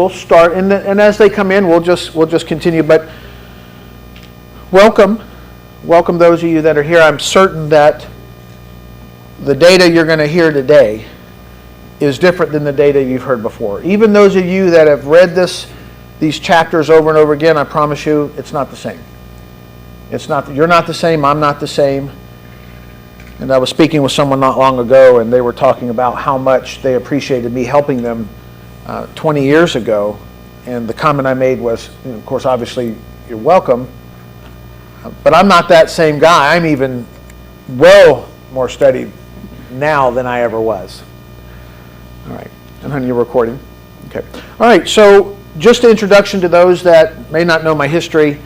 We'll start, and as they come in, we'll just continue. But welcome those of you that are here. I'm certain that the data you're going to hear today is different than the data you've heard before. Even those of you that have read these chapters over and over again, I promise you, it's not the same. You're not the same. I'm not the same. And I was speaking with someone not long ago, and they were talking about how much they appreciated me helping them 20 years ago. And the comment I made was, of course, obviously, you're welcome. But I'm not that same guy. I'm even well more studied now than I ever was. All right. And honey, you're recording. Okay. All right. So just an introduction to those that may not know my history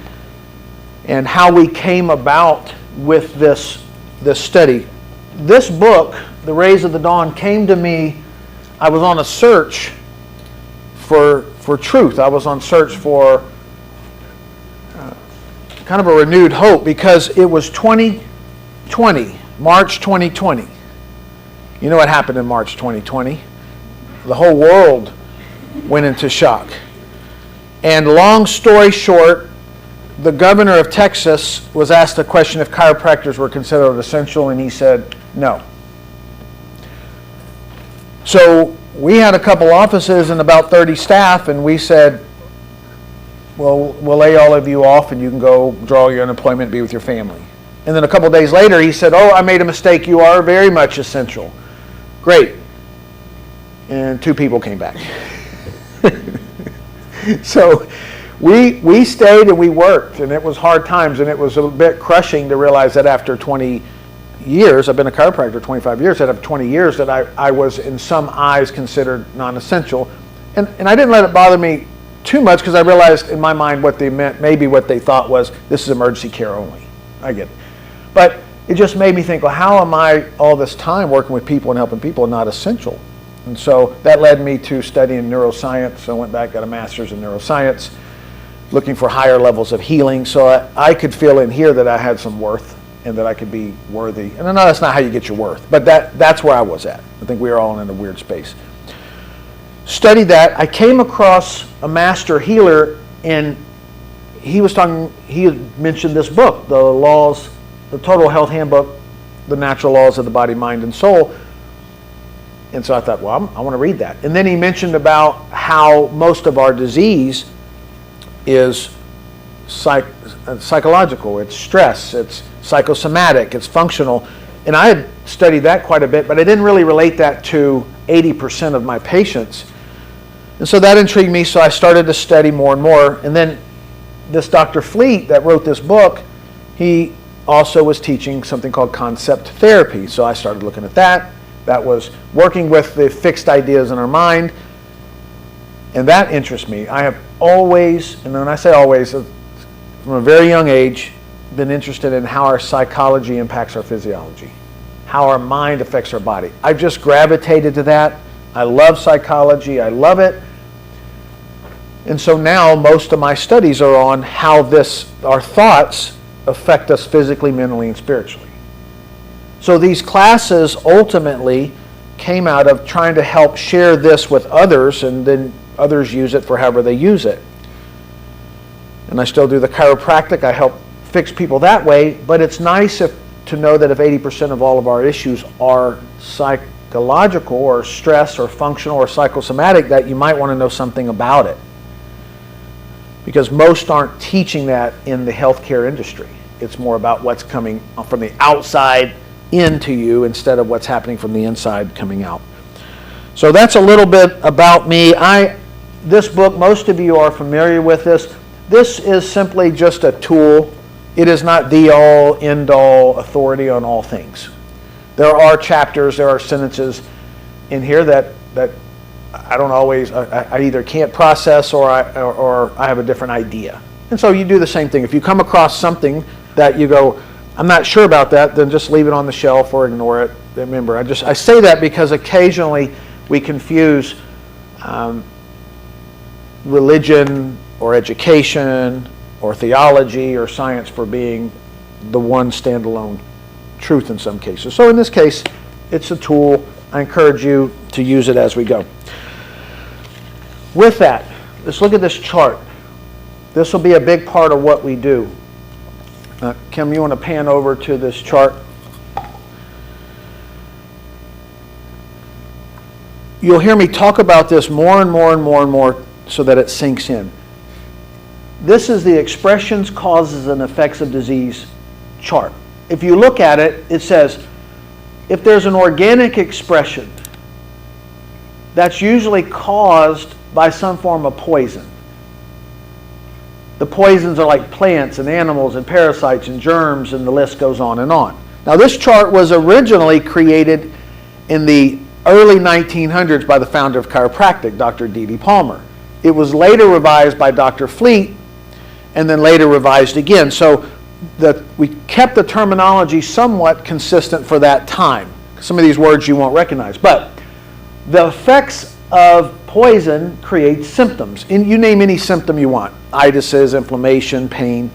and how we came about with this study. This book, The Rays of the Dawn, came to me. I was on a search for truth. I was on search for kind of a renewed hope, because it was 2020, March 2020. You know what happened in March 2020? The whole world went into shock. And long story short, the governor of Texas was asked a question if chiropractors were considered essential, and he said no. So we had a couple offices and about 30 staff, and we said, well, we'll lay all of you off and you can go draw your unemployment and be with your family. And then a couple days later he said, oh, I made a mistake. You are very much essential. Great. And 2 people came back. So we stayed and we worked, and it was hard times, and it was a bit crushing to realize that after 20 years, I've been a chiropractor 25 years, that after 20 years that I was in some eyes considered non-essential. And I didn't let it bother me too much, because I realized in my mind what they meant, maybe what they thought was, this is emergency care only. I get it. But it just made me think, well, how am I all this time working with people and helping people and not essential? And so that led me to studying neuroscience. I went back, got a master's in neuroscience, looking for higher levels of healing, so I could feel in here that I had some worth and that I could be worthy. And I know that's not how you get your worth, but that's where I was at. I think we were all in a weird space. Studied that. I came across a master healer, and he had mentioned this book, the Total Health Handbook, The Natural Laws of the Body, Mind, and Soul. And so I thought, well, I want to read that. And then he mentioned about how most of our disease is psychological. It's stress, it's psychosomatic, it's functional. And I had studied that quite a bit, but I didn't really relate that to 80% of my patients. And so that intrigued me, so I started to study more and more. And then this Dr. Fleet that wrote this book, he also was teaching something called concept therapy. So I started looking at that. That was working with the fixed ideas in our mind. And that interests me. I have always, and when I say always, from a very young age, been interested in how our psychology impacts our physiology, how our mind affects our body. I've just gravitated to that. I love psychology. I love it. And so now most of my studies are on how our thoughts affect us physically, mentally, and spiritually. So these classes ultimately came out of trying to help share this with others, and then others use it for however they use it. And I still do the chiropractic. I help fix people that way, but it's nice to know that if 80% of all of our issues are psychological or stress or functional or psychosomatic, that you might want to know something about it. Because most aren't teaching that in the healthcare industry. It's more about what's coming from the outside into you instead of what's happening from the inside coming out. So that's a little bit about me. This book, most of you are familiar with this. This is simply just a tool. It is not the all, end all authority on all things. There are chapters, there are sentences in here that I don't always, I either can't process or I have a different idea. And so you do the same thing. If you come across something that you go, I'm not sure about that, then just leave it on the shelf or ignore it. Remember, I say that because occasionally we confuse religion or education or theology or science for being the one standalone truth in some cases. So in this case, it's a tool. I encourage you to use it as we go. With that, let's look at this chart. This will be a big part of what we do. Kim, you want to pan over to this chart? You'll hear me talk about this more and more and more and more so that it sinks in. This is the expressions, causes, and effects of disease chart. If you look at it, it says, if there's an organic expression, that's usually caused by some form of poison. The poisons are like plants and animals and parasites and germs, and the list goes on and on. Now, this chart was originally created in the early 1900s by the founder of chiropractic, Dr. D.D. Palmer. It was later revised by Dr. Fleet, and then later revised again. So we kept the terminology somewhat consistent for that time. Some of these words you won't recognize. But the effects of poison create symptoms. And you name any symptom you want. Itises, inflammation, pain.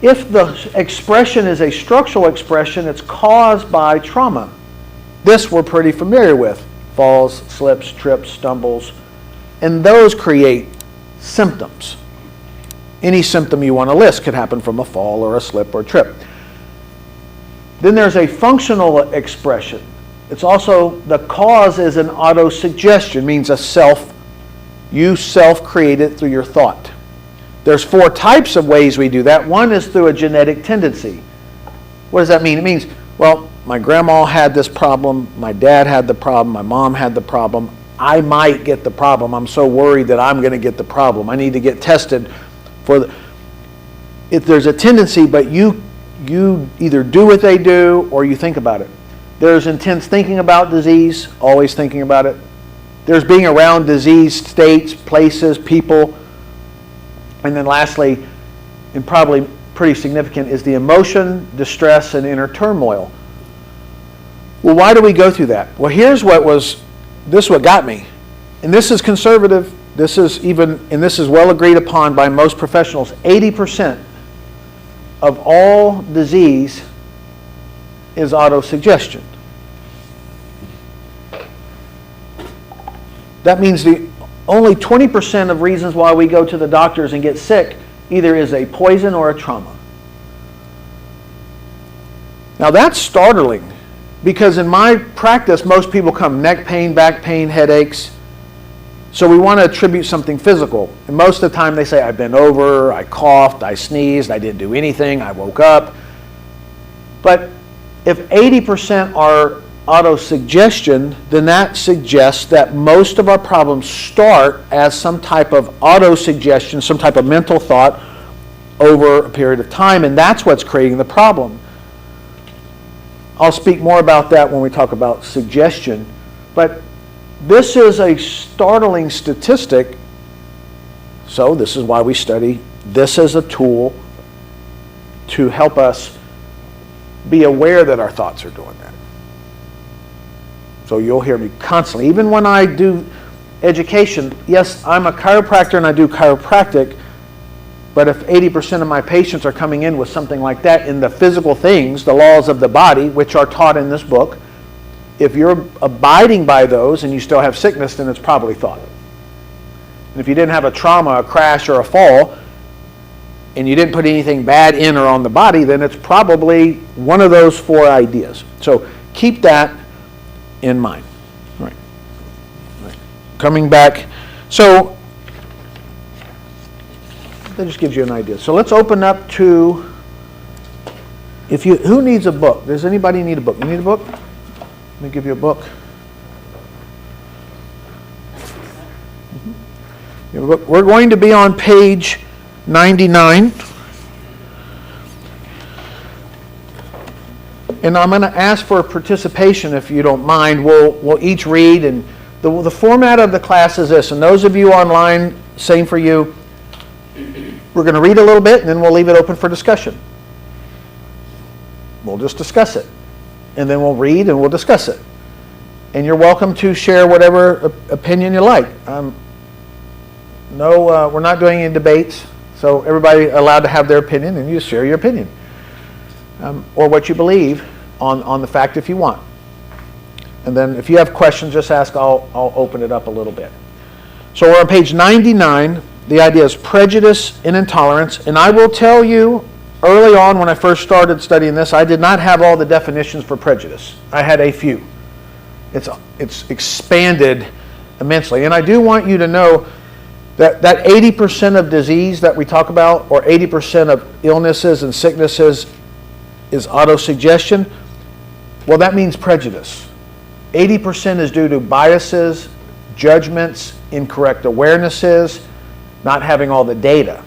If the expression is a structural expression, it's caused by trauma. This we're pretty familiar with. Falls, slips, trips, stumbles. And those create symptoms. Any symptom you want to list could happen from a fall or a slip or a trip. Then there's a functional expression. It's also, the cause is an autosuggestion, means you self-create it through your thought. There's 4 types of ways we do that. One is through a genetic tendency. What does that mean? It means, well, my grandma had this problem, my dad had the problem, my mom had the problem. I might get the problem. I'm so worried that I'm going to get the problem. I need to get tested if there's a tendency, but you either do what they do or you think about it. There's intense thinking about disease, always thinking about it. There's being around diseased states, places, people. And then lastly, and probably pretty significant, is the emotion, distress, and inner turmoil. Well, why do we go through that? Well, this is what got me. And this is conservative. This is well agreed upon by most professionals. 80% of all disease is autosuggestion. That means the only 20% of reasons why we go to the doctors and get sick either is a poison or a trauma. Now that's startling, because in my practice most people come neck pain, back pain, headaches. So we want to attribute something physical. And most of the time they say, I bent over, I coughed, I sneezed, I didn't do anything, I woke up. But if 80% are autosuggestion, then that suggests that most of our problems start as some type of autosuggestion, some type of mental thought over a period of time, and that's what's creating the problem. I'll speak more about that when we talk about suggestion, but this is a startling statistic, so this is why we study this as a tool to help us be aware that our thoughts are doing that. So you'll hear me constantly, even when I do education, yes, I'm a chiropractor and I do chiropractic, but if 80% of my patients are coming in with something like that in the physical things, the laws of the body, which are taught in this book, if you're abiding by those and you still have sickness, then it's probably thought. And if you didn't have a trauma, a crash, or a fall, and you didn't put anything bad in or on the body, then it's probably one of those 4 ideas. So keep that in mind. All right. Coming back. So that just gives you an idea. So let's open up to, who needs a book? Does anybody need a book? You need a book? Let me give you a book. You have a book? We're going to be on page 99. And I'm going to ask for participation if you don't mind. We'll each read, and the format of the class is this. And those of you online, same for you. We're going to read a little bit, and then we'll leave it open for discussion. We'll just discuss it. And then we'll read and we'll discuss it. And you're welcome to share whatever opinion you like. We're not doing any debates, so everybody allowed to have their opinion, and you just share your opinion. Or what you believe on the fact if you want. And then if you have questions, just ask. I'll open it up a little bit. So we're on page 99. The idea is prejudice and intolerance. And I will tell you, early on when I first started studying this, I did not have all the definitions for prejudice. I had a few. It's expanded immensely. And I do want you to know that 80% of disease that we talk about, or 80% of illnesses and sicknesses, is autosuggestion. Well, that means prejudice. 80% is due to biases, judgments, incorrect awarenesses, not having all the data.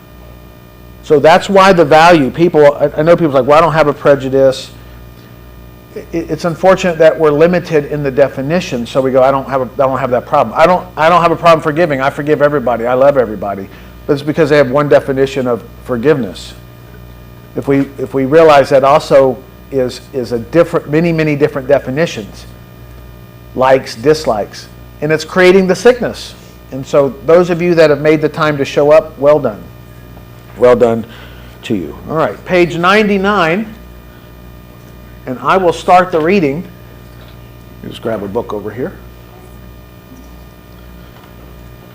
So that's why the value, I know people's like, well, I don't have a prejudice. It's unfortunate that we're limited in the definition, so we go, I don't have that problem. I don't have a problem forgiving. I forgive everybody. I love everybody. But it's because they have one definition of forgiveness. If we realize that also is a different, many different definitions, likes, dislikes, and it's creating the sickness. And so those of you that have made the time to show up, well done. Well done to you. All right, page 99. And I will start the reading. Just grab a book over here.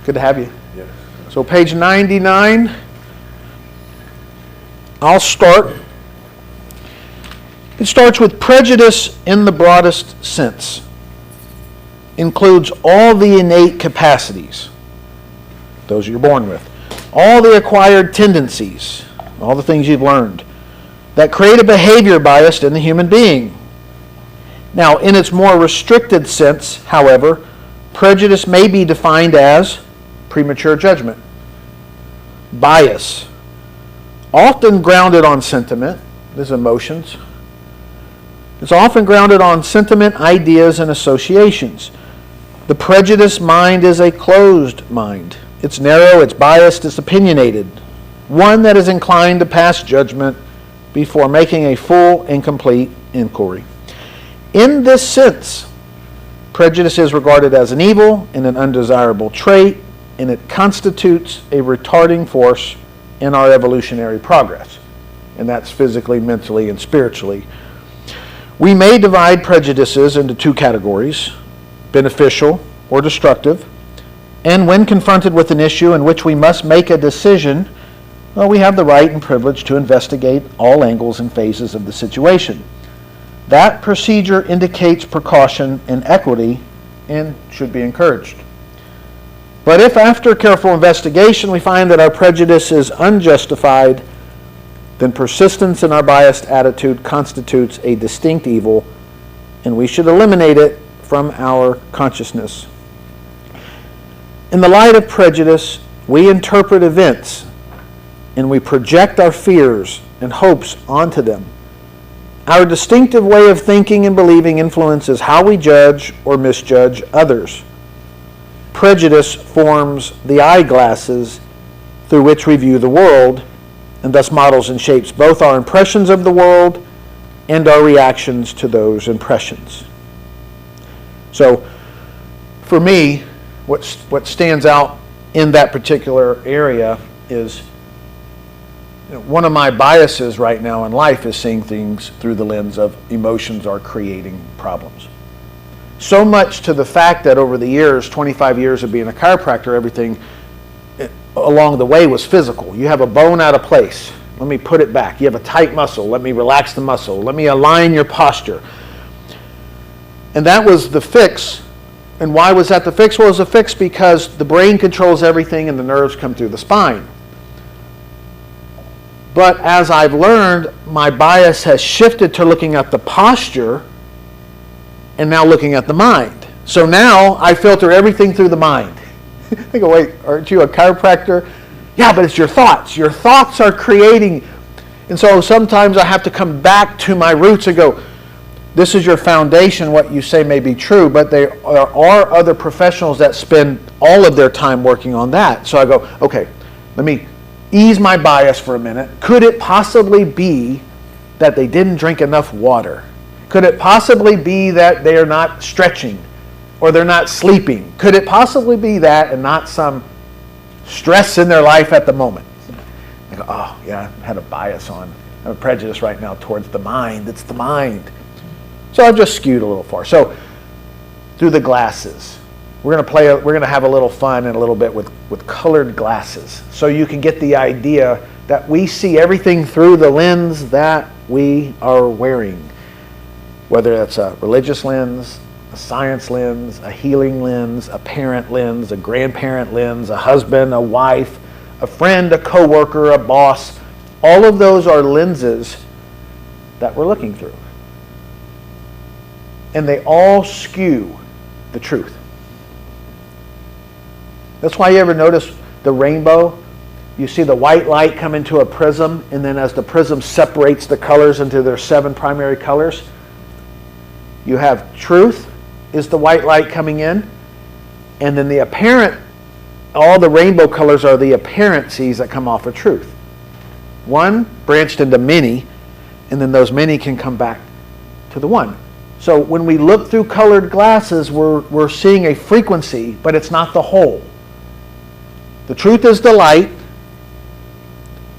Good to have you. Yes. So page 99. I'll start. It starts with prejudice in the broadest sense. Includes all the innate capacities, those you're born with, all the acquired tendencies, all the things you've learned, that create a behavior bias in the human being. Now, in its more restricted sense, however, prejudice may be defined as premature judgment, bias, often grounded on sentiment, this is emotions. It's often grounded on sentiment, ideas, and associations. The prejudiced mind is a closed mind. It's narrow, it's biased, it's opinionated. One that is inclined to pass judgment before making a full and complete inquiry. In this sense, prejudice is regarded as an evil and an undesirable trait, and it constitutes a retarding force in our evolutionary progress. And that's physically, mentally, and spiritually. We may divide prejudices into two categories, beneficial or destructive, and when confronted with an issue in which we must make a decision, well, we have the right and privilege to investigate all angles and phases of the situation. That procedure indicates precaution and equity and should be encouraged. But if after careful investigation we find that our prejudice is unjustified, then persistence in our biased attitude constitutes a distinct evil, and we should eliminate it from our consciousness. In the light of prejudice, we interpret events and we project our fears and hopes onto them. Our distinctive way of thinking and believing influences how we judge or misjudge others. Prejudice forms the eyeglasses through which we view the world, and thus models and shapes both our impressions of the world and our reactions to those impressions. So, for me, what stands out in that particular area is one of my biases right now in life is seeing things through the lens of emotions are creating problems. So much to the fact that over the years, 25 years of being a chiropractor, everything along the way was physical. You have a bone out of place. Let me put it back. You have a tight muscle. Let me relax the muscle. Let me align your posture. And that was the fix. And why was that the fix? Well, it was a fix because the brain controls everything and the nerves come through the spine. But as I've learned, my bias has shifted to looking at the posture and now looking at the mind. So now I filter everything through the mind. I go, wait, aren't you a chiropractor? Yeah, but it's your thoughts. Your thoughts are creating. And so sometimes I have to come back to my roots and go, this is your foundation. What you say may be true, but there are other professionals that spend all of their time working on that. So I go, okay, let me ease my bias for a minute. Could it possibly be that they didn't drink enough water? Could it possibly be that they are not stretching or they're not sleeping? Could it possibly be that and not some stress in their life at the moment? I go, oh, yeah, I had a bias on. I have a prejudice right now towards the mind. It's the mind. So I've just skewed a little far. So through the glasses. we're going to have a little fun in a little bit with colored glasses, so you can get the idea that we see everything through the lens that we are wearing, whether that's a religious lens, a science lens, a healing lens, a parent lens, a grandparent lens, a husband, a wife, a friend, a coworker, a boss. All of those are lenses that we're looking through. And they all skew the truth. That's why you ever notice the rainbow? You see the white light come into a prism, and then as the prism separates the colors into their 7 primary colors, you have truth is the white light coming in, and then the apparent, all the rainbow colors are the apparencies that come off of truth. One branched into many, and then those many can come back to the one. So when we look through colored glasses, we're seeing a frequency, but it's not the whole. The truth is the light.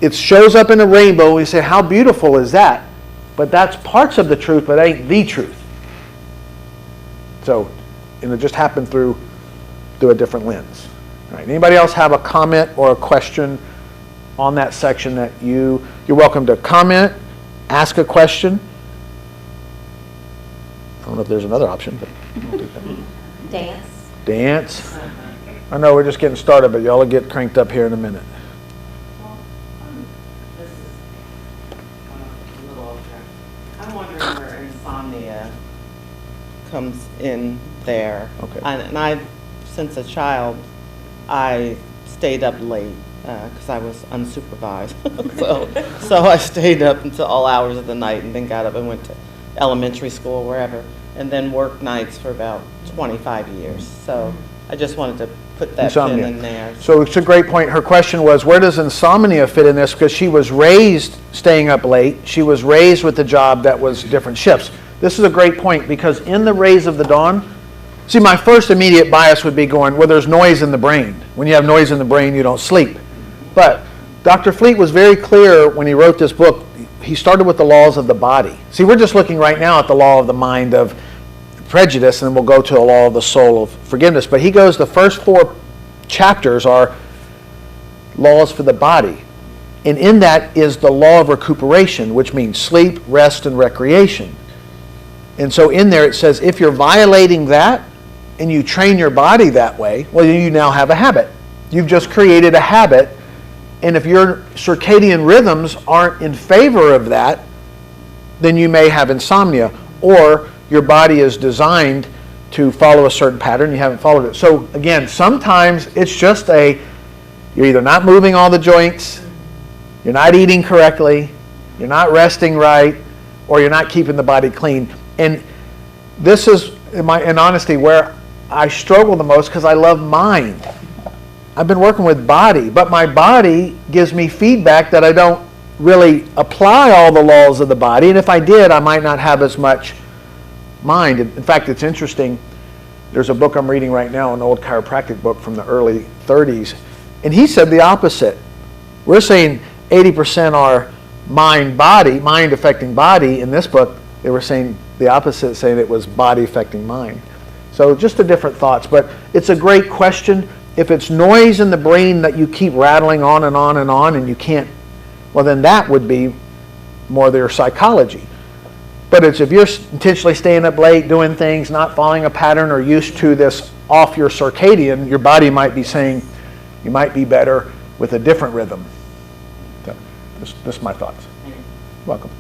It shows up in a rainbow, and we say, how beautiful is that? But that's parts of the truth, but it ain't the truth. So, and it just happened through a different lens. All right. Anybody else have a comment or a question on that section that you're welcome to comment, ask a question. I don't know if there's another option, but we'll do that. Dance. I know we're just getting started, but y'all will get cranked up here in a minute. This is a little off track. I'm wondering where insomnia comes in there. Okay. And I, since a child, I stayed up late because I was unsupervised. so I stayed up until all hours of the night, and then got up and went to elementary school or wherever, and then worked nights for about 25 years. So I just wanted to put that pin in there. So it's a great point. Her question was, where does insomnia fit in this? Because she was raised staying up late. She was raised with a job that was different shifts. This is a great point, because in the rays of the dawn, see, my first immediate bias would be going, well, there's noise in the brain. When you have noise in the brain, you don't sleep. But Dr. Fleet was very clear when he wrote this book. He started with the laws of the body. See, we're just looking right now at the law of the mind of prejudice, and then we'll go to a law of the soul of forgiveness. But he goes, the first 4 chapters are laws for the body. And in that is the law of recuperation, which means sleep, rest, and recreation. And so in there it says, if you're violating that and you train your body that way, well, you now have a habit. You've just created a habit. And if your circadian rhythms aren't in favor of that, then you may have insomnia. Or your body is designed to follow a certain pattern, you haven't followed it. So again, sometimes it's just you're either not moving all the joints, you're not eating correctly, you're not resting right, or you're not keeping the body clean. And this is, in honesty, where I struggle the most, because I love mind. I've been working with body, but my body gives me feedback that I don't really apply all the laws of the body, and if I did, I might not have as much mind. In fact, it's interesting. There's a book I'm reading right now, an old chiropractic book from the early 30s, and he said the opposite. We're saying 80% are mind-body, mind affecting body. In this book, they were saying the opposite, saying it was body affecting mind. So just the different thoughts, but it's a great question. If it's noise in the brain that you keep rattling on and on and on, and you can't, well, then that would be more their psychology. But it's if you're intentionally staying up late, doing things, not following a pattern, or used to this off your circadian, your body might be saying you might be better with a different rhythm. So, this is my thoughts. Welcome.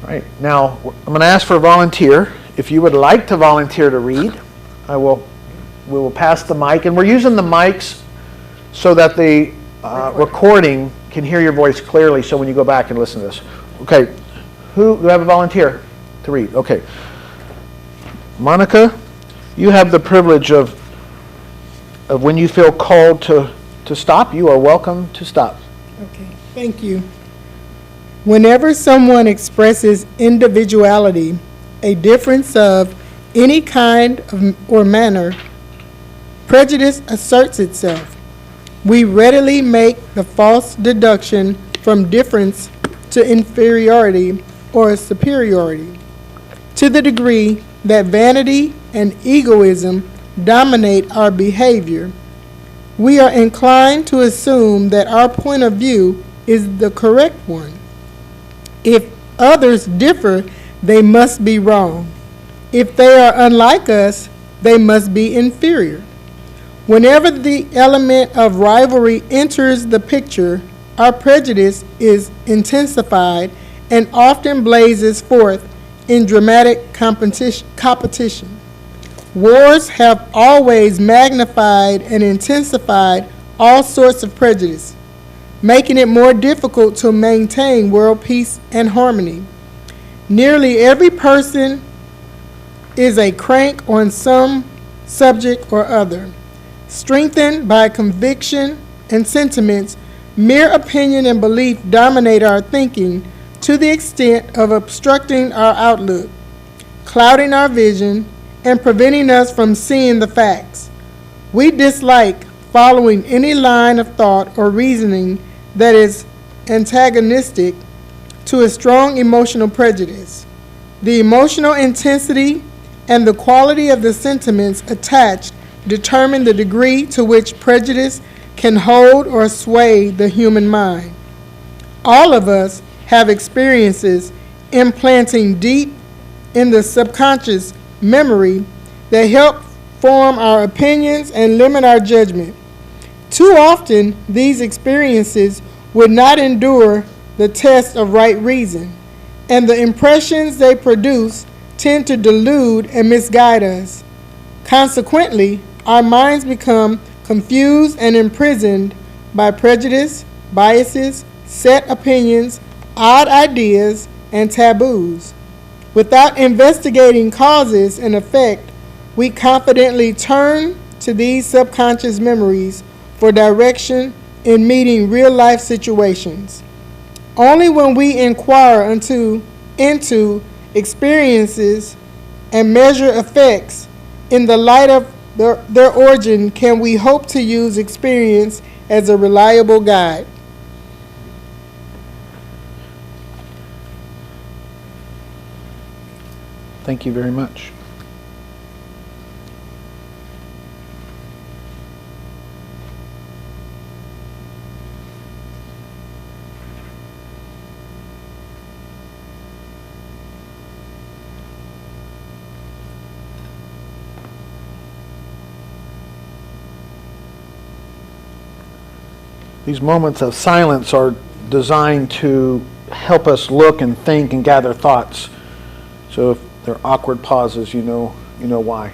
All right, now I'm going to ask for a volunteer. If you would like to volunteer to read, we will pass the mic, and we're using the mics so that the recording can hear your voice clearly, so when you go back and listen to this. Okay, do we have a volunteer to read? Okay. Monica, you have the privilege of when you feel called to stop, you are welcome to stop. Okay, thank you. Whenever someone expresses individuality, a difference of any kind or manner, prejudice asserts itself. We readily make the false deduction from difference to inferiority or superiority, to the degree that vanity and egoism dominate our behavior, we are inclined to assume that our point of view is the correct one. If others differ, they must be wrong. If they are unlike us, they must be inferior. Whenever the element of rivalry enters the picture, our prejudice is intensified and often blazes forth in dramatic competition. Wars have always magnified and intensified all sorts of prejudice, making it more difficult to maintain world peace and harmony. Nearly every person is a crank on some subject or other. Strengthened by conviction and sentiments, mere opinion and belief dominate our thinking to the extent of obstructing our outlook, clouding our vision, and preventing us from seeing the facts. We dislike following any line of thought or reasoning that is antagonistic to a strong emotional prejudice. The emotional intensity and the quality of the sentiments attached determine the degree to which prejudice can hold or sway the human mind. All of us have experiences implanting deep in the subconscious memory that help form our opinions and limit our judgment. Too often, these experiences would not endure the test of right reason, and the impressions they produce tend to delude and misguide us. Consequently, our minds become confused and imprisoned by prejudice, biases, set opinions, odd ideas, and taboos. Without investigating causes and effect, we confidently turn to these subconscious memories for direction in meeting real-life situations. Only when we inquire into experiences and measure effects in the light of their origin can we hope to use experience as a reliable guide. Thank you very much. These moments of silence are designed to help us look and think and gather thoughts. So if there are awkward pauses, you know why.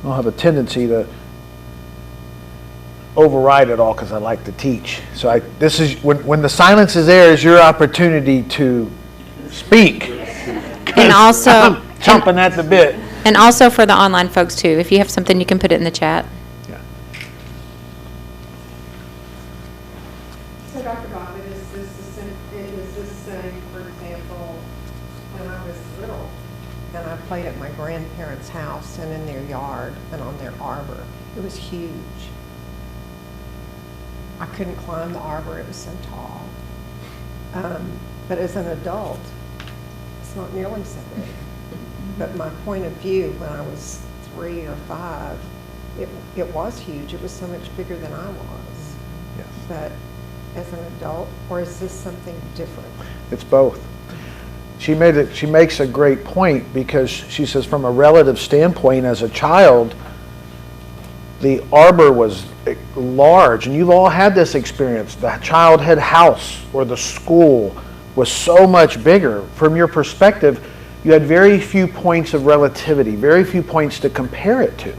I'll have a tendency to override it all because I like to teach. So this is when the silence is there is your opportunity to speak. And also, I'm chomping at the bit. and also for the online folks too, if you have something, you can put it in the chat. Yeah. So Dr. Bob, it was just saying, for example, when I was little, and I played at my grandparents' house and in their yard and on their arbor. It was huge. I couldn't climb the arbor, it was so tall. But as an adult, it's not nearly so big. But my point of view when I was 3 or 5, it was huge. It was so much bigger than I was. Yes. But as an adult, or is this something different? It's both. She makes a great point because she says from a relative standpoint as a child, the arbor was large, and you've all had this experience. The childhood house or the school was so much bigger. From your perspective, you had very few points of relativity, very few points to compare it to.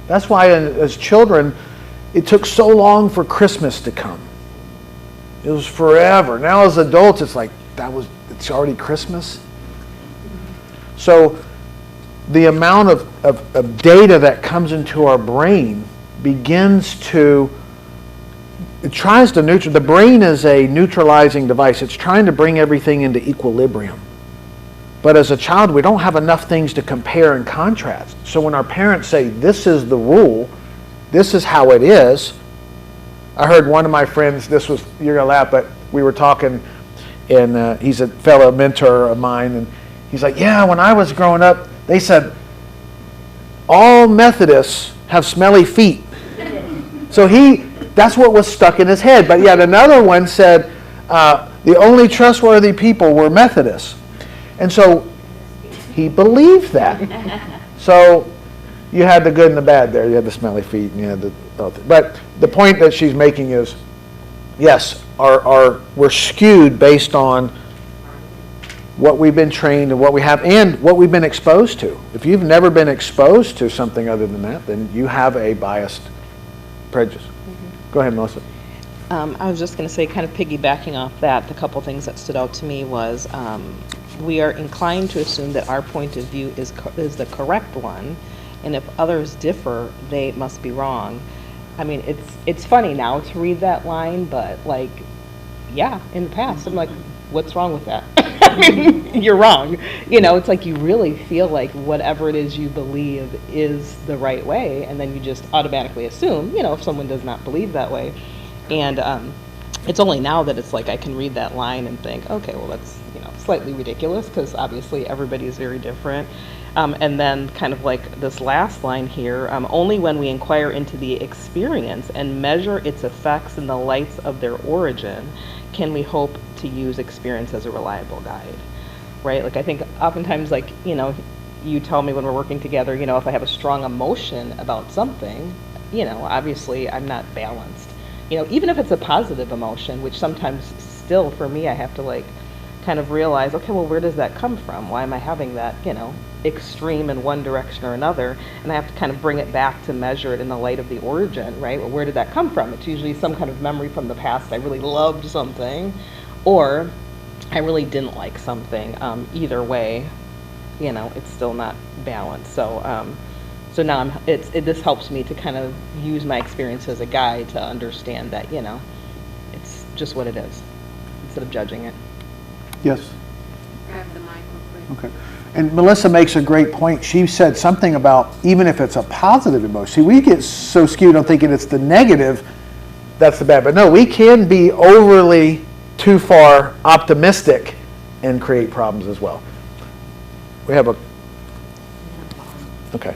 That's why as children, it took so long for Christmas to come. It was forever. Now as adults, it's like, it's already Christmas. So the amount of data that comes into our brain begins to, it tries to the brain is a neutralizing device. It's trying to bring everything into equilibrium. But as a child, we don't have enough things to compare and contrast. So when our parents say, this is the rule, this is how it is. I heard one of my friends, you're going to laugh, but we were talking, and he's a fellow mentor of mine, and he's like, yeah, when I was growing up, they said all Methodists have smelly feet. So that's what was stuck in his head. But yet another one said the only trustworthy people were Methodists. And so he believed that. So you had the good and the bad there. You had the smelly feet and you had the both. But the point that she's making is, yes, we're skewed based on what we've been trained and what we have and what we've been exposed to. If you've never been exposed to something other than that, then you have a biased prejudice. Go ahead, Melissa. I was just going to say, kind of piggybacking off that, the couple things that stood out to me was we are inclined to assume that our point of view is the correct one, and if others differ, they must be wrong. I mean, it's funny now to read that line, but like, yeah, in the past, I'm like, what's wrong with that? I mean, you're wrong. You know, it's like you really feel like whatever it is you believe is the right way, and then you just automatically assume, you know, if someone does not believe that way. And it's only now that it's like I can read that line and think, okay, well, that's, you know, slightly ridiculous because obviously everybody is very different. And then kind of like this last line here, only when we inquire into the experience and measure its effects in the lights of their origin can we hope to use experience as a reliable guide, right? Like I think oftentimes, like, you know, you tell me when we're working together, you know, if I have a strong emotion about something, you know, obviously I'm not balanced. You know, even if it's a positive emotion, which sometimes still for me I have to like kind of realize, okay, well, where does that come from? Why am I having that, you know, extreme in one direction or another? And I have to kind of bring it back to measure it in the light of the origin, right? Well, where did that come from? It's usually some kind of memory from the past. I really loved something, or I really didn't like something. Either way, you know, it's still not balanced. So, so now this helps me to kind of use my experience as a guide to understand that, you know, it's just what it is, instead of judging it. Yes. Grab the mic real quick. Okay. And Melissa makes a great point. She said something about even if it's a positive emotion. See, we get so skewed on thinking it's the negative, that's the bad. But no, we can be overly too far optimistic and create problems as well. We have okay.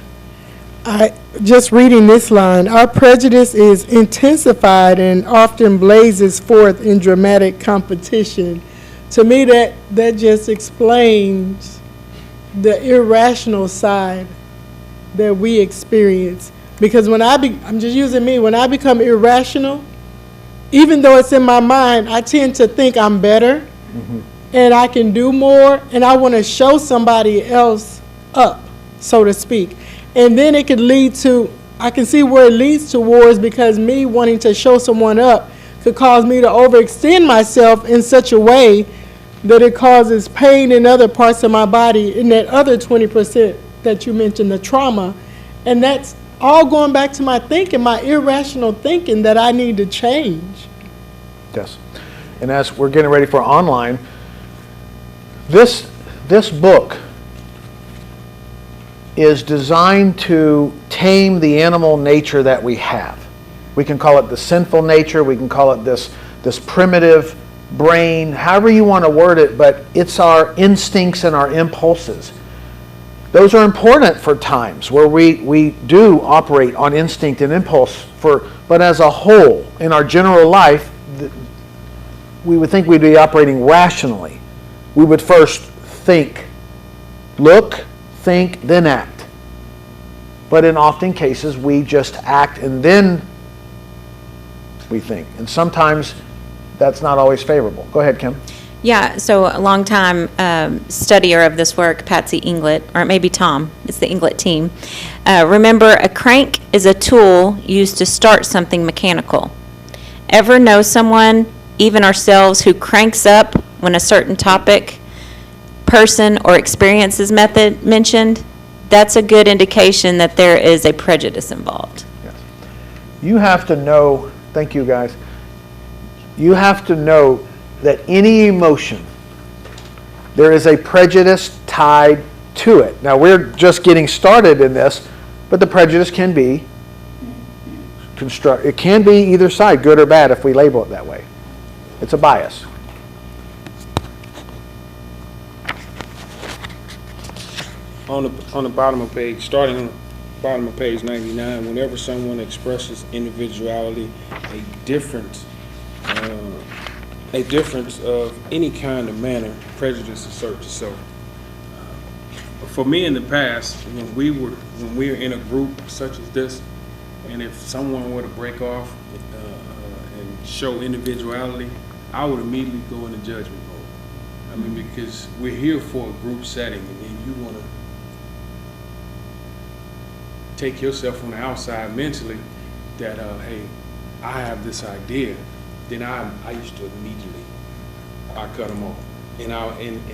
Just reading this line, our prejudice is intensified and often blazes forth in dramatic competition. To me, that just explains the irrational side that we experience. Because when I'm just using me, when I become irrational, even though it's in my mind, I tend to think I'm better and I can do more, and I want to show somebody else up, so to speak. And then it could lead to, I can see where it leads towards, because me wanting to show someone up could cause me to overextend myself in such a way that it causes pain in other parts of my body, in that other 20% that you mentioned, the trauma. And that's all going back to my thinking, my irrational thinking that I need to change. Yes. And as we're getting ready for online, this book is designed to tame the animal nature that we have. We can call it the sinful nature, we can call it this primitive brain, however you want to word it, but it's our instincts and our impulses. Those are important for times where we do operate on instinct and impulse, but as a whole, in our general life, we would think we'd be operating rationally. We would first think, look, think, then act. But in often cases, we just act and then we think. And sometimes that's not always favorable. Go ahead, Kim. Yeah, so a long-time studier of this work, Patsy Inglett, or it may be Tom, it's the Inglett team. Remember, a crank is a tool used to start something mechanical. Ever know someone, even ourselves, who cranks up when a certain topic, person, or experience is mentioned? That's a good indication that there is a prejudice involved. Yes. You have to know, thank you guys, you have to know that any emotion, there is a prejudice tied to it. Now, we're just getting started in this, but the prejudice can be it can be either side, good or bad, if we label it that way. It's a bias. on the bottom of page, starting on the bottom of page 99, whenever someone expresses individuality, a difference of any kind of manner, prejudice asserts itself. For me in the past, when we were in a group such as this, and if someone were to break off and show individuality, I would immediately go into judgment mode. I mean, because we're here for a group setting, and then you want to take yourself from the outside mentally that, hey, I have this idea, then I used to immediately, I cut them off. And I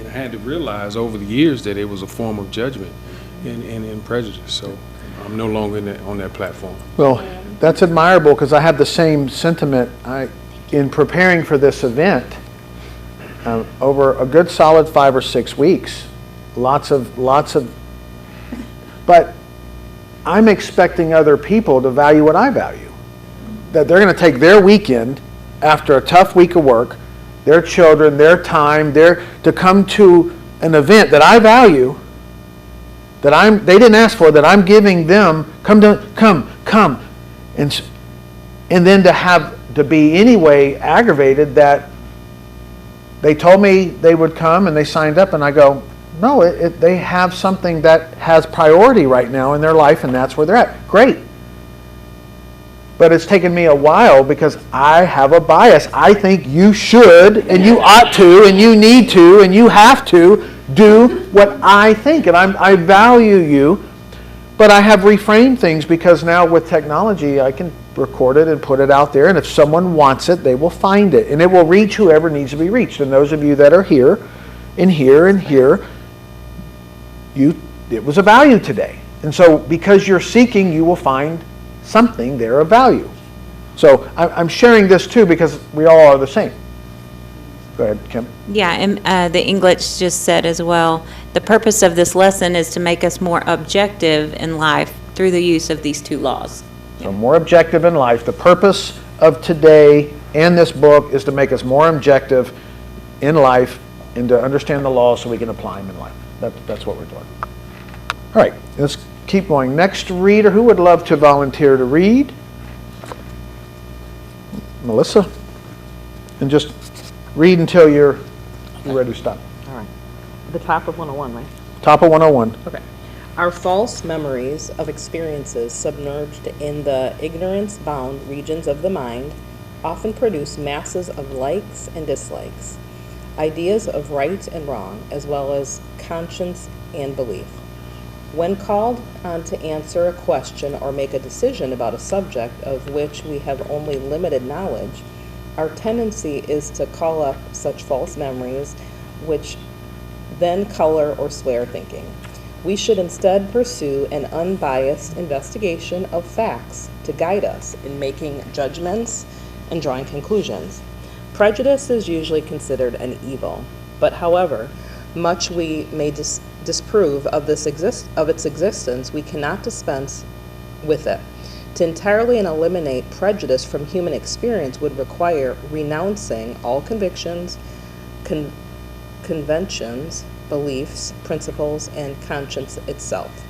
had to realize over the years that it was a form of judgment and prejudice. So I'm no longer on that platform. Well, that's admirable because I have the same sentiment. In preparing for this event, over a good solid 5 or 6 weeks, lots of, but I'm expecting other people to value what I value. That they're going to take their weekend after a tough week of work, their children, their time, to come to an event that I value, that they didn't ask for, that I'm giving them, come, and then to be anyway aggravated that they told me they would come and they signed up, and I go, no, they have something that has priority right now in their life, and that's where they're at. Great. But it's taken me a while because I have a bias. I think you should, and you ought to, and you need to, and you have to do what I think. And I value you, but I have reframed things because now with technology, I can record it and put it out there. And if someone wants it, they will find it. And it will reach whoever needs to be reached. And those of you that are here, and here, and here, it was a value today. And so because you're seeking, you will find something there of value. So I'm sharing this too because we all are the same. Go ahead, Kim. Yeah, and the English just said as well, the purpose of this lesson is to make us more objective in life through the use of these two laws. So more objective in life. The purpose of today and this book is to make us more objective in life and to understand the laws so we can apply them in life. That's what we're doing. All right, let's keep going. Next reader, who would love to volunteer to read? Melissa? And just read until you're ready to stop. All right. The top of 101, right? Top of 101. Okay. Our false memories of experiences submerged in the ignorance-bound regions of the mind often produce masses of likes and dislikes, ideas of right and wrong, as well as conscience and belief. When called on to answer a question or make a decision about a subject of which we have only limited knowledge, our tendency is to call up such false memories, which then color or sway our thinking. We should instead pursue an unbiased investigation of facts to guide us in making judgments and drawing conclusions. Prejudice is usually considered an evil, but however much we may disprove of its existence, we cannot dispense with it. To entirely eliminate prejudice from human experience would require renouncing all convictions, conventions, beliefs, principles, and conscience itself.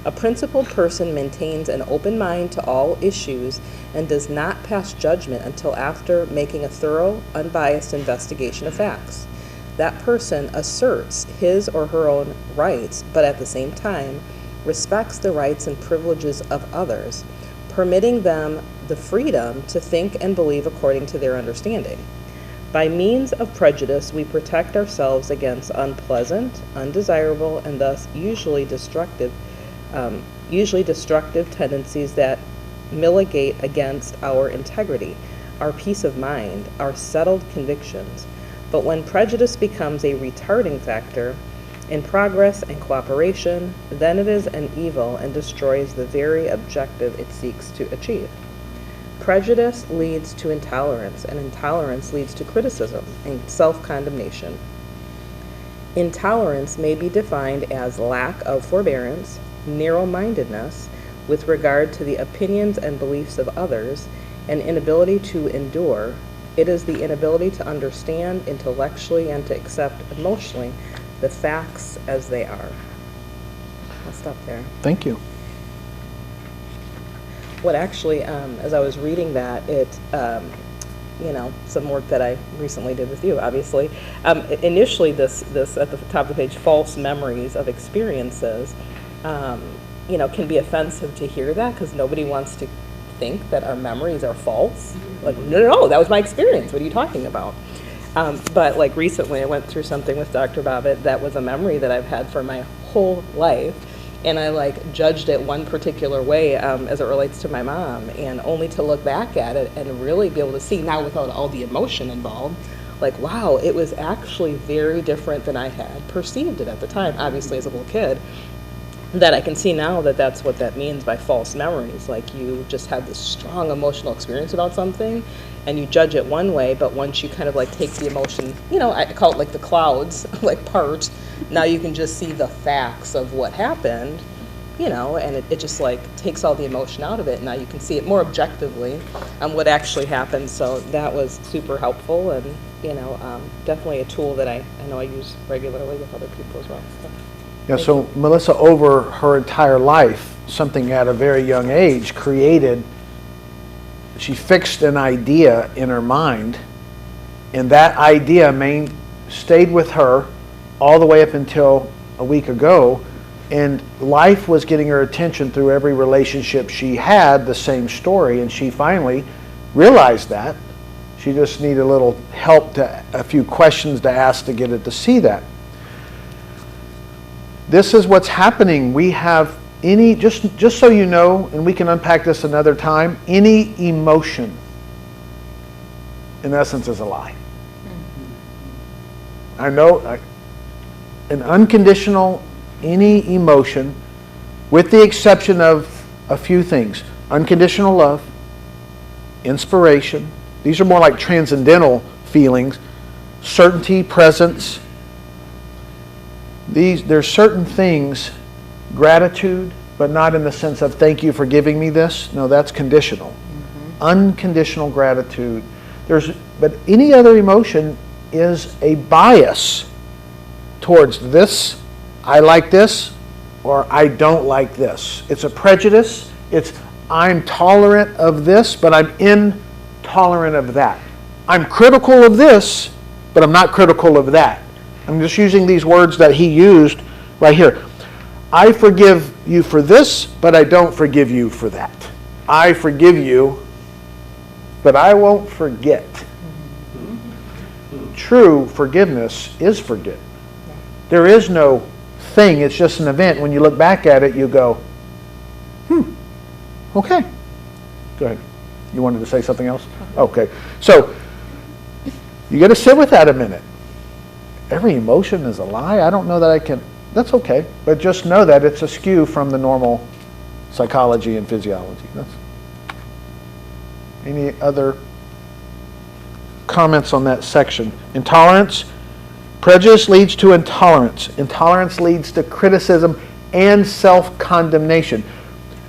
A principled person maintains an open mind to all issues and does not pass judgment until after making a thorough, unbiased investigation of facts. That person asserts his or her own rights, but at the same time respects the rights and privileges of others, permitting them the freedom to think and believe according to their understanding. By means of prejudice, we protect ourselves against unpleasant, undesirable, and thus usually destructive tendencies that militate against our integrity, our peace of mind, our settled convictions. But when prejudice becomes a retarding factor in progress and cooperation, then it is an evil and destroys the very objective it seeks to achieve. Prejudice leads to intolerance, and intolerance leads to criticism and self-condemnation. Intolerance may be defined as lack of forbearance, narrow-mindedness with regard to the opinions and beliefs of others, and inability to endure. It is the inability to understand intellectually and to accept emotionally the facts as they are. I'll stop there. Thank you. What actually, as I was reading that, some work that I recently did with you, obviously. Initially, this at the top of the page, false memories of experiences, can be offensive to hear that because nobody wants to think that our memories are false. Like, no, that was my experience. What are you talking about? But like recently, I went through something with Dr. Bobbitt that was a memory that I've had for my whole life. And I like judged it one particular way as it relates to my mom, and only to look back at it and really be able to see now without all the emotion involved, like, wow, it was actually very different than I had perceived it at the time, obviously as a little kid, that I can see now that that's what that means by false memories. Like you just had this strong emotional experience about something and you judge it one way, but once you kind of like take the emotion, I call it like the clouds, like part, now you can just see the facts of what happened, and it just like takes all the emotion out of it. Now you can see it more objectively on what actually happened. So that was super helpful and, definitely a tool that I know I use regularly with other people as well. Yeah, so Melissa, over her entire life, something at a very young age she fixed an idea in her mind, and that idea stayed with her all the way up until a week ago, and life was getting her attention through every relationship she had, the same story, and she finally realized that. She just needed a little help, a few questions to ask to get it to see that. This is what's happening. We have just so you know, and we can unpack this another time, any emotion, in essence, is a lie. I know an unconditional, any emotion, with the exception of a few things. Unconditional love, inspiration. These are more like transcendental feelings. Certainty, presence. There's certain things, gratitude, but not in the sense of thank you for giving me this. No, that's conditional. Unconditional gratitude. But any other emotion is a bias towards this, I like this, or I don't like this. It's a prejudice. It's I'm tolerant of this, but I'm intolerant of that. I'm critical of this, but I'm not critical of that. I'm just using these words that he used right here. I forgive you for this, but I don't forgive you for that. I forgive you, but I won't forget. True forgiveness is forget. There is no thing, it's just an event. When you look back at it, you go, okay. Go ahead. You wanted to say something else? Okay. So, you got to sit with that a minute. Every emotion is a lie. I don't know that I can. That's okay. But just know that it's askew from the normal psychology and physiology. Any other comments on that section? Intolerance. Prejudice leads to intolerance. Intolerance leads to criticism and self-condemnation.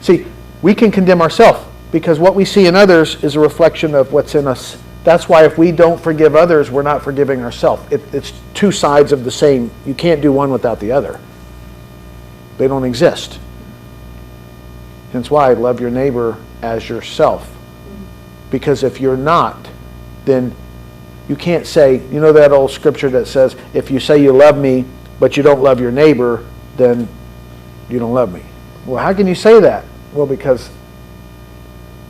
See, we can condemn ourselves because what we see in others is a reflection of what's in us. That's why if we don't forgive others, we're not forgiving ourselves. It's two sides of the same. You can't do one without the other. They don't exist. Hence why love your neighbor as yourself. Because if you're not, then you can't say, you know that old scripture that says, if you say you love me, but you don't love your neighbor, then you don't love me. Well, how can you say that? Well, because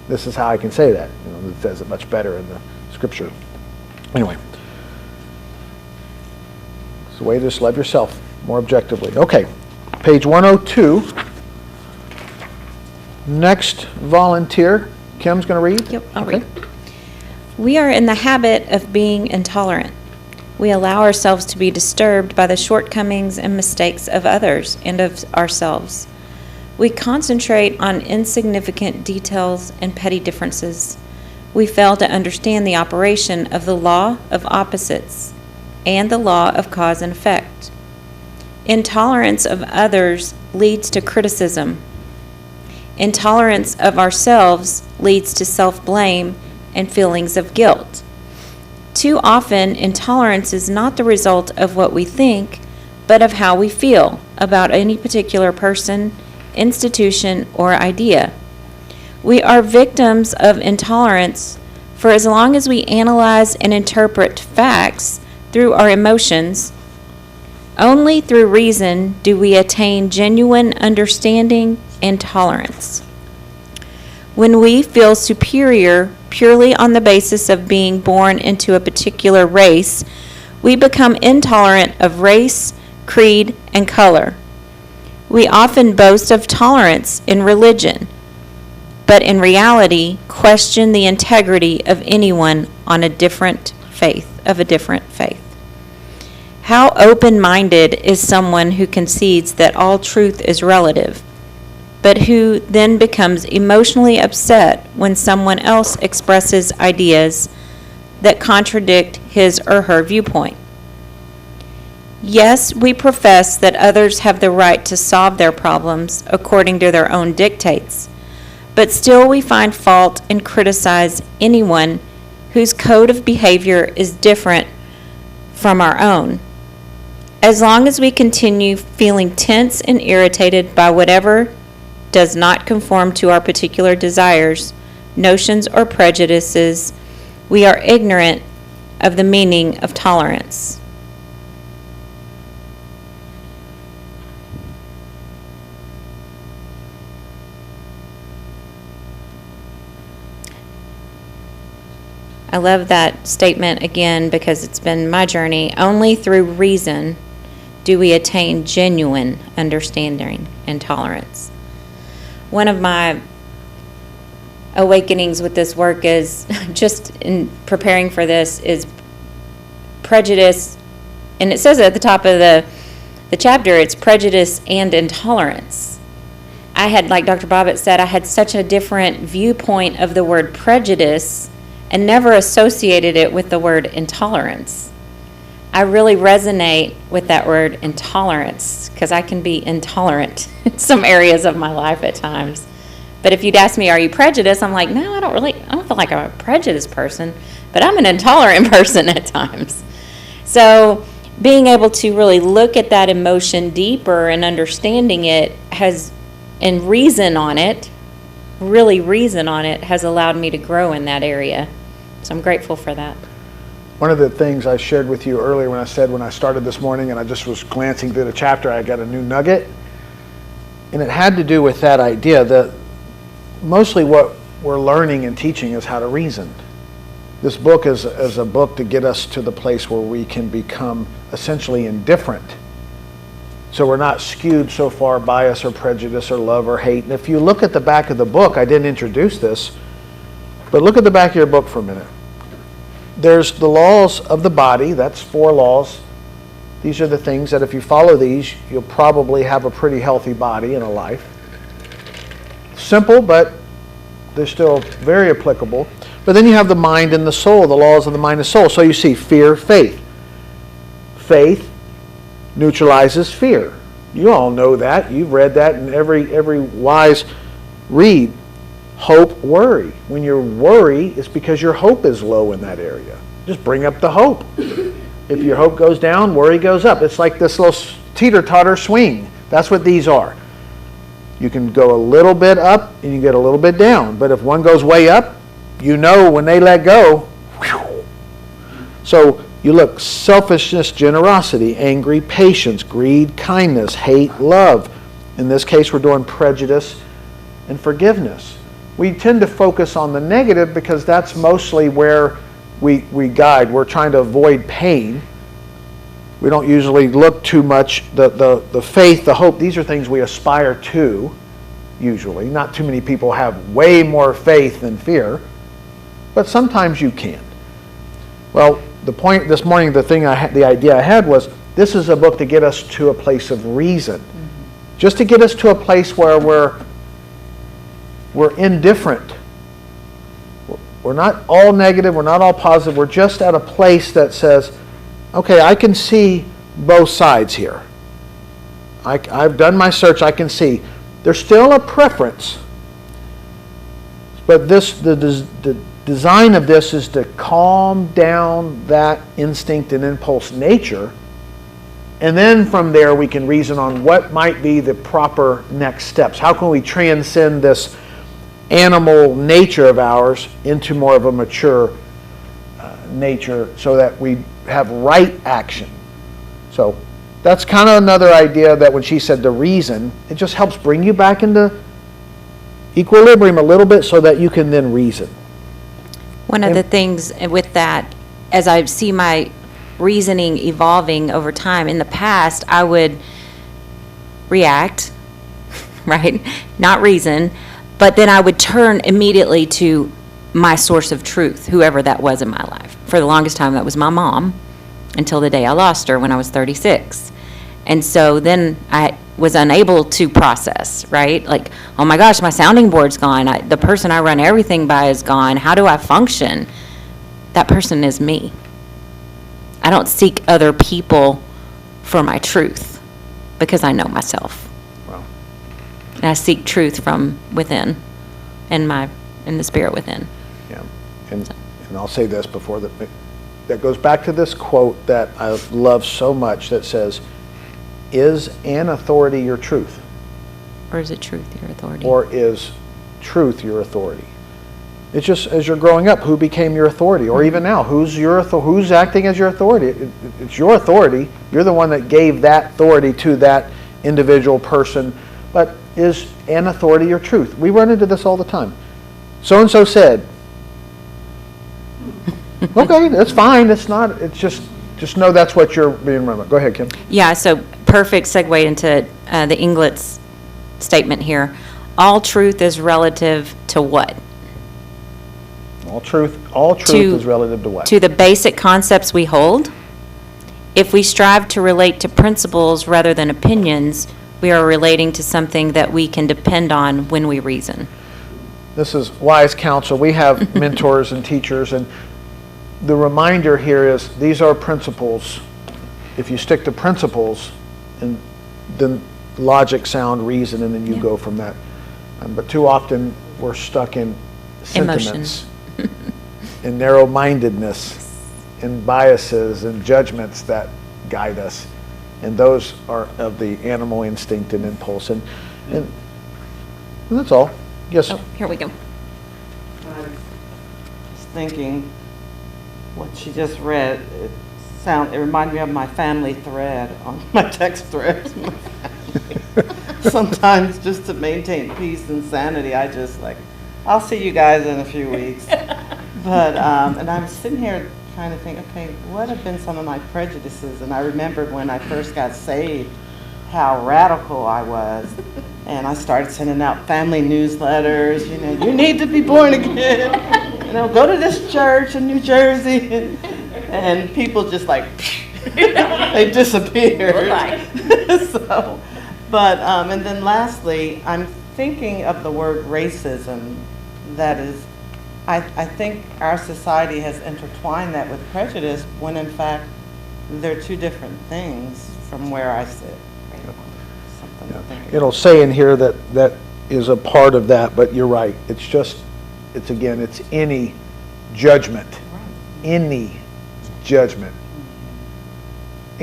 this is how I can say that. It says it much better in the scripture. Anyway. It's the way to just love yourself more objectively. Okay. Page 102. Next volunteer. Kim's going to read? Yep, I'll read. We are in the habit of being intolerant. We allow ourselves to be disturbed by the shortcomings and mistakes of others and of ourselves. We concentrate on insignificant details and petty differences. We fail to understand the operation of the law of opposites and the law of cause and effect. Intolerance of others leads to criticism. Intolerance of ourselves leads to self-blame and feelings of guilt. Too often, intolerance is not the result of what we think, but of how we feel about any particular person, institution, or idea. We are victims of intolerance for as long as we analyze and interpret facts through our emotions. Only through reason do we attain genuine understanding and tolerance. When we feel superior purely on the basis of being born into a particular race, we become intolerant of race, creed, and color. We often boast of tolerance in religion, but in reality question the integrity of anyone on a different faith, How open-minded is someone who concedes that all truth is relative, but who then becomes emotionally upset when someone else expresses ideas that contradict his or her viewpoint? Yes, we profess that others have the right to solve their problems according to their own dictates, but still we find fault and criticize anyone whose code of behavior is different from our own. As long as we continue feeling tense and irritated by whatever does not conform to our particular desires, notions, or prejudices, we are ignorant of the meaning of tolerance. I love that statement again because it's been my journey. Only through reason do we attain genuine understanding and tolerance. One of my awakenings with this work is just in preparing for this is prejudice, and it says at the top of the chapter, it's prejudice and intolerance. I had, like Dr. Bobbitt said, I had such a different viewpoint of the word prejudice and never associated it with the word intolerance. I really resonate with that word intolerance because I can be intolerant in some areas of my life at times. But if you'd ask me, are you prejudiced? I'm like, no, I don't feel like I'm a prejudiced person, but I'm an intolerant person at times. So being able to really look at that emotion deeper and understanding it and reason on it, has allowed me to grow in that area. So I'm grateful for that. One of the things I shared with you earlier when I started this morning and I just was glancing through the chapter, I got a new nugget. And it had to do with that idea that mostly what we're learning and teaching is how to reason. This book is a book to get us to the place where we can become essentially indifferent. So we're not skewed so far bias or prejudice or love or hate. And if you look at the back of the book, I didn't introduce this, but look at the back of your book for a minute. There's the laws of the body. That's 4 laws. These are the things that if you follow these, you'll probably have a pretty healthy body and a life. Simple, but they're still very applicable. But then you have the mind and the soul, the laws of the mind and soul. So you see fear, faith. Faith neutralizes fear. You all know that. You've read that in every wise read. Hope, worry. When you worry, it's because your hope is low in that area. Just bring up the hope. If your hope goes down, worry goes up. It's like this little teeter-totter swing. That's what these are. You can go a little bit up and you get a little bit down. But if one goes way up, you know when they let go. Whew. So you look, selfishness, generosity, angry, patience, greed, kindness, hate, love. In this case, we're doing prejudice and forgiveness. We tend to focus on the negative because that's mostly where we guide. We're trying to avoid pain. We don't usually look too much. The faith, the hope, these are things we aspire to, usually. Not too many people have way more faith than fear, but sometimes you can. Well, the point this morning, the idea I had was, this is a book to get us to a place of reason. Just to get us to a place where we're indifferent. We're not all negative, we're not all positive, we're just at a place that says, okay, I can see both sides here. I've done my search, I can see. There's still a preference, but the design of this is to calm down that instinct and impulse nature And then from there, we can reason on what might be the proper next steps. How can we transcend this animal nature of ours into more of a mature nature so that we have right action? So that's kind of another idea, that when she said the reason, it just helps bring you back into equilibrium a little bit so that you can then reason. One of the things with that, as I see my reasoning evolving over time, in the past, I would react, right? Not reason, but then I would turn immediately to my source of truth, whoever that was in my life. For the longest time, that was my mom, until the day I lost her when I was 36. And so then I was unable to process, right? Like, oh my gosh, my sounding board's gone. The person I run everything by is gone. How do I function? That person is me. I don't seek other people for my truth because I know myself. Wow. And I seek truth from within, in the spirit within. Yeah. And I'll say this before that goes back to this quote that I love so much that says, is an authority your truth? Or is it truth your authority? Or is truth your authority? It's just, as you're growing up, who became your authority? Or even now, who's acting as your authority? It's your authority. You're the one that gave that authority to that individual person. But is an authority your truth? We run into this all the time. So-and-so said. Okay, that's fine. It's not, it's just know that's what you're being run about. Go ahead, Kim. Yeah, so perfect segue into the Inglet's statement here. All truth is relative to what? All truth is relative to what? To the basic concepts we hold. If we strive to relate to principles rather than opinions, we are relating to something that we can depend on when we reason. This is wise counsel. We have mentors and teachers, and the reminder here is these are principles. If you stick to principles, and then logic, sound, reason, and then you go from that. But too often we're stuck in sentiments, in narrow-mindedness, in biases and judgments that guide us. And those are of the animal instinct and impulse. And that's all. Yes? Oh, here we go. I was thinking, what she just read, it reminded me of my family thread on my text threads. Sometimes just to maintain peace and sanity, I just I'll see you guys in a few weeks. But, and I'm sitting here trying to think, okay, what have been some of my prejudices? And I remembered when I first got saved, how radical I was. And I started sending out family newsletters, you need to be born again. Go to this church in New Jersey. And people just they disappeared. So, but, and then lastly, I'm thinking of the word racism. That is, I think our society has intertwined that with prejudice when in fact they're two different things from where I sit. Something to think about. It'll say in here that is a part of that, but you're right. It's any judgment. Any judgment.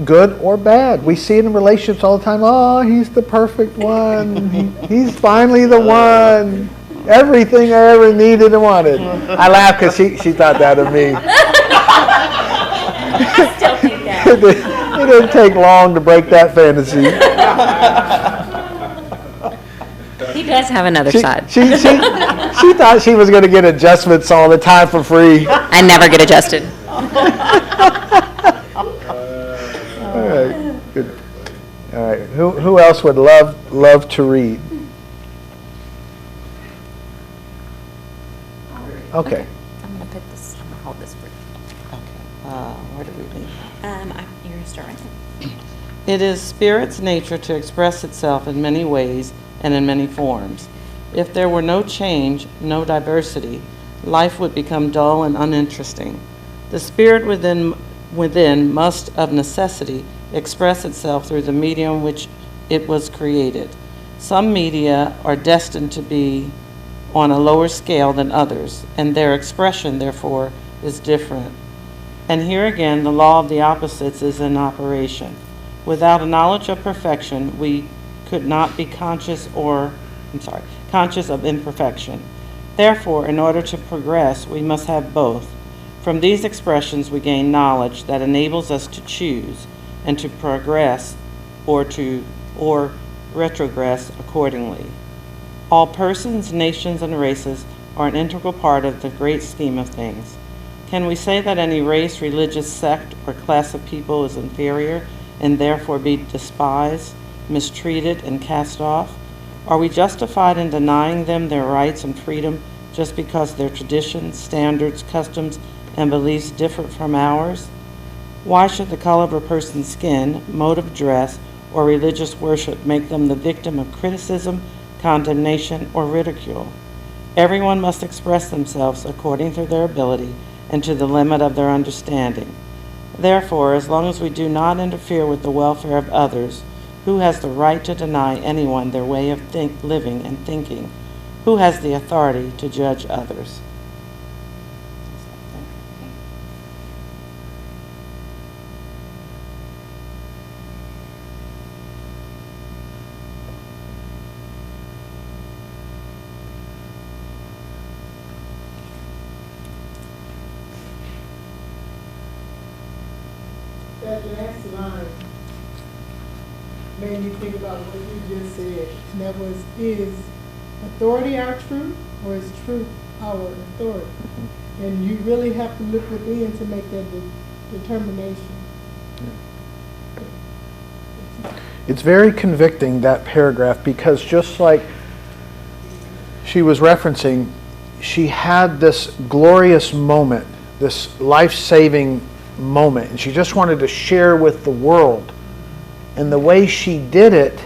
Good or bad. We see it in relationships all the time. Oh, he's the perfect one. He's finally the one. Everything I ever needed and wanted. I laugh because she thought that of me. I still think that. It didn't take long to break that fantasy. He does have another side. She thought she was going to get adjustments all the time for free. I never get adjusted. All right, good. All right, who else would love to read? Okay. I'm going to put this, I'm going to hold this for you. Okay, where do we leave? You're going to start right there. It is spirit's nature to express itself in many ways and in many forms. If there were no change, no diversity, life would become dull and uninteresting. The spirit within must, of necessity, express itself through the medium which it was created. Some media are destined to be on a lower scale than others, and their expression, therefore, is different. And here again, the law of the opposites is in operation. Without a knowledge of perfection, we could not be conscious of imperfection. Therefore, in order to progress, we must have both. From these expressions, we gain knowledge that enables us to choose and to progress or retrogress accordingly. All persons, nations, and races are an integral part of the great scheme of things. Can we say that any race, religious sect, or class of people is inferior and therefore be despised, mistreated, and cast off? Are we justified in denying them their rights and freedom just because their traditions, standards, customs, and beliefs differ from ours? Why should the color of a person's skin, mode of dress, or religious worship make them the victim of criticism, condemnation, or ridicule? Everyone must express themselves according to their ability and to the limit of their understanding. Therefore, as long as we do not interfere with the welfare of others, who has the right to deny anyone their way of living and thinking? Who has the authority to judge others? That last line made me think about what you just said, and that was, is authority our truth, or is truth our authority? And you really have to look within to make that determination. It's very convicting, that paragraph, because just like she was referencing, she had this glorious moment, this life-saving moment, and she just wanted to share with the world. And the way she did it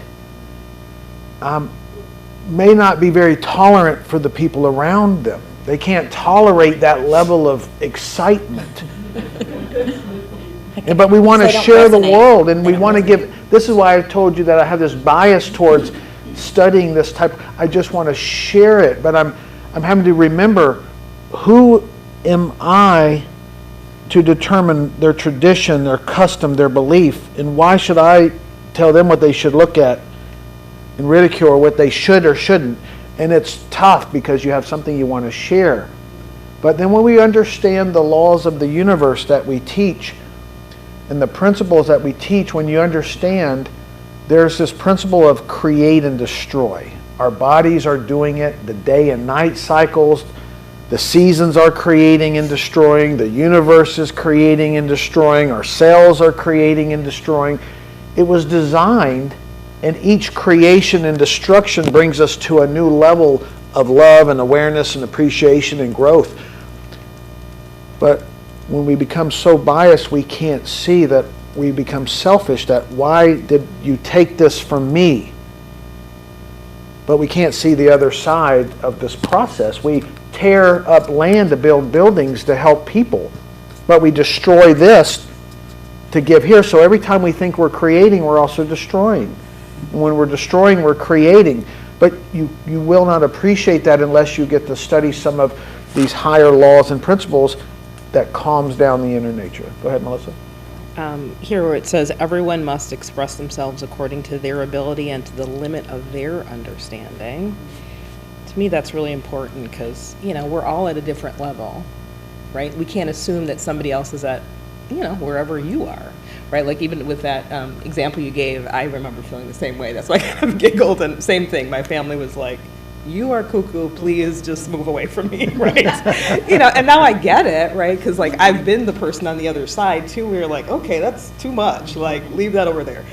may not be very tolerant for the people around them. They can't tolerate that level of excitement. But we want to share the world, and we want to give. This is why I told you that I have this bias towards studying this type. I just want to share it, but I'm having to remember, who am I to determine their tradition, their custom, their belief, and why should I tell them what they should look at and ridicule, or what they should or shouldn't? And it's tough because you have something you want to share. But then when we understand the laws of the universe that we teach and the principles that we teach, when you understand there's this principle of create and destroy. Our bodies are doing it, the day and night cycles, the seasons are creating and destroying, the universe is creating and destroying, our cells are creating and destroying. It was designed, and each creation and destruction brings us to a new level of love and awareness and appreciation and growth. But when we become so biased, we can't see that we become selfish, that why did you take this from me? But we can't see the other side of this process. We tear up land to build buildings to help people, but we destroy this to give here. So every time we think we're creating, we're also destroying. And when we're destroying, we're creating. But you will not appreciate that unless you get to study some of these higher laws and principles that calms down the inner nature. Go ahead, Melissa. Here where it says, everyone must express themselves according to their ability and to the limit of their understanding. To me, that's really important because, we're all at a different level, right? We can't assume that somebody else is at, wherever you are, right? Like even with that example you gave, I remember feeling the same way. That's why I kind of giggled, and same thing. My family was like, you are cuckoo, please just move away from me, right? And now I get it, right? Because like I've been the person on the other side too. We were like, okay, that's too much. Like leave that over there,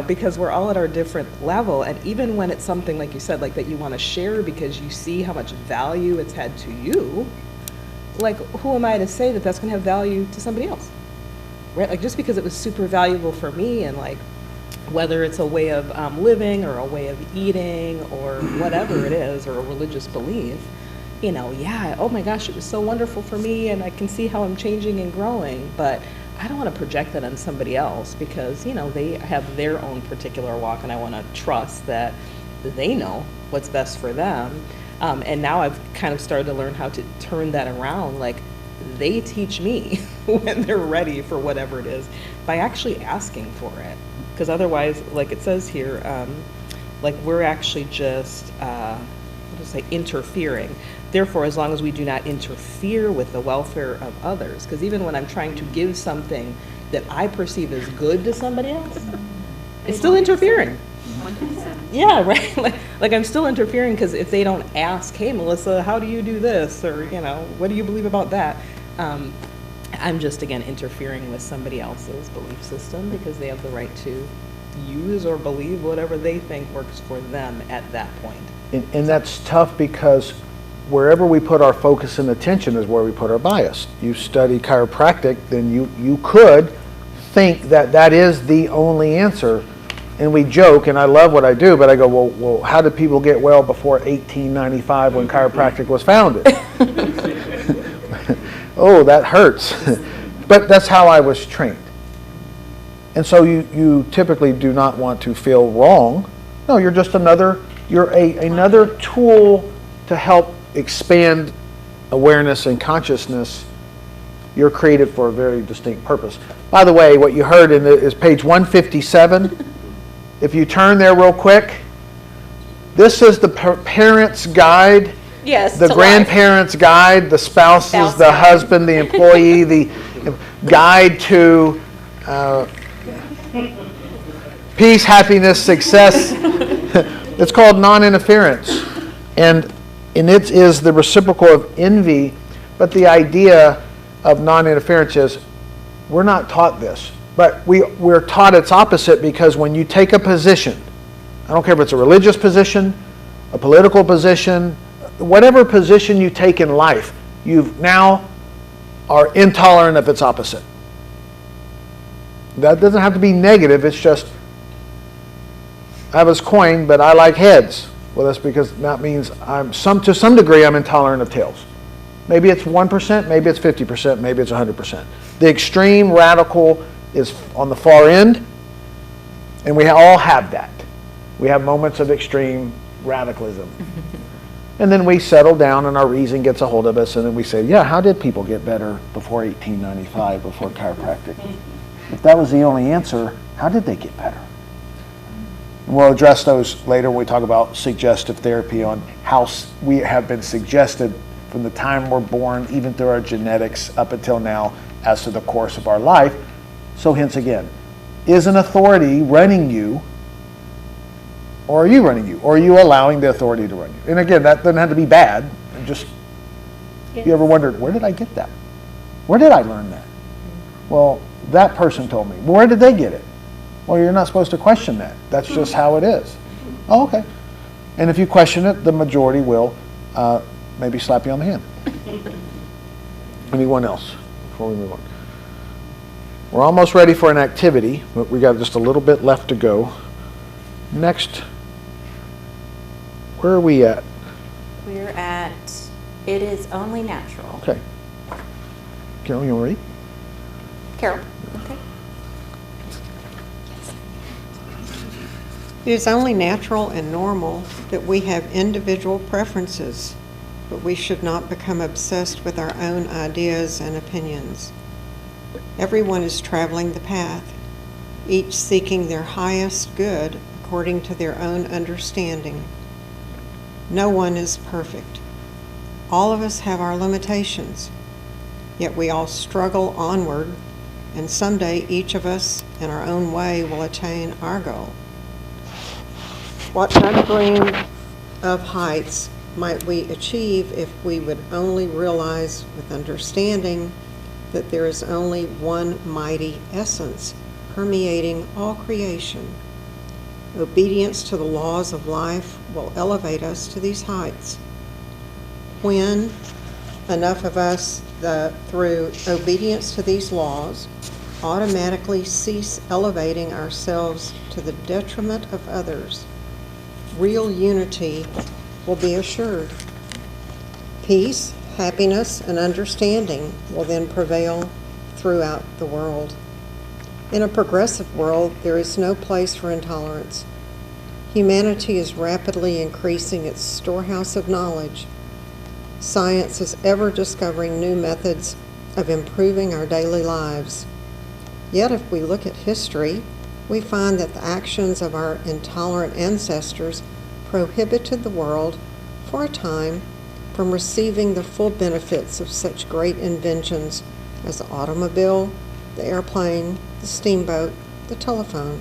because we're all at our different level. And even when it's something like you said, like that you want to share because you see how much value it's had to you, like who am I to say that that's going to have value to somebody else, right? Like just because it was super valuable for me, and like whether it's a way of living or a way of eating or whatever it is, or a religious belief, oh my gosh, it was so wonderful for me and I can see how I'm changing and growing, but I don't want to project that on somebody else because, they have their own particular walk, and I want to trust that they know what's best for them. And now I've kind of started to learn how to turn that around. Like they teach me when they're ready for whatever it is by actually asking for it. Because otherwise, like it says here, like we're actually just, what does it say, interfering. Therefore, as long as we do not interfere with the welfare of others, because even when I'm trying to give something that I perceive as good to somebody else, it's still interfering. 157. Yeah, right. Like I'm still interfering because if they don't ask, hey, Melissa, how do you do this? Or, what do you believe about that? I'm just, again, interfering with somebody else's belief system because they have the right to use or believe whatever they think works for them at that point. And that's tough because wherever we put our focus and attention is where we put our bias. You study chiropractic, then you could think that that is the only answer. And we joke, and I love what I do, but I go, well, how did people get well before 1895 when chiropractic was founded? Oh, that hurts. But that's how I was trained. And so you typically do not want to feel wrong. No, you're just another tool to help expand awareness and consciousness. You're created for a very distinct purpose. By the way, what you heard is page 157. If you turn there real quick, this is the parent's guide. Yes. The to grandparents' guide, the spouse's, Spouse the guide. husband, the employee, the guide to peace, happiness, success. It's called non-interference. And it is the reciprocal of envy, but the idea of non-interference is we're not taught this, but we're taught its opposite because when you take a position, I don't care if it's a religious position, a political position, whatever position you take in life, you now are intolerant of its opposite. That doesn't have to be negative, it's just, I was coin, but I like heads. Well, that's because that means to some degree I'm intolerant of tails. Maybe it's 1%, maybe it's 50%, maybe it's 100%. The extreme radical is on the far end, and we all have that. We have moments of extreme radicalism. And then we settle down and our reason gets a hold of us, and then we say, yeah, how did people get better before 1895, before chiropractic? If that was the only answer, how did they get better? And we'll address those later when we talk about suggestive therapy, on how we have been suggested from the time we're born, even through our genetics up until now, as to the course of our life. So hence again, is an authority running you, or are you running you? Or are you allowing the authority to run you? And again, that doesn't have to be bad. Just, you ever wondered, where did I get that? Where did I learn that? Well, that person told me. Where did they get it? Well, you're not supposed to question that. That's just how it is. Oh, okay. And if you question it, the majority will maybe slap you on the hand. Anyone else before we move on? We're almost ready for an activity, but we got just a little bit left to go. Next, where are we at? We're at, it is only natural. Okay. Carol, you want to read? Carol, okay. It is only natural and normal that we have individual preferences, but we should not become obsessed with our own ideas and opinions. Everyone is traveling the path, each seeking their highest good according to their own understanding. No one is perfect. All of us have our limitations, yet we all struggle onward, and someday each of us in our own way will attain our goal. What undreamed of heights might we achieve if we would only realize with understanding that there is only one mighty essence permeating all creation. Obedience to the laws of life will elevate us to these heights. When enough of us, through obedience to these laws, automatically cease elevating ourselves to the detriment of others, real unity will be assured. Peace, happiness, and understanding will then prevail throughout the world. In a progressive world, there is no place for intolerance. Humanity is rapidly increasing its storehouse of knowledge. Science is ever discovering new methods of improving our daily lives. Yet if we look at history, we find that the actions of our intolerant ancestors prohibited the world, for a time, from receiving the full benefits of such great inventions as the automobile, the airplane, the steamboat, the telephone.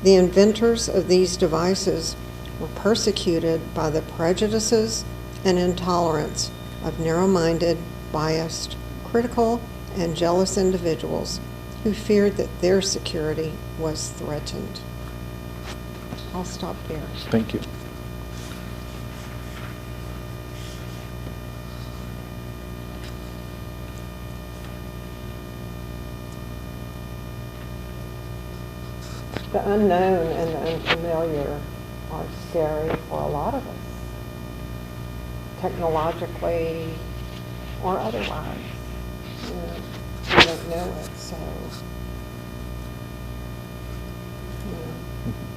The inventors of these devices were persecuted by the prejudices and intolerance of narrow-minded, biased, critical, and jealous individuals who feared that their security was threatened. I'll stop there. Thank you. The unknown and the unfamiliar are scary for a lot of us, technologically or otherwise. You know, we don't know it, so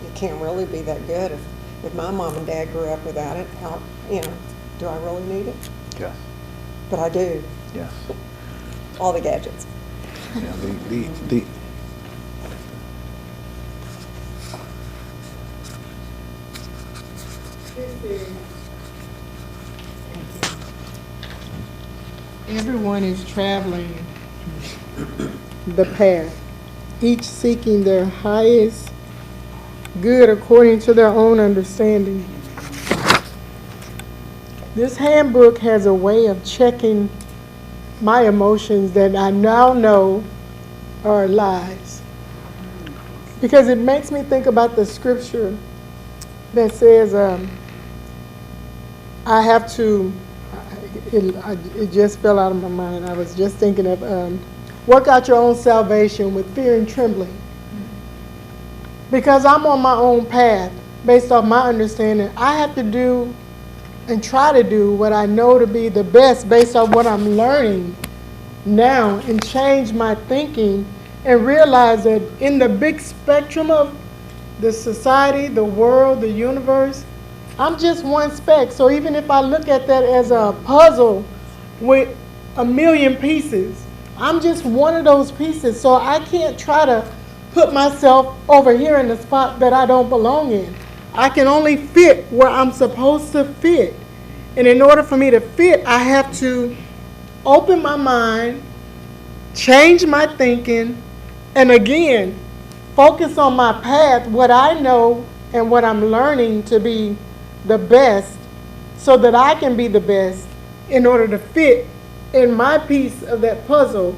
it can't really be that good. If my mom and dad grew up without it, how, do I really need it? Yes. But I do. Yes. All the gadgets. Yeah, the Everyone is traveling the path, each seeking their highest good according to their own understanding. This handbook has a way of checking my emotions that I now know are lies. Because it makes me think about the scripture that says, I have to, it just fell out of my mind. I was just thinking of, work out your own salvation with fear and trembling. Because I'm on my own path, based off my understanding, I have to do and try to do what I know to be the best based on what I'm learning now, and change my thinking and realize that in the big spectrum of the society, the world, the universe, I'm just one speck. So even if I look at that as a puzzle with a million pieces, I'm just one of those pieces. So I can't try to put myself over here in the spot that I don't belong in. I can only fit where I'm supposed to fit. And in order for me to fit, I have to open my mind, change my thinking, and again, focus on my path, what I know and what I'm learning to be the best, so that I can be the best in order to fit in my piece of that puzzle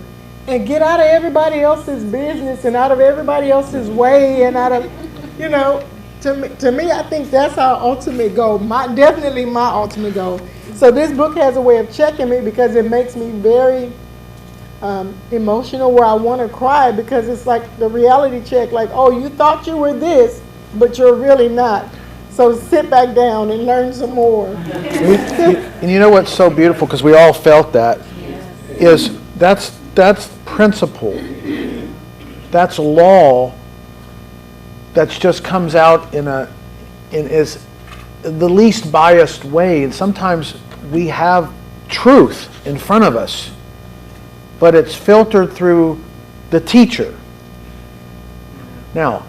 and get out of everybody else's business and out of everybody else's way and out of, to me, I think that's our ultimate goal, definitely my ultimate goal. So this book has a way of checking me because it makes me very emotional, where I want to cry, because it's like the reality check, like, oh, you thought you were this, but you're really not. So sit back down and learn some more. And you know what's so beautiful, because we all felt that, is that's principle. That's law that just comes out in is the least biased way. And sometimes we have truth in front of us, but it's filtered through the teacher. Now,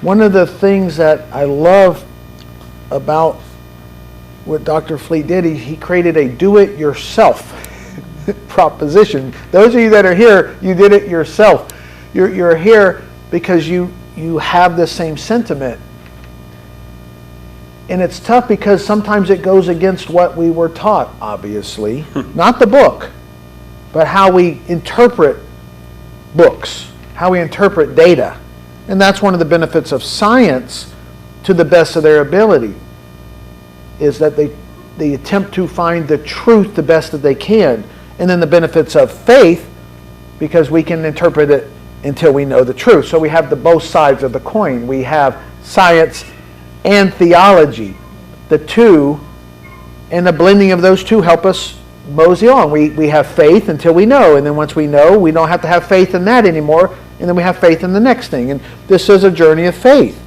one of the things that I love about what Dr. Fleet did, he created a do-it-yourself proposition. Those of you that are here, you did it yourself. You're here because you have the same sentiment. And it's tough because sometimes it goes against what we were taught, obviously. Not the book, but how we interpret books, how we interpret data. And that's one of the benefits of science, to the best of their ability, is that they attempt to find the truth the best that they can. And then the benefits of faith, because we can interpret it until we know the truth. So we have the both sides of the coin. We have science and theology. The two, and the blending of those two help us mosey on. We have faith until we know, and then once we know, we don't have to have faith in that anymore, and then we have faith in the next thing. And this is a journey of faith.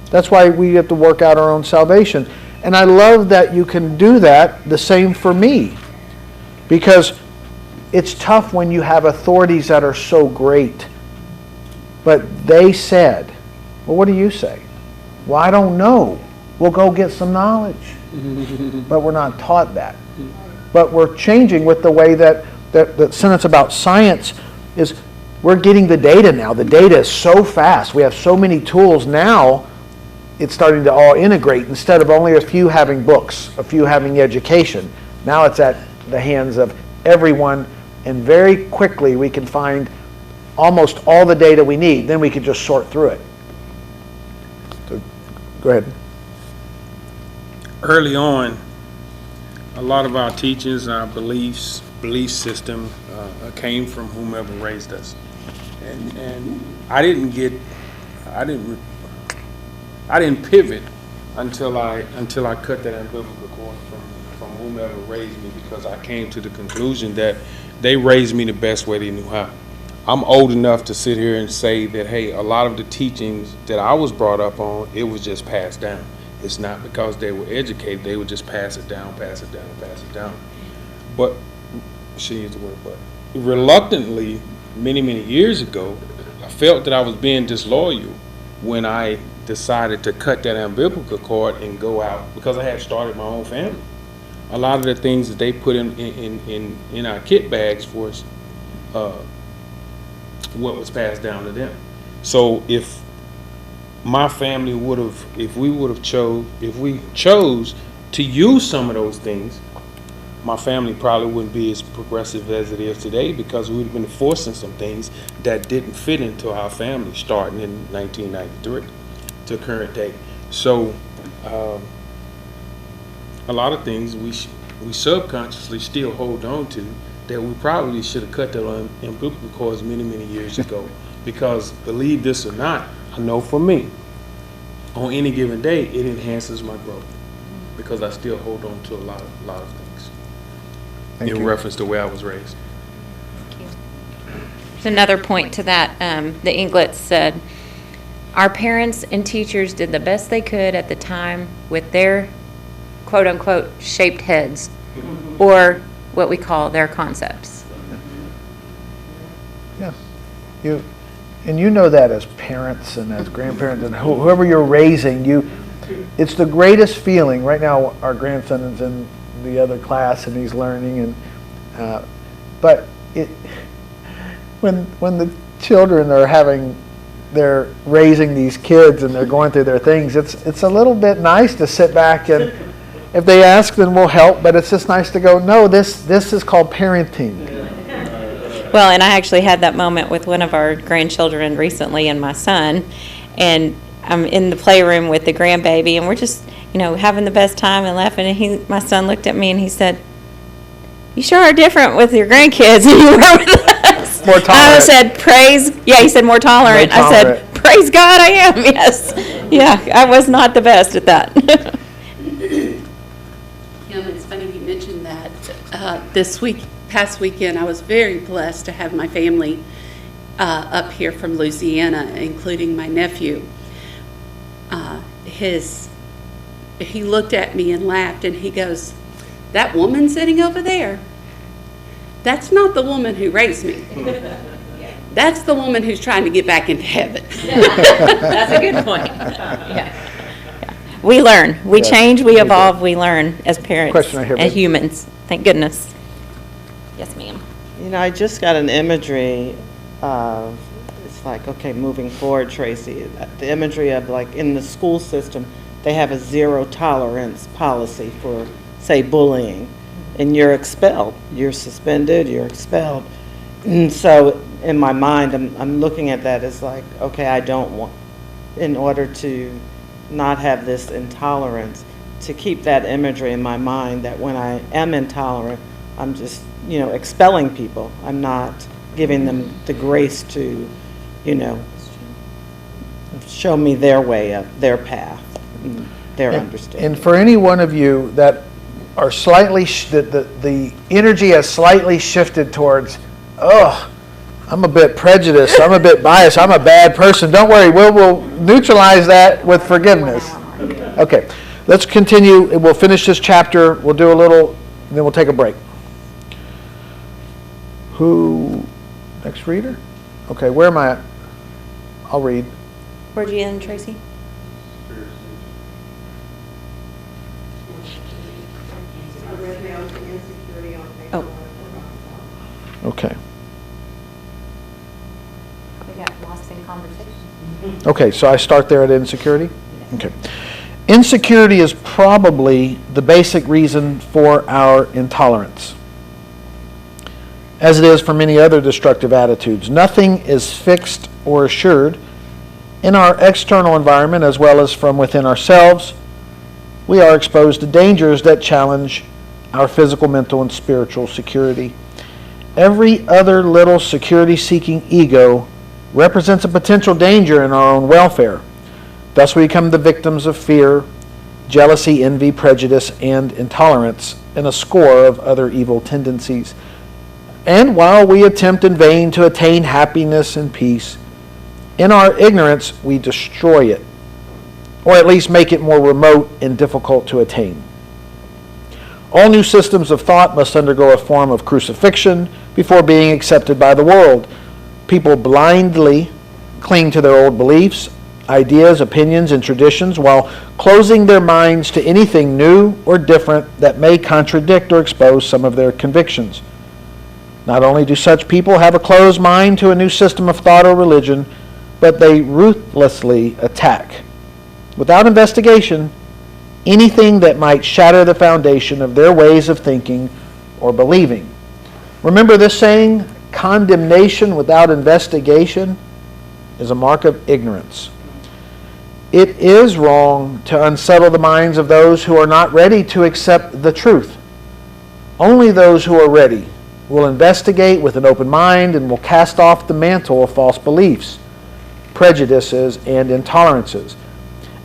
That's why we have to work out our own salvation. And I love that you can do that, the same for me. Because it's tough when you have authorities that are so great. But they said, well, what do you say? Well, I don't know. We'll go get some knowledge. But we're not taught that. But we're changing with the way that the sentence about science is, we're getting the data now. The data is so fast. We have so many tools now, it's starting to all integrate. Instead of only a few having books, a few having education, now it's at the hands of everyone, and very quickly we can find almost all the data we need. Then we can just sort through it. So, go ahead. Early on, a lot of our teachings, our belief system came from whomever raised us, and I didn't pivot until I cut that umbilical cord from whomever raised me, because I came to the conclusion that they raised me the best way they knew how. I'm old enough to sit here and say that, hey, a lot of the teachings that I was brought up on, it was just passed down. It's not because they were educated, they would just pass it down, pass it down, pass it down. But, she used the word but. Reluctantly, many, many years ago, I felt that I was being disloyal when I decided to cut that umbilical cord and go out, because I had started my own family. A lot of the things that they put in our kit bags for us, what was passed down to them. So if my family if we chose to use some of those things, my family probably wouldn't be as progressive as it is today, because we would have been forcing some things that didn't fit into our family starting in 1993 to current day. So a lot of things we subconsciously still hold on to that we probably should have cut that umbilical cords many, many years ago. Because believe this or not, I know for me, on any given day, it enhances my growth, because I still hold on to a lot of things in reference to where I was raised. There's another point to that. The Inglets said, our parents and teachers did the best they could at the time with their quote-unquote shaped heads, or what we call their concepts. Yeah. You know that as parents and as grandparents and whoever you're raising, it's the greatest feeling. Right now our grandson is in the other class and he's learning, and but when the children they're raising these kids and they're going through their things, it's a little bit nice to sit back, and if they ask, then we'll help, but it's just nice to go, no, this is called parenting. Well, and I actually had that moment with one of our grandchildren recently, and my son, and I'm in the playroom with the grandbaby, and we're just, having the best time and laughing, and my son looked at me and he said, you sure are different with your grandkids than you were with us. More tolerant. I said, he said more tolerant. I said, praise God, I am, yes. Yeah, I was not the best at that. It's funny you mentioned that. Past weekend, I was very blessed to have my family up here from Louisiana, including my nephew. He looked at me and laughed, and he goes, that woman sitting over there, that's not the woman who raised me. That's the woman who's trying to get back into heaven. That's a good point. Yeah. We learn. We change, we evolve, we learn as parents Question right here, and babe. humans. Thank goodness. Yes, ma'am. I just got an imagery of, it's like, okay, moving forward, Tracy, the imagery of, like, in the school system, they have a zero tolerance policy for, say, bullying, and you're expelled. You're suspended, you're expelled. And so in my mind, I'm looking at that as like, okay, I don't want, in order to not have this intolerance, to keep that imagery in my mind that when I am intolerant, I'm just, expelling people. I'm not giving them the grace to, show me their way of their path, their understanding. And for any one of you that are slightly, the energy has slightly shifted towards, I'm a bit prejudiced, I'm a bit biased, I'm a bad person. Don't worry, we'll neutralize that with forgiveness. Okay, let's continue. We'll finish this chapter. We'll do a little, and then we'll take a break. Next reader? Okay, where am I at? I'll read. Where'd you end, Tracy? I read down to insecurity on page Oh. 1. Okay. We got lost in conversation. Okay, so I start there at insecurity? Okay. Insecurity is probably the basic reason for our intolerance, as it is for many other destructive attitudes. Nothing is fixed or assured. In our external environment, as well as from within ourselves, we are exposed to dangers that challenge our physical, mental, and spiritual security. Every other little security-seeking ego represents a potential danger in our own welfare. Thus we become the victims of fear, jealousy, envy, prejudice, and intolerance, and a score of other evil tendencies. And while we attempt in vain to attain happiness and peace, in our ignorance we destroy it, or at least make it more remote and difficult to attain. All new systems of thought must undergo a form of crucifixion before being accepted by the world. People blindly cling to their old beliefs, ideas, opinions, and traditions while closing their minds to anything new or different that may contradict or expose some of their convictions. Not only do such people have a closed mind to a new system of thought or religion, but they ruthlessly attack, without investigation, anything that might shatter the foundation of their ways of thinking or believing. Remember this saying, condemnation without investigation is a mark of ignorance. It is wrong to unsettle the minds of those who are not ready to accept the truth. Only those who are ready will investigate with an open mind and will cast off the mantle of false beliefs, prejudices, and intolerances.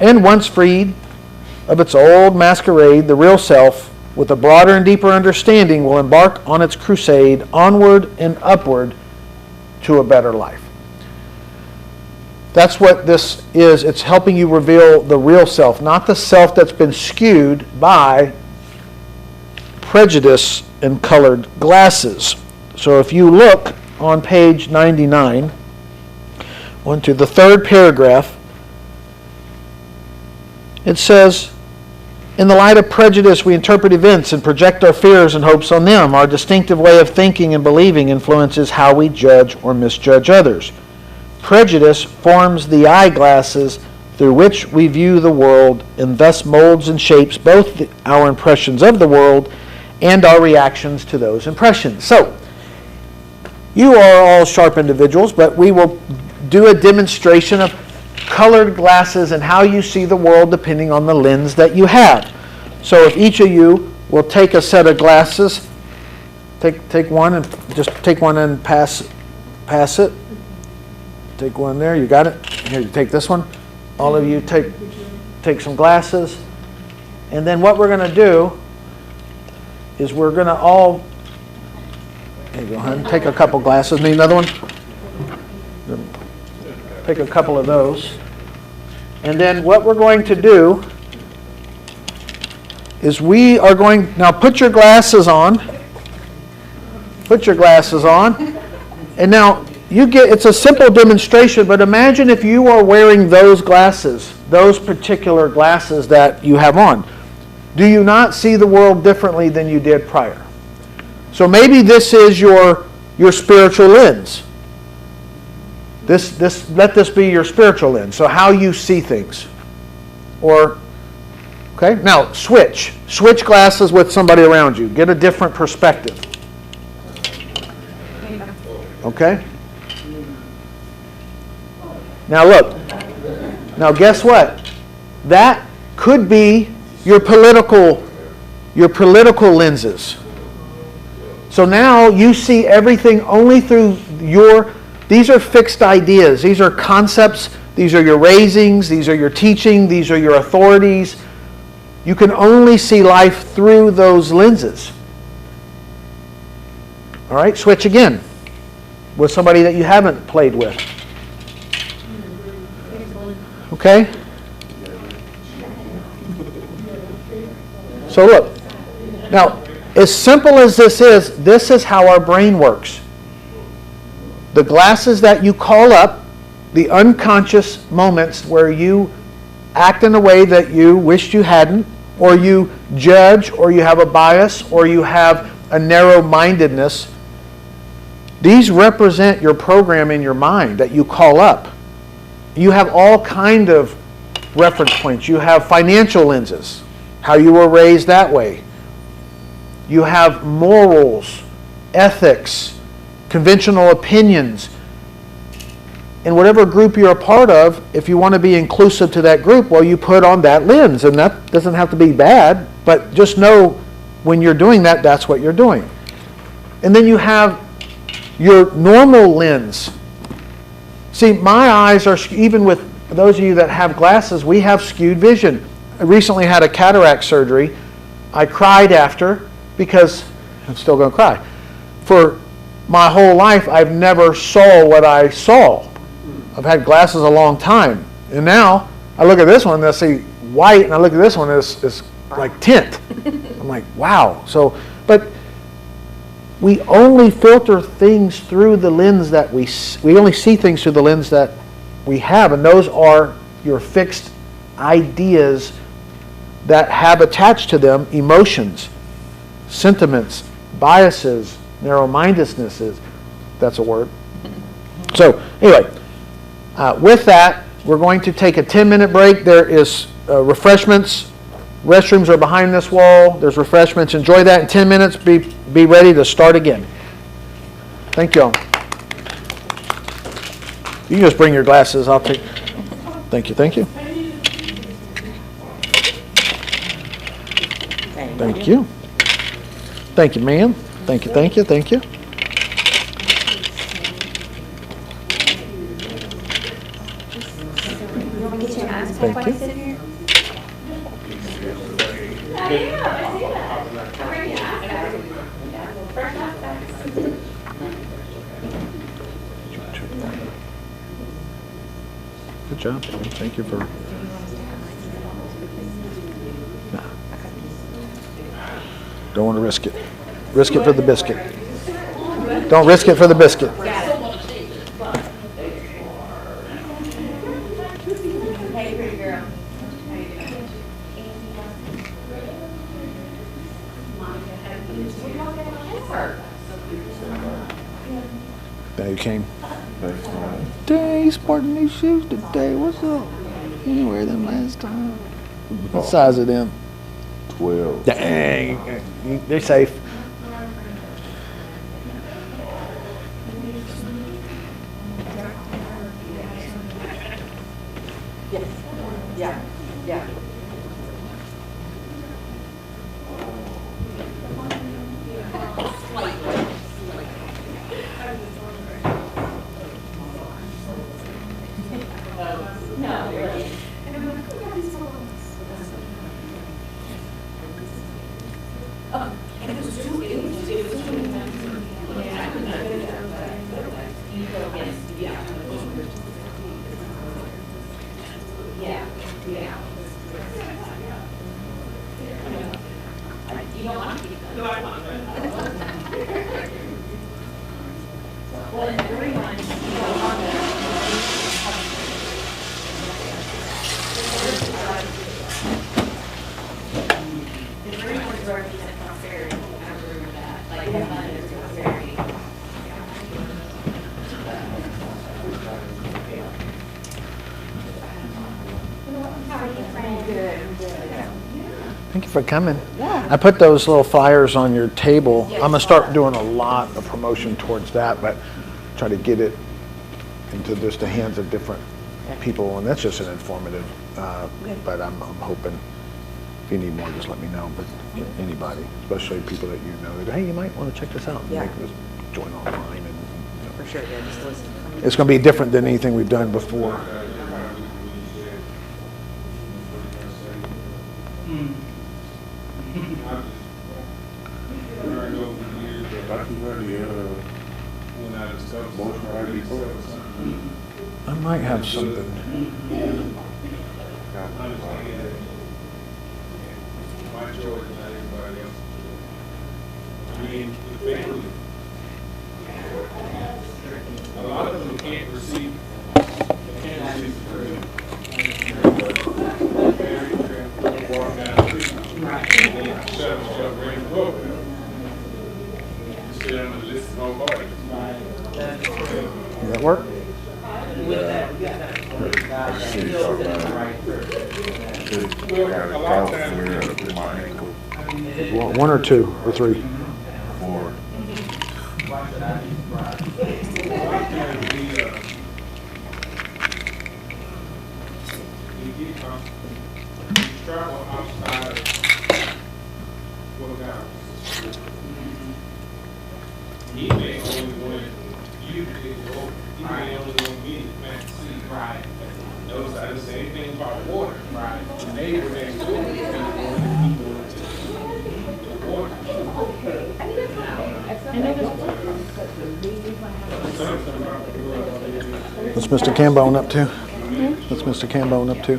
And once freed of its old masquerade, the real self, with a broader and deeper understanding, will embark on its crusade onward and upward to a better life. That's what this is. It's helping you reveal the real self, not the self that's been skewed by prejudice and colored glasses. So if you look on page 99, to the third paragraph, it says, in the light of prejudice, we interpret events and project our fears and hopes on them. Our distinctive way of thinking and believing influences how we judge or misjudge others. Prejudice forms the eyeglasses through which we view the world and thus molds and shapes both our impressions of the world and our reactions to those impressions. So, you are all sharp individuals, but we will do a demonstration of colored glasses and how you see the world depending on the lens that you have. So if each of you will take a set of glasses, take one and just take one and pass it. Take one there, you got it? Here, you take this one. All of you take some glasses. And then what we're going to do is we're going to all, there you go, hon. Take a couple glasses. Need another one? Take a couple of those. And then what we're going to do is we are going, now put your glasses on. Put your glasses on. And now it's a simple demonstration, but imagine if you are wearing those glasses, those particular glasses that you have on. Do you not see the world differently than you did prior? So maybe this is your spiritual lens. Let this be your spiritual lens. So how you see things. Okay, now switch glasses with somebody around you. Get a different perspective. Okay? Now look. Now guess what? That could be your political lenses. So now you see everything only through these are fixed ideas. These are concepts. These are your raisings. These are your teaching. These are your authorities. You can only see life through those lenses. All right, switch again with somebody that you haven't played with. Okay? So look, now, as simple as this is how our brain works. The glasses that you call up the unconscious moments where you act in a way that you wished you hadn't, or you judge, or you have a bias, or you have a narrow-mindedness. These represent your program in your mind that you call up. You have all kind of reference points. You have financial lenses, how you were raised that way. You have morals, ethics, conventional opinions. In whatever group you're a part of, if you want to be inclusive to that group, well, you put on that lens. And that doesn't have to be bad, but just know when you're doing that, that's what you're doing. And then you have your normal lens. See, my eyes are, even with those of you that have glasses, we have skewed vision. I recently had a cataract surgery. I cried after because, I'm still going to cry. For my whole life, I've never saw what I saw. I've had glasses a long time. And now, I look at this one and I see white, and I look at this one and it's like tint. I'm like, wow. So, but we only filter things through the lens that we only see things through the lens that we have, and those are your fixed ideas that have attached to them emotions, sentiments, biases, narrow-mindednesses. That's a word. So anyway, with that, we're going to take a 10-minute break. There is refreshments. Restrooms are behind this wall. There's refreshments. Enjoy that. In 10 minutes, be ready to start again. Thank you all. You can just bring your glasses. I'll take. Thank you. Thank you. Thank you. Thank you, ma'am. Thank you. Thank you. Thank you. Thank you. Good job. Thank you for. No. Don't want to risk it. Risk it for the biscuit. Don't risk it for the biscuit. Now you came. Dang, he's sporting these shoes today. What's up? You didn't wear them last time. What size are them? 12. Dang, they're safe. Thank you for coming. Yeah. I put those little flyers on your table. I'm going to start doing a lot of promotion towards that, but try to get it into just the hands of different people, and that's just an informative. But I'm hoping if you need more, just let me know. But anybody, especially people that you know, that hey, you might want to check this out. Yeah. Just join online, and For sure, yeah, just listen. it's going to be different than anything we've done before. I might have something. My choice, not everybody else. I mean, a lot of them can't receive ready to go over there. Sit down and listen to whole body. Does that work? Well, a lot of times, One or two or three? you travel outside of 12 hours. He may only want you to take it over. He may only want me to plant the seed. Right. Notice I didn't say anything about water. Right. The neighbor next door is going to want to water. What's Mr. Cambone up to? What's Mr. Cambone up to?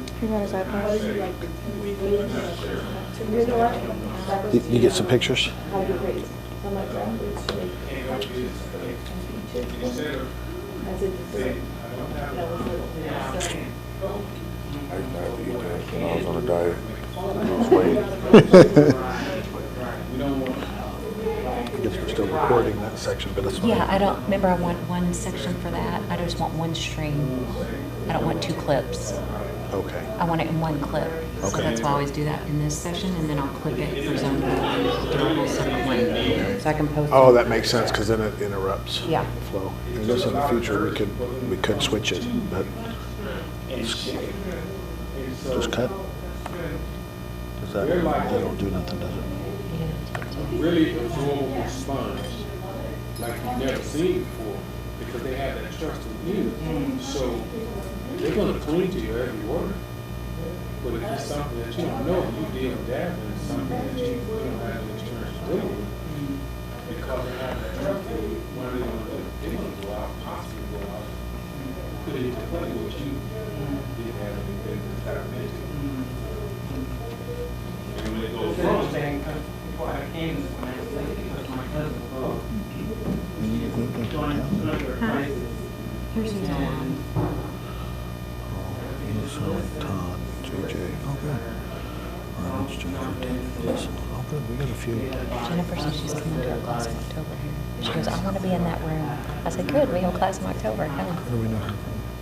You get some pictures? When I was on a diet, lose weight. I guess we're still recording that section, but it's fine. Yeah, I don't, remember I want one section for that. I just want one stream. I don't want two clips. Okay. I want it in one clip. So Okay. that's why I always do that in this section, and then I'll clip it for zoning. Do a whole separate one. So I can post. Oh, that makes sense, because then it interrupts Yeah. the flow. I guess in the future, we could switch it, but just cut. Does that don't do nothing, does it? Really absorbable sponge like you've never seen before, because they have that trust in you. So they're going to cling to your every word. But if it's something that you don't know, you deal with that, and it's something that you don't have an experience dealing with, because they have that trust in you, what are they going to do? They're going to go out, possibly go out, put it into play what you didn't have anything to tap into. And when it goes wrong, Before I came, when I was thinking, because my cousin was going to another place. Here's who's on. Todd, JJ, oh good. Ryan's Jennifer, listen, oh good, we got a few. Jennifer says she's coming to a class in October here. She goes, I want to be in that room. I said, good, we have a class in October. Come. Where do we know her from?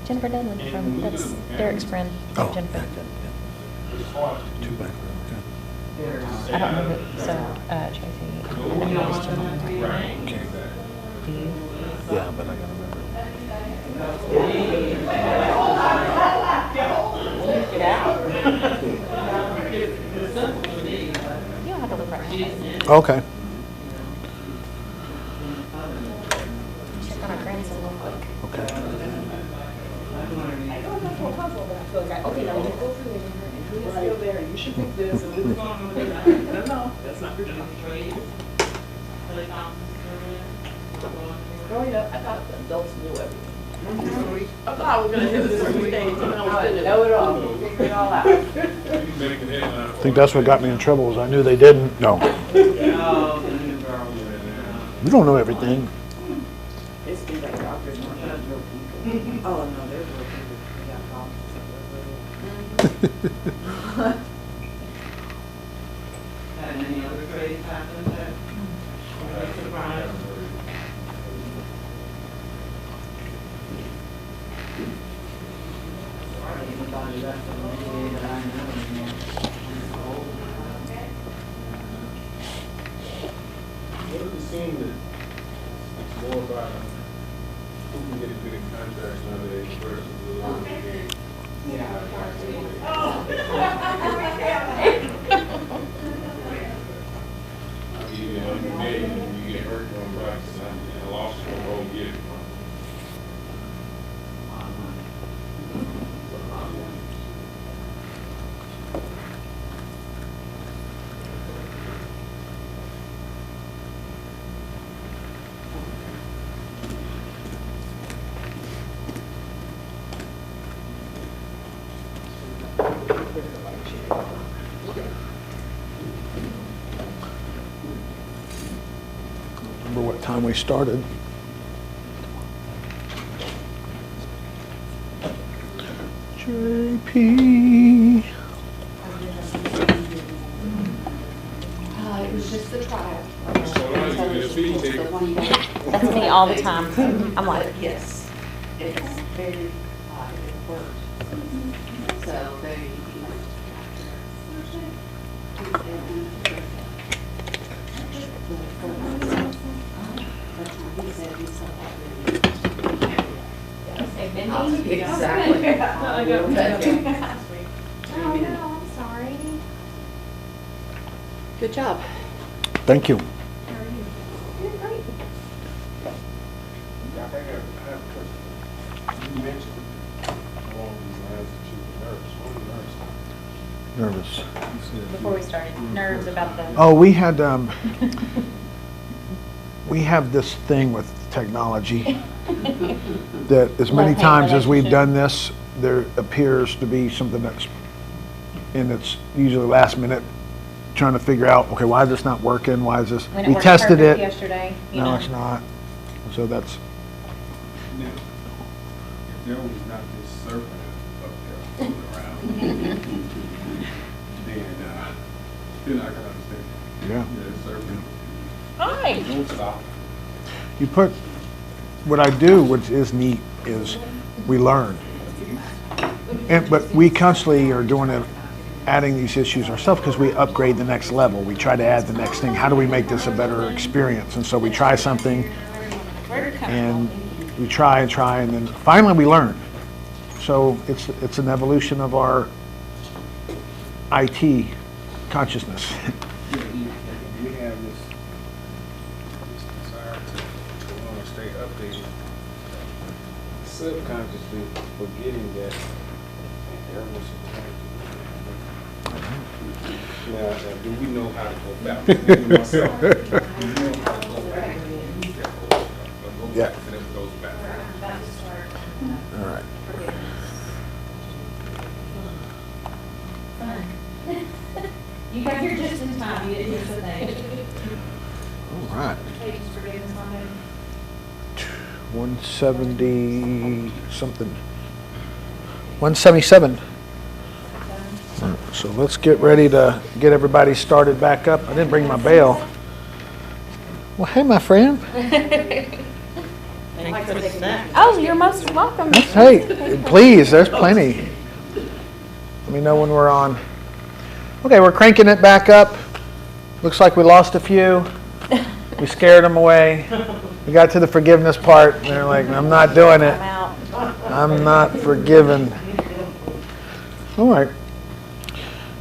Jennifer Dudley from, that's Derek's friend, Oh, Jennifer. yeah. Two back row, good. I don't know who, so, Tracy, I don't know who's Jennifer. Okay. Do you? Yeah, but I gotta remember. You don't have to look right now. Okay. Check on our grandson real quick. Okay. Okay, now you go through there, and who's still there, you should pick this, and who's going to do that. No, that's not your job. Growing up, I thought the adults knew everything. I thought I was gonna hit this every day, and I was gonna know it all, figure it all out. I think that's what got me in trouble, was I knew they didn't. No. You don't know everything. It's been like doctors, not real people. Oh, no, they're real people. They got problems. Had any other trades happen that were surprised? Anybody left from me that I know anymore? What does it seem that it's more about who can get bigger contracts nowadays versus the local game? You know, you made it, you get hurt on practice, and a loss for a whole year. Remember what time we started? JP. It was just It's the triad. So long as you get a speed ticket. The one that- That's me all the time. I'm like, Yes, it's very, it works. So there you Exactly. Oh, no, I'm sorry. Good job. Thank you. You're great. I have a question. You mentioned along these lines that you were nervous. What were you nervous about? Nervous. before we started, nerves about the. Oh, we had, we have this thing with technology that as many Love-hate times as we've relationship. done this, there appears to be something that's, and it's usually last minute, trying to figure out, okay, why is this not working? Why is this? When it We worked tested perfect it. yesterday, you No, know. it's not. So that's, Now, if there was not this serpent up there floating around, then I can understand. yeah. The serpent, Hi. don't stop. You put, what I do, which is neat, is we learn. But we constantly are doing it, adding these issues ourselves because we upgrade the next level. We try to add the next thing. How do we make this a better experience? And so we try something and we try and try and then finally we learn. So it's an evolution of our IT consciousness. We have this desire to want to stay updated, subconsciously forgetting that there was some time to do that. Now, do we know how to go back? Me, myself, do we know how to go back and meet that goal? Or go Yeah. back and it goes back? All right. You got here just in time, you didn't miss a thing. All right. Please forgive us on it. 170 something. 177. So let's get ready to get everybody started back up. I didn't bring my bell. Well, hey, my friend. Thank you for the snack. Oh, you're most welcome. Hey, please, there's plenty. Let me know when we're on. Okay, we're cranking it back up. Looks like we lost a few. We scared them away. We got to the forgiveness part, and they're like, I'm not doing it. I'm out. I'm not forgiven. All right.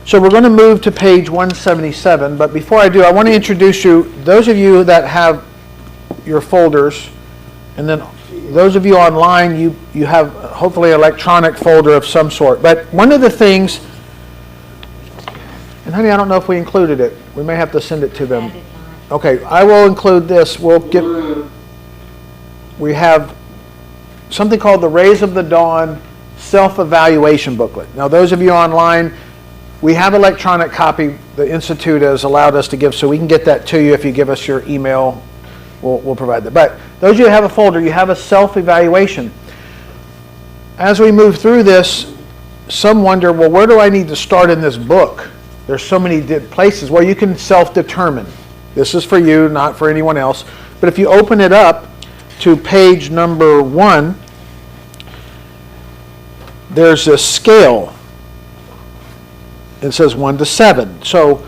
So we're going to move to page 177, but before I do, I want to introduce you, those of you that have your folders, and then those of you online, you have hopefully an electronic folder of some sort. But one of the things, and honey, I don't know if we included it. We may have to send it to them. Okay, I will include this. We have something called the Rays of the Dawn Self-Evaluation Booklet. Now, those of you online, we have electronic copy the Institute has allowed us to give, so we can get that to you if you give us your email. We'll provide that. But those of you who have a folder, you have a self-evaluation. As we move through this, some wonder, well, where do I need to start in this book? There's so many places. Well, you can self-determine. This is for you, not for anyone else. But if you open it up to page number 1, there's a scale. It says 1 to 7. So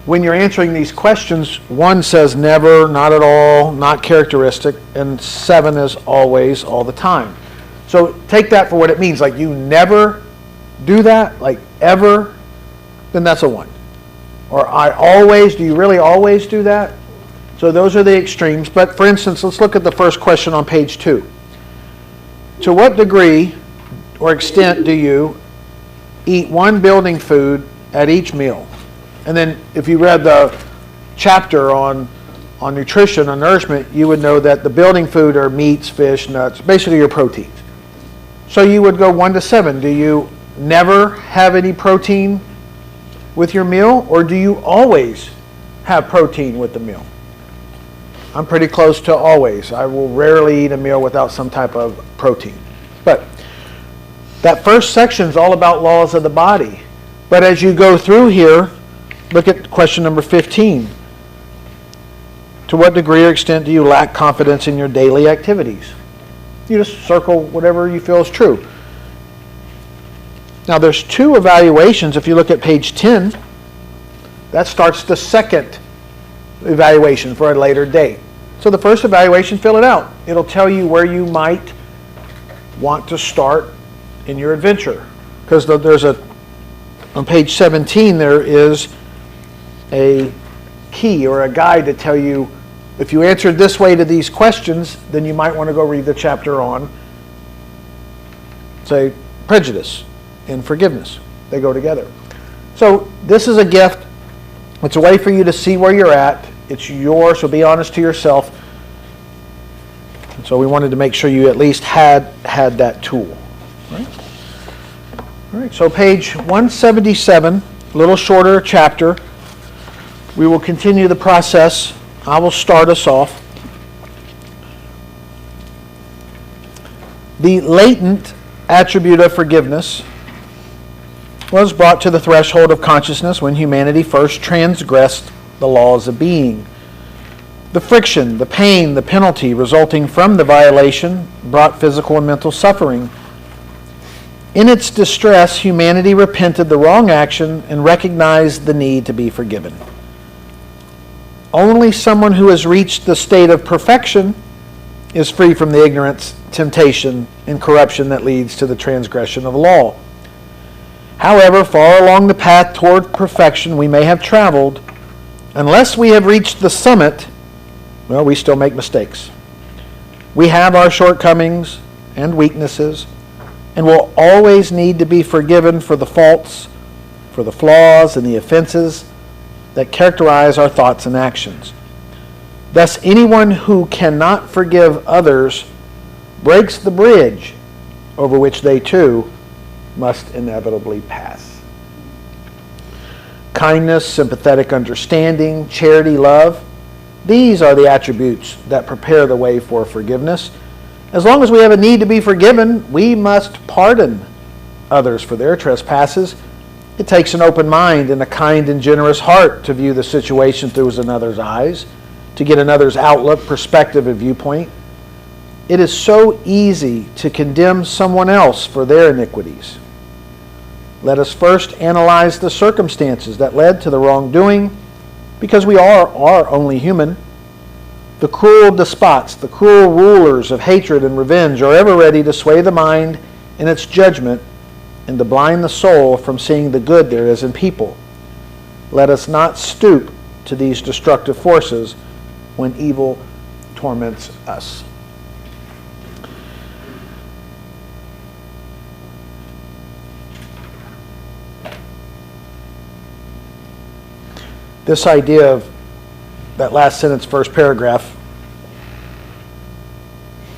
when you're answering these questions, 1 says never, not at all, not characteristic, and 7 is always, all the time. So take that for what it means. Like you never do that, like ever, then that's a 1. Or I always, do you really always do that? So those are the extremes. But for instance, let's look at the first question on page 2. To what degree or extent do you eat one building food at each meal? And then if you read the chapter on nutrition and nourishment, you would know that the building food are meats, fish, nuts, basically your proteins. So you would go 1 to 7. Do you never have any protein with your meal, or do you always have protein with the meal? I'm pretty close to always. I will rarely eat a meal without some type of protein. But that first section is all about laws of the body. But as you go through here, look at question number 15. To what degree or extent do you lack confidence in your daily activities? You just circle whatever you feel is true. Now there's 2 evaluations. If you look at page 10, that starts the second evaluation for a later date. So the first evaluation, fill it out. It'll tell you where you might want to start in your adventure. Because there's on page 17, there is a key or a guide to tell you if you answered this way to these questions, then you might want to go read the chapter on, say, prejudice and forgiveness. They go together. So this is a gift. It's a way for you to see where you're at. It's yours, so be honest to yourself. And so we wanted to make sure you at least had that tool. Right? All right, so page 177, a little shorter chapter. We will continue the process. I will start us off. The latent attribute of forgiveness was brought to the threshold of consciousness when humanity first transgressed the laws of being. The friction, the pain, the penalty resulting from the violation brought physical and mental suffering. In its distress, humanity repented the wrong action and recognized the need to be forgiven. Only someone who has reached the state of perfection is free from the ignorance, temptation, and corruption that leads to the transgression of law. However, far along the path toward perfection we may have traveled, unless we have reached the summit, well, we still make mistakes. We have our shortcomings and weaknesses, and will always need to be forgiven for the faults, for the flaws, and the offenses that characterize our thoughts and actions. Thus, anyone who cannot forgive others breaks the bridge over which they too must inevitably pass. Kindness, sympathetic understanding, charity, love, these are the attributes that prepare the way for forgiveness. As long as we have a need to be forgiven, we must pardon others for their trespasses. It takes an open mind and a kind and generous heart to view the situation through another's eyes, to get another's outlook, perspective, and viewpoint. It is so easy to condemn someone else for their iniquities. Let us first analyze the circumstances that led to the wrongdoing, because we are only human. The cruel despots, the cruel rulers of hatred and revenge are ever ready to sway the mind in its judgment and to blind the soul from seeing the good there is in people. Let us not stoop to these destructive forces when evil torments us. This idea of that last sentence, first paragraph,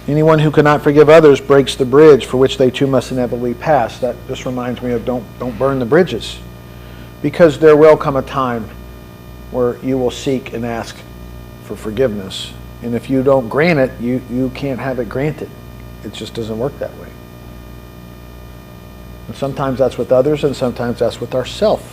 anyone who cannot forgive others breaks the bridge for which they too must inevitably pass. That just reminds me of don't burn the bridges. Because there will come a time where you will seek and ask for forgiveness. And if you don't grant it, you can't have it granted. It just doesn't work that way. And sometimes that's with others, and sometimes that's with ourselves.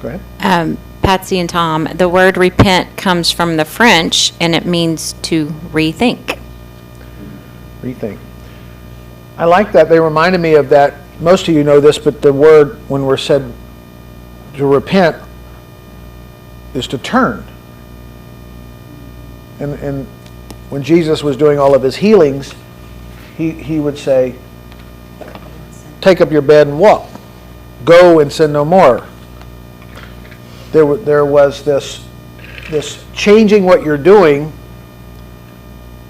Go ahead. Patsy and Tom, the word repent comes from the French, and it means to rethink. Rethink. I like that. They reminded me of that. Most of you know this, but the word, when we're said to repent, is to turn. And when Jesus was doing all of his healings, he would say, take up your bed and walk. Go and sin no more. There was this changing what you're doing,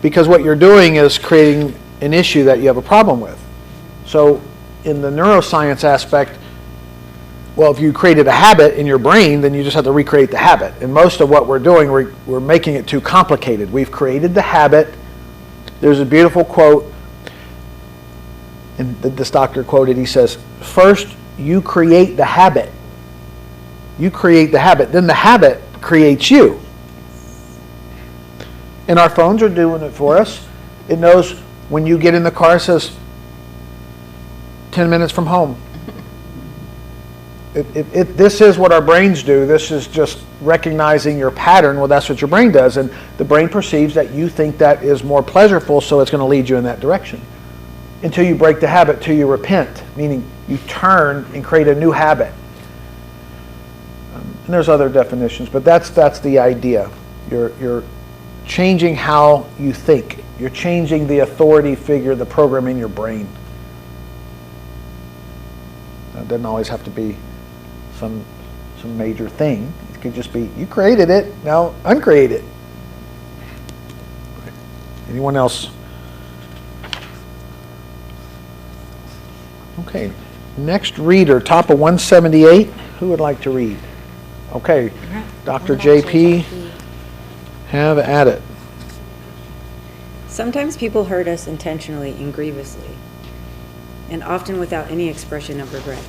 because what you're doing is creating an issue that you have a problem with. So in the neuroscience aspect, well, if you created a habit in your brain, then you just have to recreate the habit. And most of what we're doing, we're making it too complicated. We've created the habit. There's a beautiful quote, and this doctor quoted, he says, first you create the habit. You create the habit, then the habit creates you. And our phones are doing it for us. It knows when you get in the car, it says 10 minutes from home. This is what our brains do. This is just recognizing your pattern. Well, that's what your brain does. And the brain perceives that you think that is more pleasurable, so it's going to lead you in that direction. Until you break the habit, till you repent, meaning you turn and create a new habit. And there's other definitions, but that's the idea. You're changing how you think. You're changing the authority figure, the program in your brain. It doesn't always have to be some major thing. It could just be, you created it, now uncreate it. Anyone else? Okay, next reader, top of 178. Who would like to read? Okay, Dr. JP, have at it. Sometimes people hurt us intentionally and grievously, and often without any expression of regret.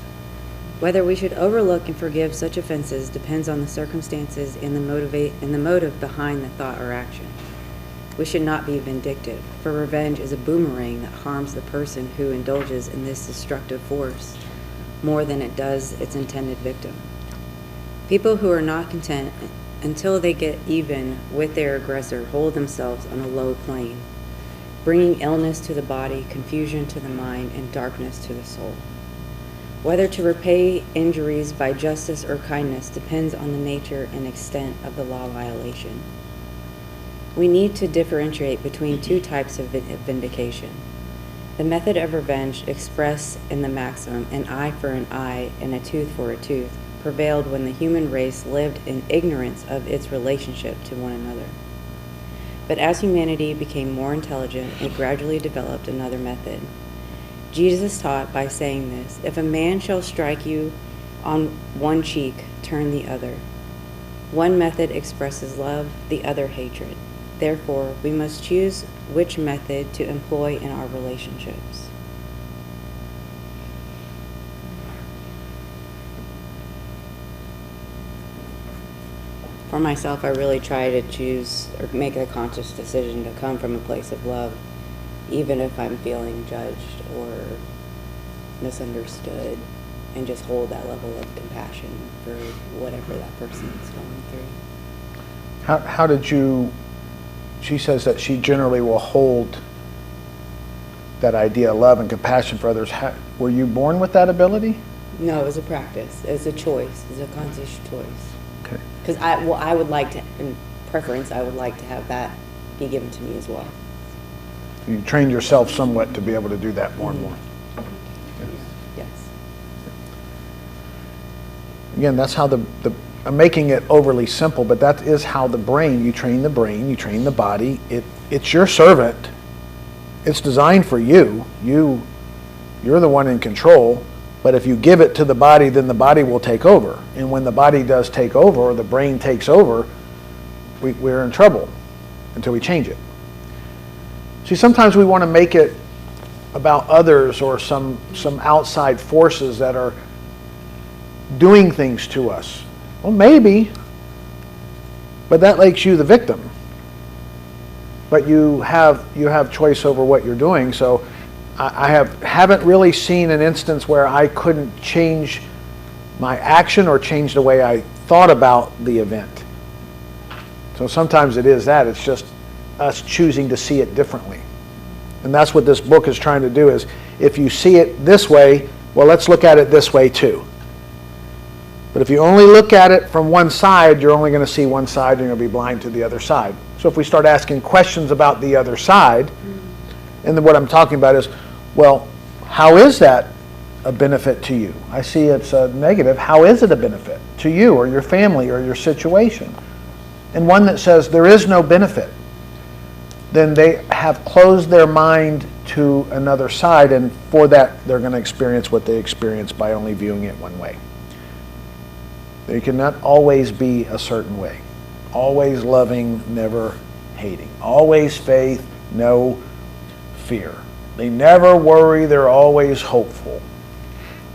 Whether we should overlook and forgive such offenses depends on the circumstances and the motive behind the thought or action. We should not be vindictive, for revenge is a boomerang that harms the person who indulges in this destructive force more than it does its intended victim. People who are not content until they get even with their aggressor hold themselves on a low plane, bringing illness to the body, confusion to the mind, and darkness to the soul. Whether to repay injuries by justice or kindness depends on the nature and extent of the law violation. We need to differentiate between two types of vindication. The method of revenge expressed in the maxim, an eye for an eye and a tooth for a tooth, prevailed when the human race lived in ignorance of its relationship to one another. But as humanity became more intelligent, it gradually developed another method. Jesus taught by saying this, if a man shall strike you on one cheek, turn the other. One method expresses love, the other hatred. Therefore, we must choose which method to employ in our relationships. For myself, I really try to choose or make a conscious decision to come from a place of love, even if I'm feeling judged or misunderstood, and just hold that level of compassion for whatever that person is going through. How did you, she says that she generally will hold that idea of love and compassion for others. Were you born with that ability? No, it was a practice. It was a choice. It was a conscious choice. Okay. Because I would like to, in preference, I would like to have that be given to me as well. You trained yourself somewhat to be able to do that more and more. Yes. Again, that's how I'm making it overly simple, but that is how the brain, you train the body. It's your servant. It's designed for you. You're the one in control. But if you give it to the body, then the body will take over. And when the body does take over, or the brain takes over, we're in trouble until we change it. See, sometimes we want to make it about others or some outside forces that are doing things to us. Well, maybe, but that makes you the victim. But you have choice over what you're doing. So I haven't really seen an instance where I couldn't change my action or change the way I thought about the event. So sometimes it is that. It's just us choosing to see it differently. And that's what this book is trying to do is, if you see it this way, well, let's look at it this way too. But if you only look at it from one side, you're only going to see one side and you're going to be blind to the other side. So if we start asking questions about the other side, and then what I'm talking about is, well, how is that a benefit to you? I see it's a negative. How is it a benefit to you or your family or your situation? And one that says there is no benefit, then they have closed their mind to another side, and for that they're going to experience what they experience by only viewing it one way. They cannot always be a certain way. Always loving, never hating. Always faith, no fear. They never worry, they're always hopeful.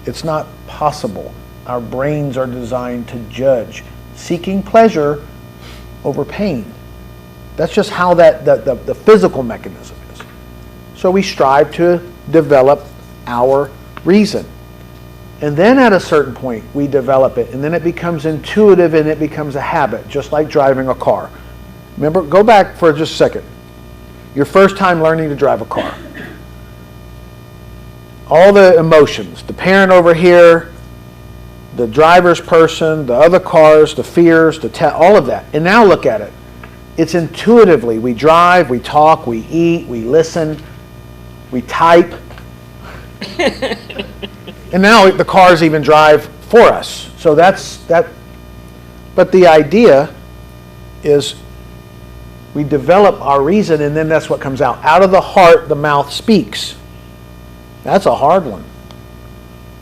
It's not possible. Our brains are designed to judge, seeking pleasure over pain. That's just how the physical mechanism is. So we strive to develop our reason. And then at a certain point, we develop it, and then it becomes intuitive and it becomes a habit, just like driving a car. Remember, go back for just a second. Your first time learning to drive a car. All the emotions, the parent over here, the driver's person, the other cars, the fears, all of that. And now look at it. It's intuitively. We drive, we talk, we eat, we listen, we type. And now the cars even drive for us. So that's that. But the idea is we develop our reason, and then that's what comes out. Out of the heart, the mouth speaks. That's a hard one.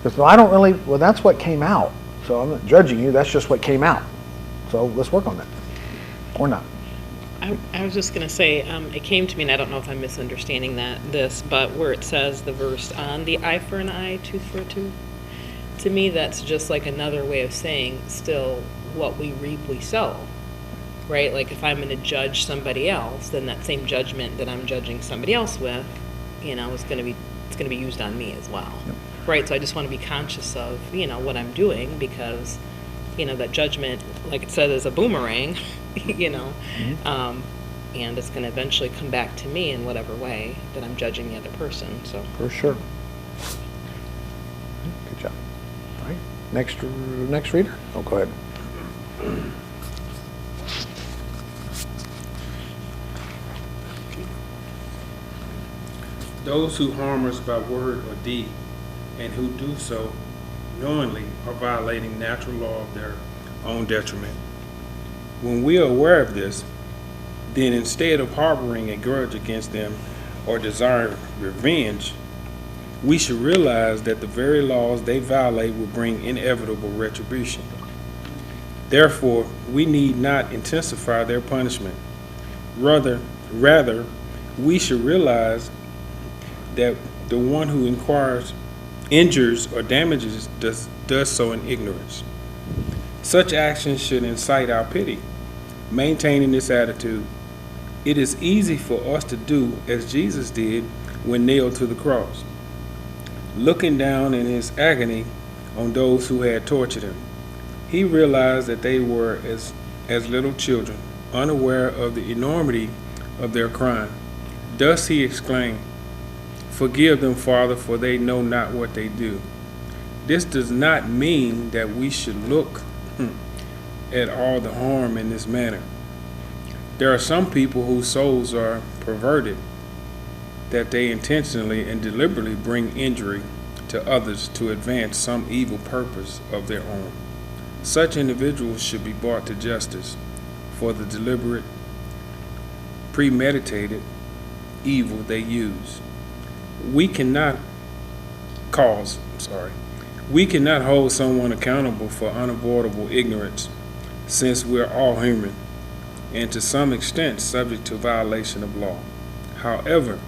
Because that's what came out. So I'm not judging you, that's just what came out. So let's work on that. Or not. I was just going to say, it came to me, and I don't know if I'm misunderstanding but where it says the verse on the eye for an eye, tooth for a tooth, to me that's just like another way of saying still what we reap we sow, right? Like if I'm going to judge somebody else, then that same judgment that I'm judging somebody else with, is going to be used on me as well, yep. Right? So I just want to be conscious of, what I'm doing because, that judgment, like it said, is a boomerang. Mm-hmm. And it's going to eventually come back to me in whatever way that I'm judging the other person. So for sure. Good job. All right. Next reader. Oh, go ahead. Those who harm us by word or deed, and who do so knowingly, are violating natural law of their own detriment. When we are aware of this, then instead of harboring a grudge against them or desiring revenge, we should realize that the very laws they violate will bring inevitable retribution. Therefore, we need not intensify their punishment. Rather, we should realize that the one who injures or damages does so in ignorance. Such actions should incite our pity. Maintaining this attitude, it is easy for us to do as Jesus did when nailed to the cross, looking down in his agony on those who had tortured him. He realized that they were as little children, unaware of the enormity of their crime. Thus he exclaimed, "Forgive them, Father, for they know not what they do." This does not mean that we should look at all the harm in this manner. There are some people whose souls are perverted, that they intentionally and deliberately bring injury to others to advance some evil purpose of their own. Such individuals should be brought to justice for the deliberate, premeditated evil they use. We cannot hold someone accountable for unavoidable ignorance, since we're all human and to some extent subject to violation of law. However,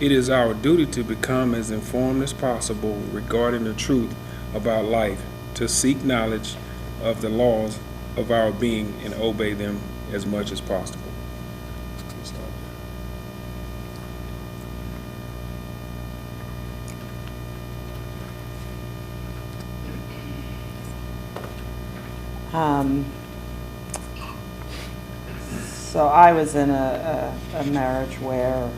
it is our duty to become as informed as possible regarding the truth about life, to seek knowledge of the laws of our being and obey them as much as possible. So I was in a marriage where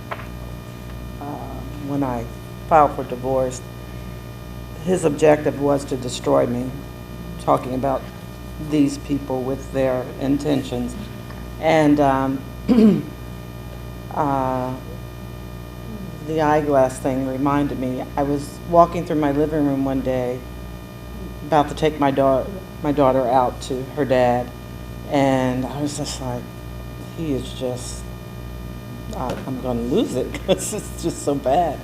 when I filed for divorce, his objective was to destroy me, talking about these people with their intentions. And the eyeglass thing reminded me, I was walking through my living room one day, about to take my daughter out to her dad, and I was just like, he is just, I'm going to lose it because it's just so bad.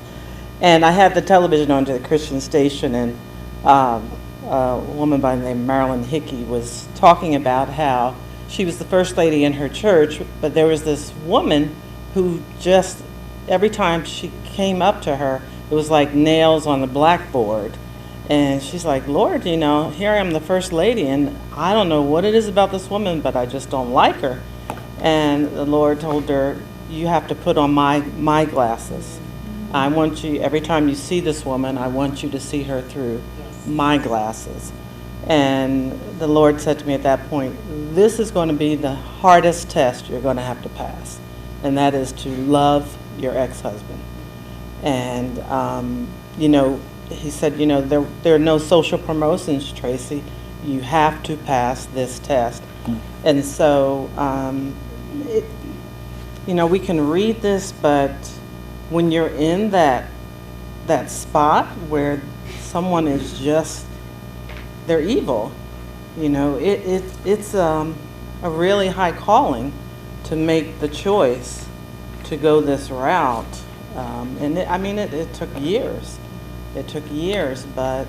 And I had the television on to the Christian station, and a woman by the name of Marilyn Hickey was talking about how she was the first lady in her church, but there was this woman who just, every time she came up to her, it was like nails on the blackboard. And she's like, Lord, here I am, the first lady, and I don't know what it is about this woman, but I just don't like her. And the Lord told her, you have to put on my glasses. I want you, every time you see this woman, I want you to see her through my glasses. And the Lord said to me at that point, this is going to be the hardest test you're going to have to pass, and that is to love your ex-husband. And, he said, there are no social promotions, Tracy. You have to pass this test. And so, we can read this, but when you're in that spot where someone is just, they're evil, it's a really high calling to make the choice to go this route. It took years. It took years, but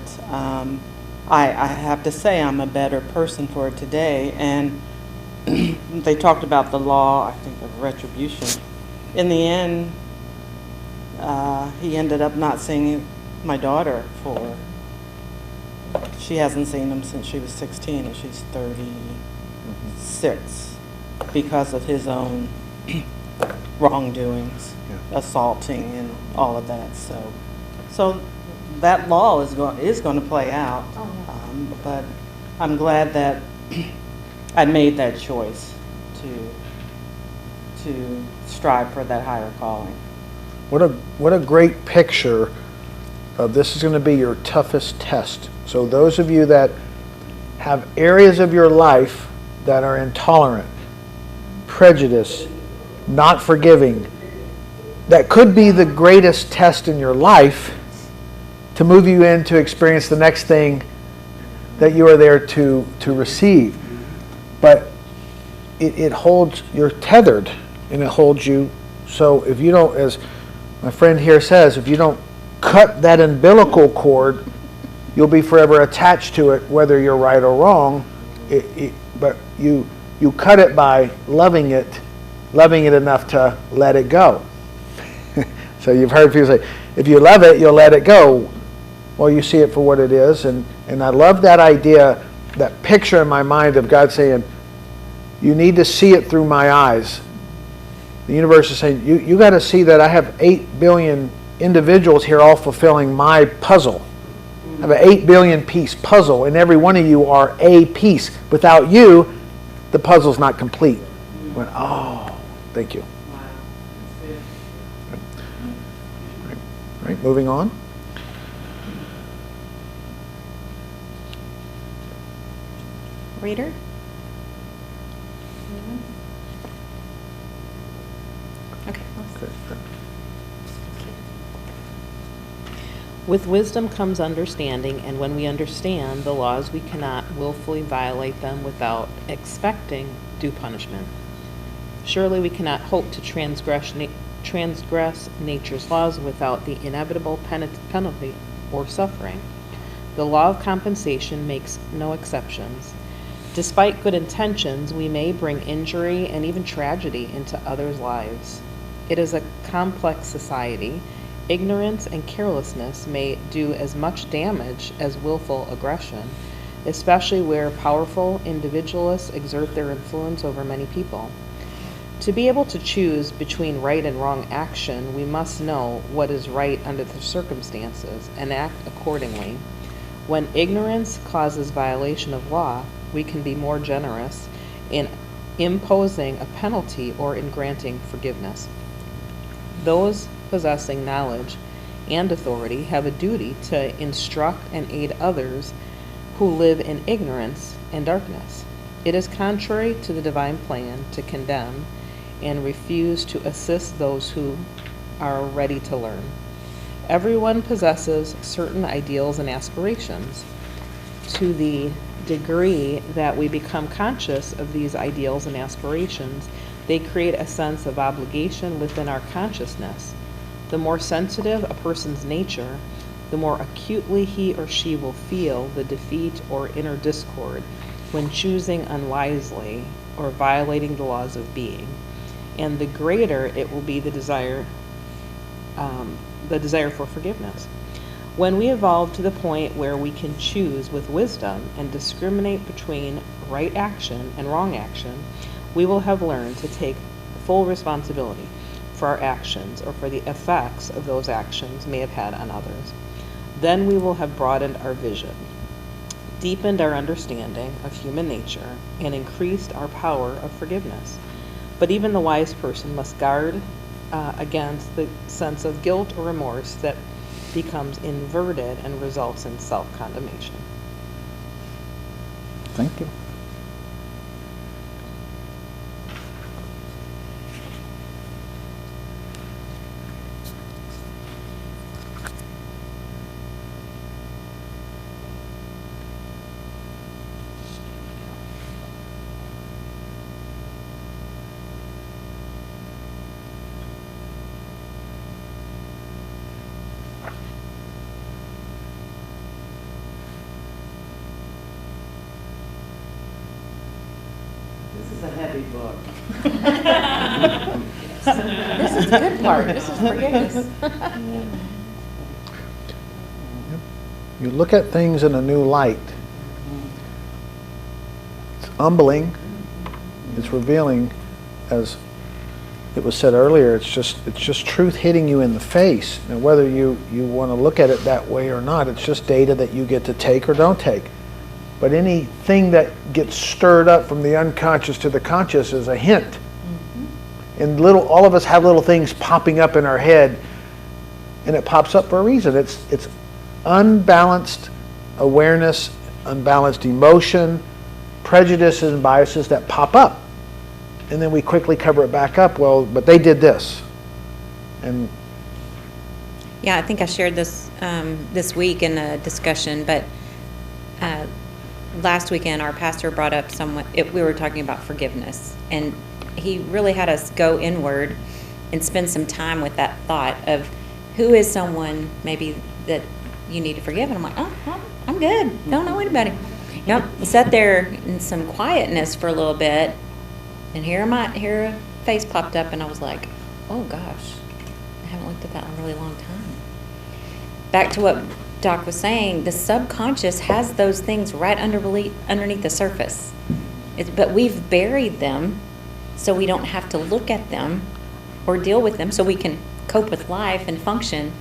I have to say I'm a better person for it today. And they talked about the law, I think, of retribution. In the end, he ended up not seeing my daughter she hasn't seen him since she was 16, and she's 36 because of his own wrongdoings, assaulting and all of that. So that law is going to play out. But I'm glad that I made that choice to strive for that higher calling. What a great picture of this is going to be your toughest test. So those of you that have areas of your life that are intolerant, prejudice, not forgiving, that could be the greatest test in your life to move you in to experience the next thing that you are there to receive. But it holds, you're tethered, and it holds you. So if you don't, as my friend here says, if you don't cut that umbilical cord, you'll be forever attached to it, whether you're right or wrong. But you cut it by loving it enough to let it go. So you've heard people say, if you love it, you'll let it go. Well, you see it for what it is. And I love that idea, that picture in my mind of God saying, you need to see it through my eyes. The universe is saying, you got to see that I have 8 billion individuals here all fulfilling my puzzle. I have an 8 billion piece puzzle, and every one of you are a piece. Without you, the puzzle's not complete. I went, oh, thank you. Right, moving on. Reader? Okay. With wisdom comes understanding, and when we understand the laws, we cannot willfully violate them without expecting due punishment. Surely we cannot hope to transgress nature's laws without the inevitable penalty or suffering. The law of compensation makes no exceptions. Despite good intentions, we may bring injury and even tragedy into others' lives. It is a complex society. Ignorance and carelessness may do as much damage as willful aggression, especially where powerful individualists exert their influence over many people. To be able to choose between right and wrong action, we must know what is right under the circumstances and act accordingly. When ignorance causes violation of law, we can be more generous in imposing a penalty or in granting forgiveness. Those possessing knowledge and authority have a duty to instruct and aid others who live in ignorance and darkness. It is contrary to the divine plan to condemn and refuse to assist those who are ready to learn. Everyone possesses certain ideals and aspirations. To the degree that we become conscious of these ideals and aspirations, they create a sense of obligation within our consciousness. The more sensitive a person's nature, the more acutely he or she will feel the defeat or inner discord when choosing unwisely or violating the laws of being, and the greater it will be the desire for forgiveness. When we evolve to the point where we can choose with wisdom and discriminate between right action and wrong action, we will have learned to take full responsibility for our actions or for the effects of those actions may have had on others. Then we will have broadened our vision, deepened our understanding of human nature, and increased our power of forgiveness. But even the wise person must guard against the sense of guilt or remorse that becomes inverted and results in self-condemnation. Thank you. This is a heavy book. This is the good part. This is forgiveness. You look at things in a new light. It's humbling. It's revealing, as it was said earlier. It's just truth hitting you in the face. Now, whether you want to look at it that way or not, it's just data that you get to take or don't take. But anything that gets stirred up from the unconscious to the conscious is a hint. Mm-hmm. And all of us have little things popping up in our head, and it pops up for a reason. It's unbalanced awareness, unbalanced emotion, prejudices and biases that pop up. And then we quickly cover it back up. Well, but they did this. And Yeah, I think I shared this this week in a discussion, but last weekend our pastor brought up we were talking about forgiveness, and he really had us go inward and spend some time with that thought of who is someone maybe that you need to forgive. And I'm like, oh, I'm good. Don't know anybody. Yep. Sat there in some quietness for a little bit, and here a face popped up, and I was like, oh gosh, I haven't looked at that in a really long time. Back to what Doc was saying, the subconscious has those things right underneath the surface. But we've buried them so we don't have to look at them or deal with them, so we can cope with life and function.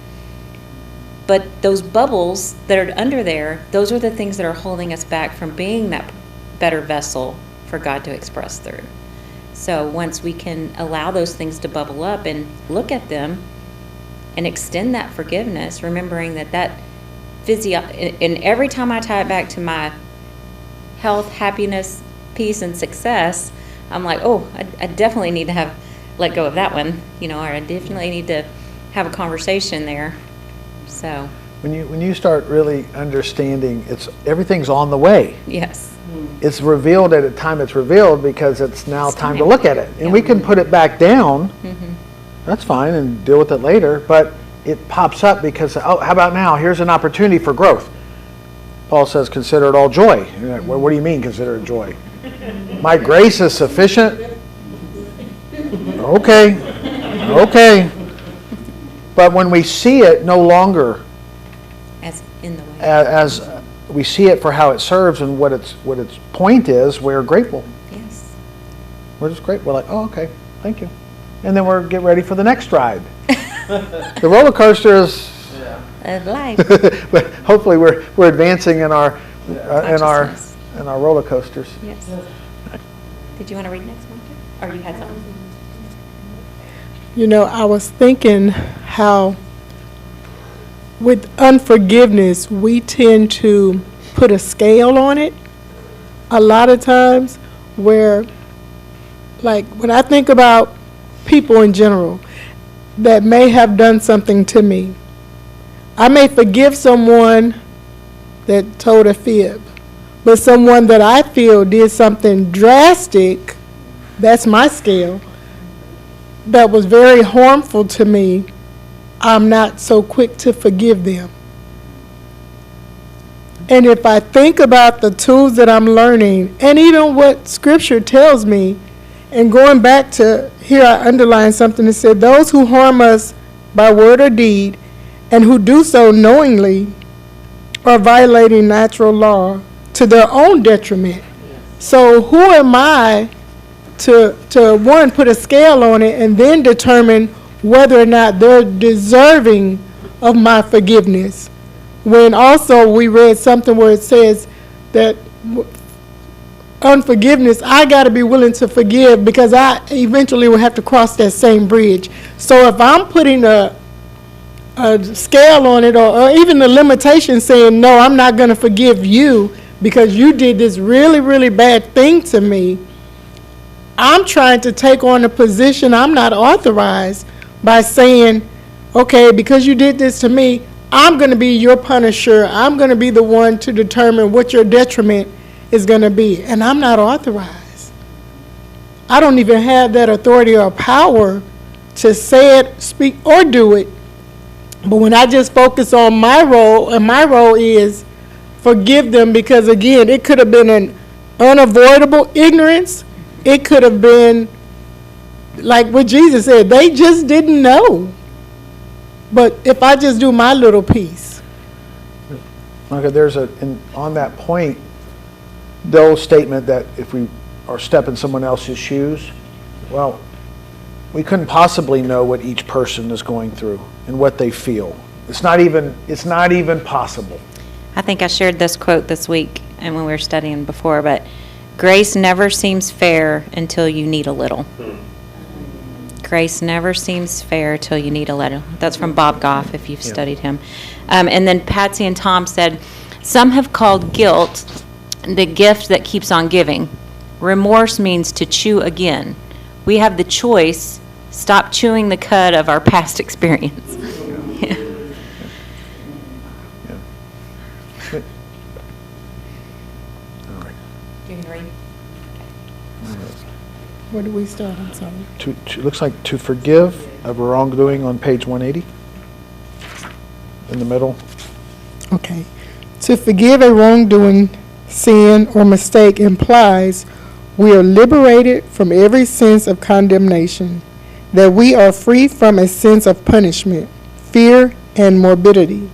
But those bubbles that are under there, those are the things that are holding us back from being that better vessel for God to express through. So once we can allow those things to bubble up and look at them and extend that forgiveness, remembering that and every time I tie it back to my health, happiness, peace, and success, I'm like, oh, I definitely need to let go of that one, or I definitely need to have a conversation there. So when you start really understanding, everything's on the way. yes, It's revealed at a time it's revealed because it's now time to look at it. And we can put it back down, that's fine, and deal with it later, but it pops up because, how about now? Here's an opportunity for growth. Paul says, consider it all joy. What do you mean, consider it joy? My grace is sufficient? Okay. But when we see it no longer as in the way. as we see it for how it serves and what its point is, we're grateful. Yes. We're just grateful. We're like, oh, okay, thank you. And then we're get ready for the next ride. The roller coaster is Of life. but hopefully we're advancing in our Consciousness. roller coasters. Yes. Did you want to read next one? Or you had something? I was thinking how with unforgiveness, we tend to put a scale on it a lot of times, where, like, when I think about people in general that may have done something to me, I may forgive someone that told a fib, but someone that I feel did something drastic, that's my scale, that was very harmful to me, I'm not so quick to forgive them. And if I think about the tools that I'm learning, and even what Scripture tells me, and going back to, here I underlined something that said, those who harm us by word or deed, and who do so knowingly, are violating natural law to their own detriment. So who am I to one, put a scale on it, and then determine whether or not they're deserving of my forgiveness? when also we read something where it says that unforgiveness, I got to be willing to forgive because I eventually will have to cross that same bridge. So if I'm putting a scale on it, or even the limitation saying, no, I'm not going to forgive you because you did this really, really bad thing to me, I'm trying to take on a position I'm not authorized by saying, okay, because you did this to me, I'm going to be your punisher. I'm going to be the one to determine what your detriment is going to be. And I'm not authorized. I don't even have that authority or power to say it, speak, or do it. But when I just focus on my role, and my role is forgive them, because again, it could have been an unavoidable ignorance. It could have been like what Jesus said, they just didn't know. But if I just do my little piece. Okay, on that point, the old statement that if we are stepping someone else's shoes, well, we couldn't possibly know what each person is going through and what they feel. It's not even possible. I think I shared this quote this week and when we were studying before, but grace never seems fair until you need a little. Grace never seems fair till you need a little. That's from Bob Goff, if you've studied him. And then Patsy and Tom said, some have called guilt the gift that keeps on giving. Remorse means to chew again. We have the choice, stop chewing the cud of our past experience. Yeah. Good. All right. You can read. Where do we start? I'm sorry. It looks like to forgive of a wrongdoing on page 180, in the middle. Okay. To forgive a wrongdoing, sin, or mistake implies we are liberated from every sense of condemnation, that we are free from a sense of punishment, fear, and morbidity.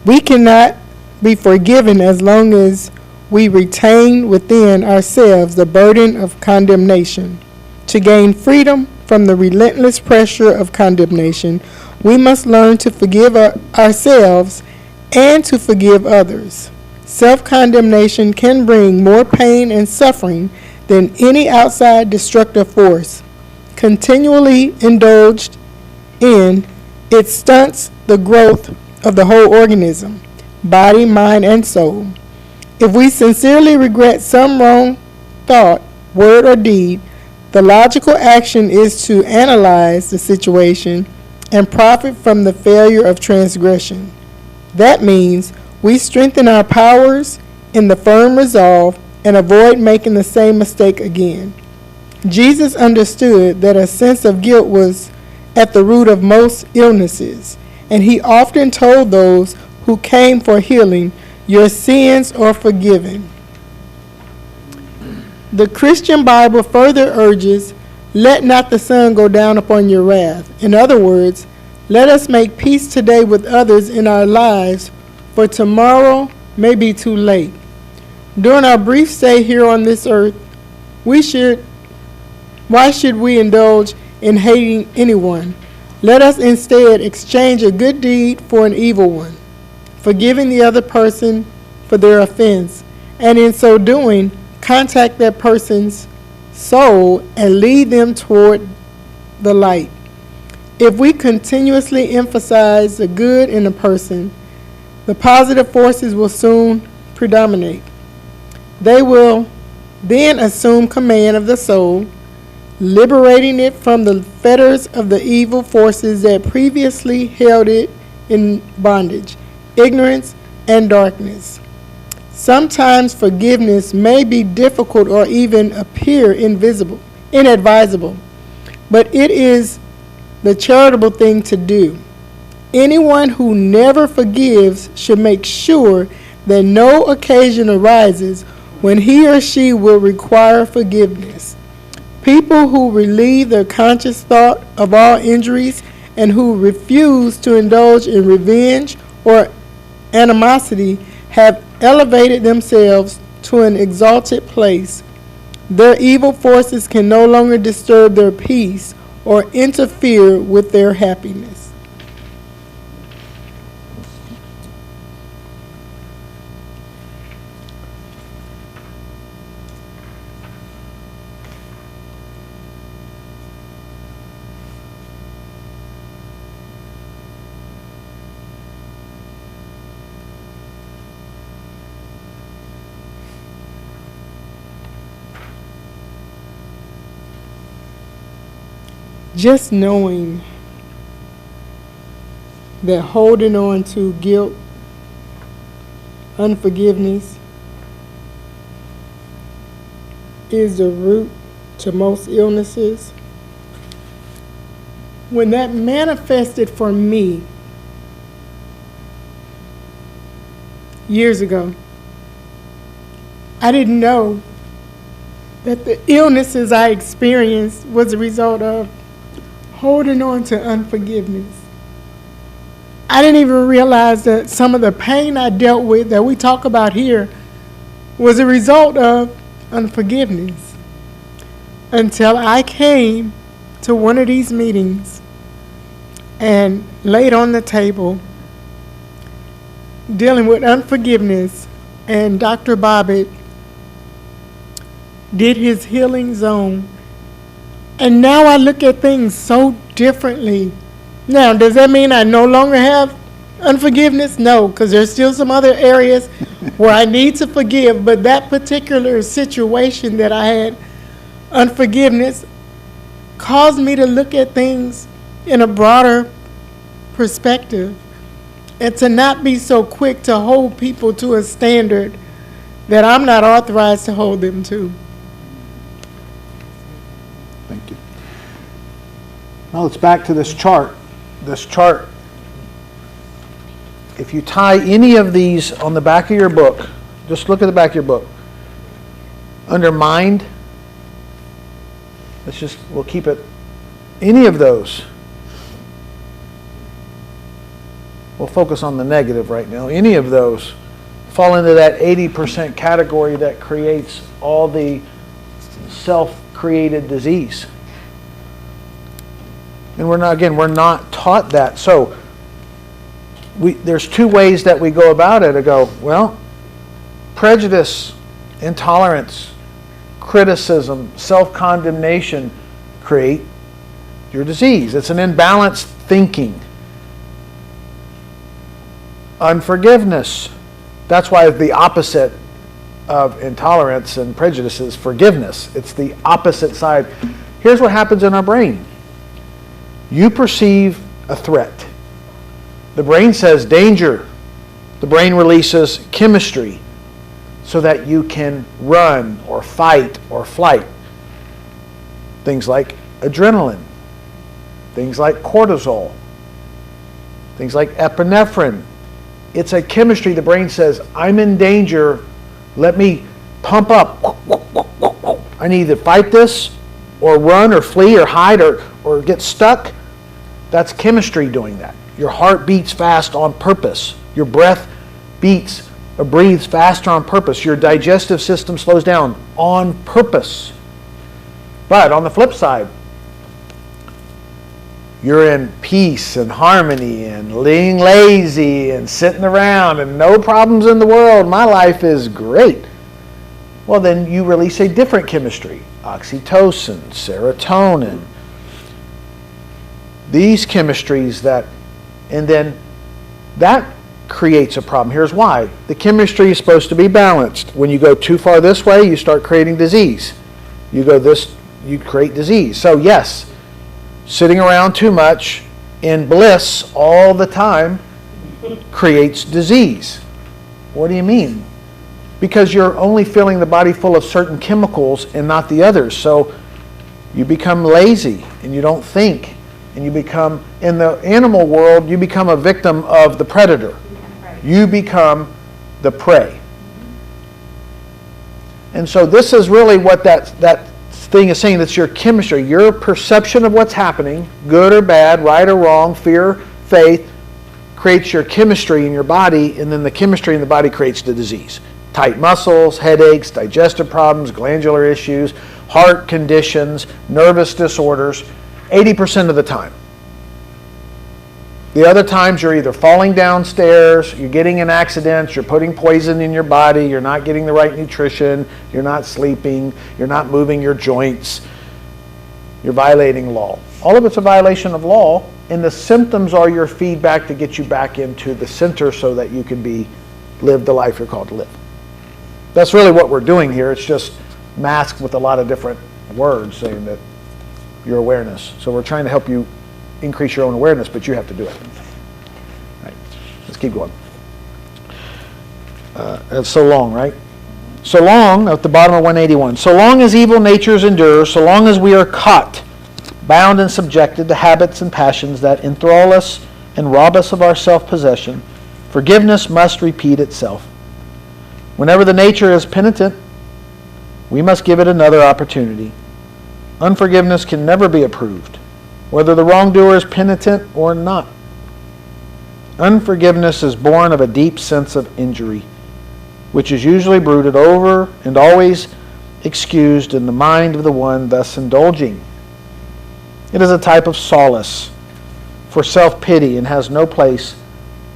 We cannot be forgiven as long as we retain within ourselves the burden of condemnation. To gain freedom from the relentless pressure of condemnation, we must learn to forgive ourselves and to forgive others. Self-condemnation can bring more pain and suffering than any outside destructive force. Continually indulged in, it stunts the growth of the whole organism, body, mind, and soul. If we sincerely regret some wrong thought, word, or deed, the logical action is to analyze the situation and profit from the failure of transgression. That means we strengthen our powers in the firm resolve and avoid making the same mistake again. Jesus understood that a sense of guilt was at the root of most illnesses, and he often told those who came for healing, your sins are forgiven. The Christian Bible further urges, let not the sun go down upon your wrath. In other words, let us make peace today with others in our lives, for tomorrow may be too late. During our brief stay here on this earth, why should we indulge in hating anyone? Let us instead exchange a good deed for an evil one, forgiving the other person for their offense, and in so doing, contact that person's soul and lead them toward the light. If we continuously emphasize the good in a person, the positive forces will soon predominate. They will then assume command of the soul, liberating it from the fetters of the evil forces that previously held it in bondage, ignorance, and darkness. Sometimes forgiveness may be difficult or even appear inadvisable, but it is the charitable thing to do. Anyone who never forgives should make sure that no occasion arises when he or she will require forgiveness. People who relieve their conscious thought of all injuries and who refuse to indulge in revenge or animosity have elevated themselves to an exalted place. Their evil forces can no longer disturb their peace or interfere with their happiness. just knowing that holding on to guilt, unforgiveness is the root to most illnesses. When that manifested for me years ago, I didn't know that the illnesses I experienced was a result of holding on to unforgiveness. I didn't even realize that some of the pain I dealt with that we talk about here was a result of unforgiveness, until I came to one of these meetings and laid on the table dealing with unforgiveness, and Dr. Bobbitt did his healing zone. And now I look at things so differently. Now, does that mean I no longer have unforgiveness? No, because there's still some other areas where I need to forgive. But that particular situation that I had unforgiveness caused me to look at things in a broader perspective, and to not be so quick to hold people to a standard that I'm not authorized to hold them to. Thank you. Now let's back to this chart. This chart, if you tie any of these on the back of your book, just look at the back of your book. Under mind, we'll keep it, any of those. We'll focus on the negative right now. Any of those fall into that 80% category that creates all the self-created disease. And we're not taught that. So there's two ways that we go about it. I go, well, prejudice, intolerance, criticism, self-condemnation create your disease. It's an imbalanced thinking. Unforgiveness. That's why the opposite of intolerance and prejudice is forgiveness. It's the opposite side. Here's what happens in our brain. You perceive a threat. The brain says danger. The brain releases chemistry so that you can run or fight or flight. Things like adrenaline, things like cortisol, things like epinephrine. It's a chemistry. The brain says, I'm in danger. Let me pump up. I need to fight this or run or flee or hide or get stuck. That's chemistry doing that. Your heart beats fast on purpose. Your breath beats or breathes faster on purpose. Your digestive system slows down on purpose. But on the flip side, you're in peace and harmony and being lazy and sitting around and no problems in the world. My life is great. Well, then you release a different chemistry. Oxytocin, serotonin. These chemistries and then that creates a problem. Here's why. The chemistry is supposed to be balanced. When you go too far this way, you start creating disease. You go this, you create disease. So yes, sitting around too much in bliss all the time creates disease. What do you mean? Because you're only filling the body full of certain chemicals and not the others. So you become lazy and you don't think. And you become, in the animal world, you become a victim of the predator. You become the prey. And so this is really what that thing is saying. That's your chemistry, your perception of what's happening, good or bad, right or wrong, fear, faith, creates your chemistry in your body, and then the chemistry in the body creates the disease. Tight muscles, headaches, digestive problems, glandular issues, heart conditions, nervous disorders, 80% of the time. The other times you're either falling downstairs, you're getting in accidents, you're putting poison in your body, you're not getting the right nutrition, you're not sleeping, you're not moving your joints, you're violating law. All of it's a violation of law, and the symptoms are your feedback to get you back into the center so that you can live the life you're called to live. That's really what we're doing here. It's just masked with a lot of different words saying that your awareness. So we're trying to help you increase your own awareness, but you have to do it. All right, let's keep going. That's so long, right? So long, at the bottom of 181, so long as evil natures endure, so long as we are caught, bound and subjected to habits and passions that enthrall us and rob us of our self-possession, forgiveness must repeat itself. Whenever the nature is penitent, we must give it another opportunity. Unforgiveness can never be approved, whether the wrongdoer is penitent or not. Unforgiveness is born of a deep sense of injury, which is usually brooded over and always excused in the mind of the one thus indulging. It is a type of solace for self-pity and has no place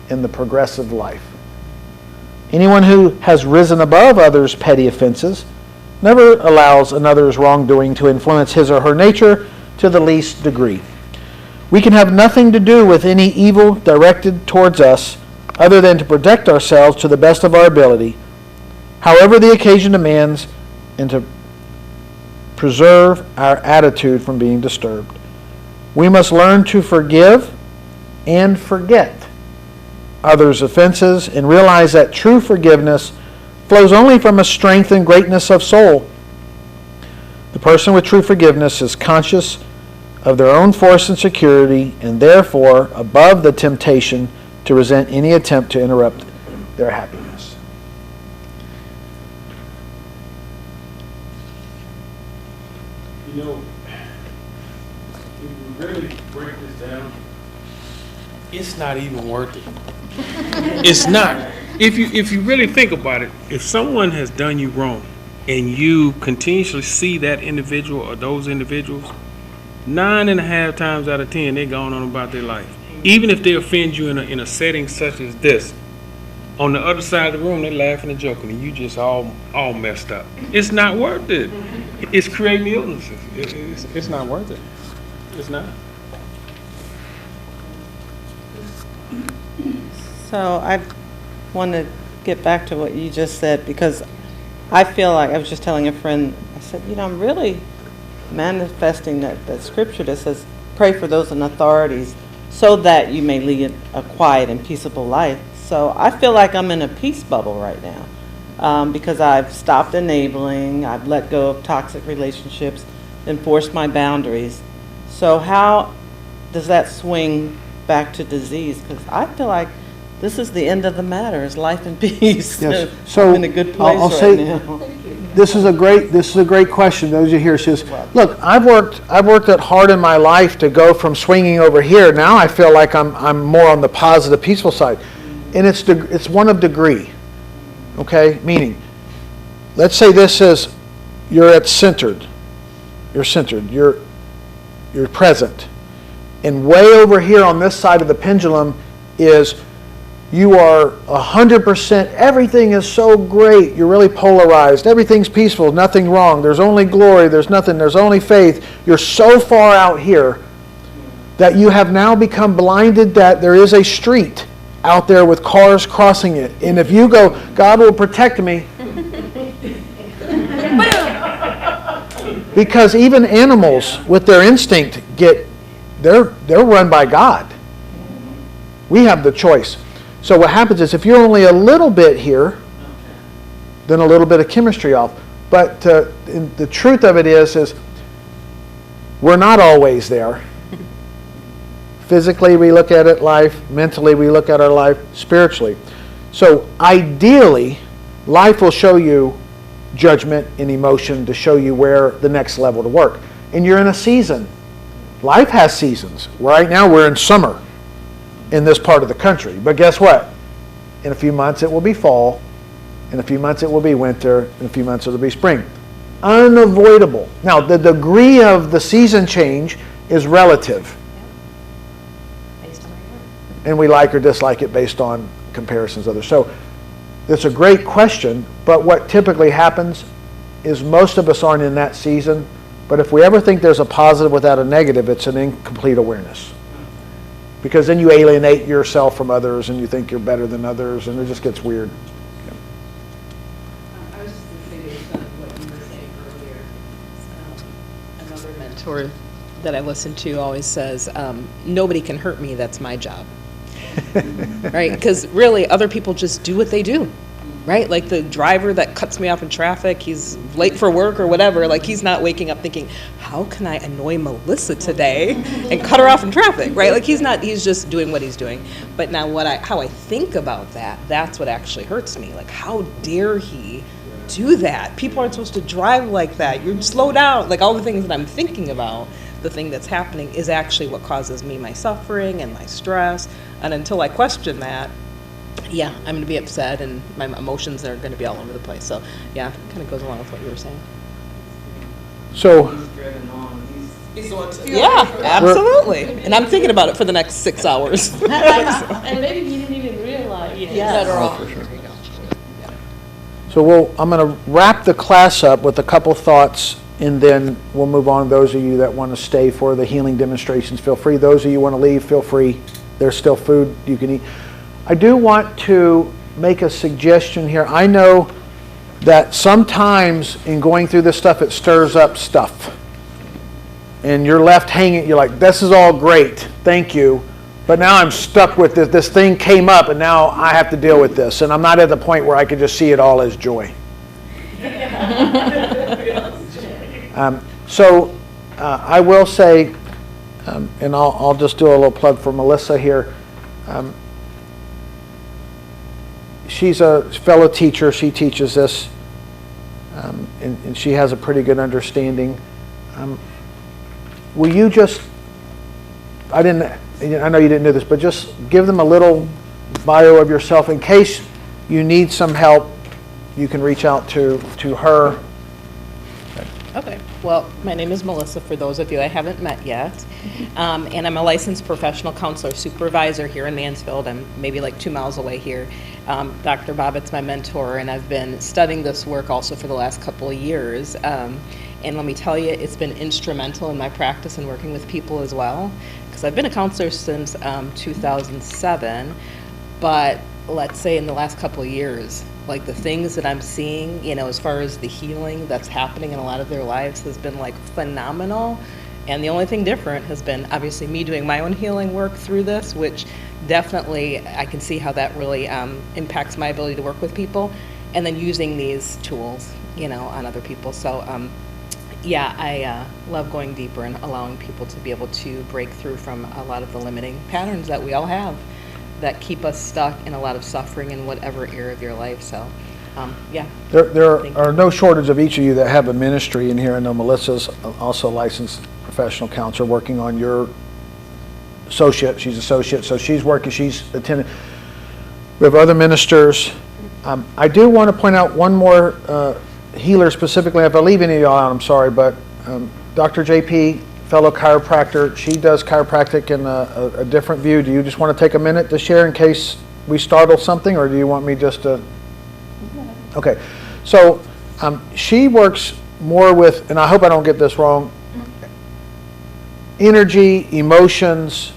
in the progressive life. Anyone who has risen above others' petty offenses never allows another's wrongdoing to influence his or her nature to the least degree. We can have nothing to do with any evil directed towards us other than to protect ourselves to the best of our ability, however the occasion demands, and to preserve our attitude from being disturbed. We must learn to forgive and forget others' offenses and realize that true forgiveness flows only from a strength and greatness of soul. The person with true forgiveness is conscious of their own force and security and therefore above the temptation to resent any attempt to interrupt their happiness. You know, if you really break this down, it's not even worth it. It's not. If you really think about it, if someone has done you wrong and you continuously see that individual or those individuals, 9.5 times out of 10, they're going on about their life. Even if they offend you in a setting such as this, on the other side of the room, they're laughing and joking, and you just all messed up. It's not worth it. It's creating illnesses. It's not worth it. It's not. So I want to get back to what you just said, because I feel like, I was just telling a friend, I said, I'm really manifesting that scripture that says, pray for those in authorities so that you may lead a quiet and peaceable life. So I feel like I'm in a peace bubble right now, because I've stopped enabling, I've let go of toxic relationships, enforced my boundaries. So how does that swing back to disease? Because I feel like this is the end of the matter, is life and peace. Yes. So I'm in a good place I'll right say, now. This is a great question. Those who hear says, look, I've worked it hard in my life to go from swinging over here. Now I feel like I'm more on the positive, peaceful side, and it's one of degree. Okay, meaning, let's say this is you're centered, you're present, and way over here on this side of the pendulum is you are 100%, everything is so great, you're really polarized, everything's peaceful, nothing wrong, there's only glory, there's nothing, there's only faith. You're so far out here that you have now become blinded that there is a street out there with cars crossing it. And if you go, God will protect me. Because even animals with their instinct they're run by God. We have the choice. So what happens is if you're only a little bit here, then a little bit of chemistry off. But the truth of it is we're not always there. Physically, we look at it life. Mentally, we look at our life spiritually. So ideally, life will show you judgment and emotion to show you where the next level to work. And you're in a season. Life has seasons. Right now, we're in summer in this part of the country. But guess what? In a few months, it will be fall. In a few months, it will be winter. In a few months, it will be spring. Unavoidable. Now, the degree of the season change is relative. And we like or dislike it based on comparisons with others. So it's a great question, but what typically happens is most of us aren't in that season. But if we ever think there's a positive without a negative, it's an incomplete awareness. Because then you alienate yourself from others and you think you're better than others, and it just gets weird. Yeah. I was just going to say based on what you were saying earlier, another mentor that I listen to always says, nobody can hurt me, that's my job. Right? Because really, other people just do what they do. Right? Like the driver that cuts me off in traffic, he's late for work or whatever, like he's not waking up thinking, how can I annoy Melissa today and cut her off in traffic, right? Like he's just doing what he's doing. But now how I think about that, that's what actually hurts me. Like, how dare he do that? People aren't supposed to drive like that. You slow down. Like all the things that I'm thinking about, the thing that's happening is actually what causes me my suffering and my stress. And until I question that, yeah, I'm going to be upset and my emotions are going to be all over the place. So, yeah, it kind of goes along with what you were saying. So, Yeah, absolutely. And I'm thinking about it for the next 6 hours. And maybe you didn't even realize. Yeah. so I'm going to wrap the class up with a couple thoughts, and then we'll move on. Those of you that want to stay for the healing demonstrations, feel free. Those of you who want to leave, feel free. There's still food you can eat. I do want to make a suggestion here. I know that sometimes in going through this stuff, it stirs up stuff. And you're left hanging, you're like, this is all great, thank you. But now I'm stuck with this. This thing came up and now I have to deal with this. And I'm not at the point where I can just see it all as joy. I will say, and I'll just do a little plug for Melissa here. She's a fellow teacher. She teaches this, and she has a pretty good understanding. Will you just, I know you didn't do this, but just give them a little bio of yourself in case you need some help. You can reach out to her. Okay. Well, my name is Melissa, for those of you I haven't met yet. And I'm a licensed professional counselor supervisor here in Mansfield. I'm maybe like 2 miles away here. Dr. Bobbitt's my mentor, and I've been studying this work also for the last couple of years. And let me tell you, it's been instrumental in my practice and working with people as well. Because I've been a counselor since 2007, but let's say in the last couple of years, like the things that I'm seeing, as far as the healing that's happening in a lot of their lives has been like phenomenal. And the only thing different has been obviously me doing my own healing work through this, which definitely I can see how that really impacts my ability to work with people, and then using these tools, on other people. So yeah, I love going deeper and allowing people to be able to break through from a lot of the limiting patterns that we all have that keep us stuck in a lot of suffering in whatever area of your life. So, yeah. There are no shortage of each of you that have a ministry in here. I know Melissa's also a licensed professional counselor working on your associate. She's associate, so she's working, she's attending. We have other ministers. I do want to point out one more healer specifically. If I leave any of y'all out, I'm sorry, but Dr. JP, fellow chiropractor, she does chiropractic in a different view. Do you just want to take a minute to share in case we startle something, or do you want me just to? Okay, so she works more with, and I hope I don't get this wrong, energy, emotions,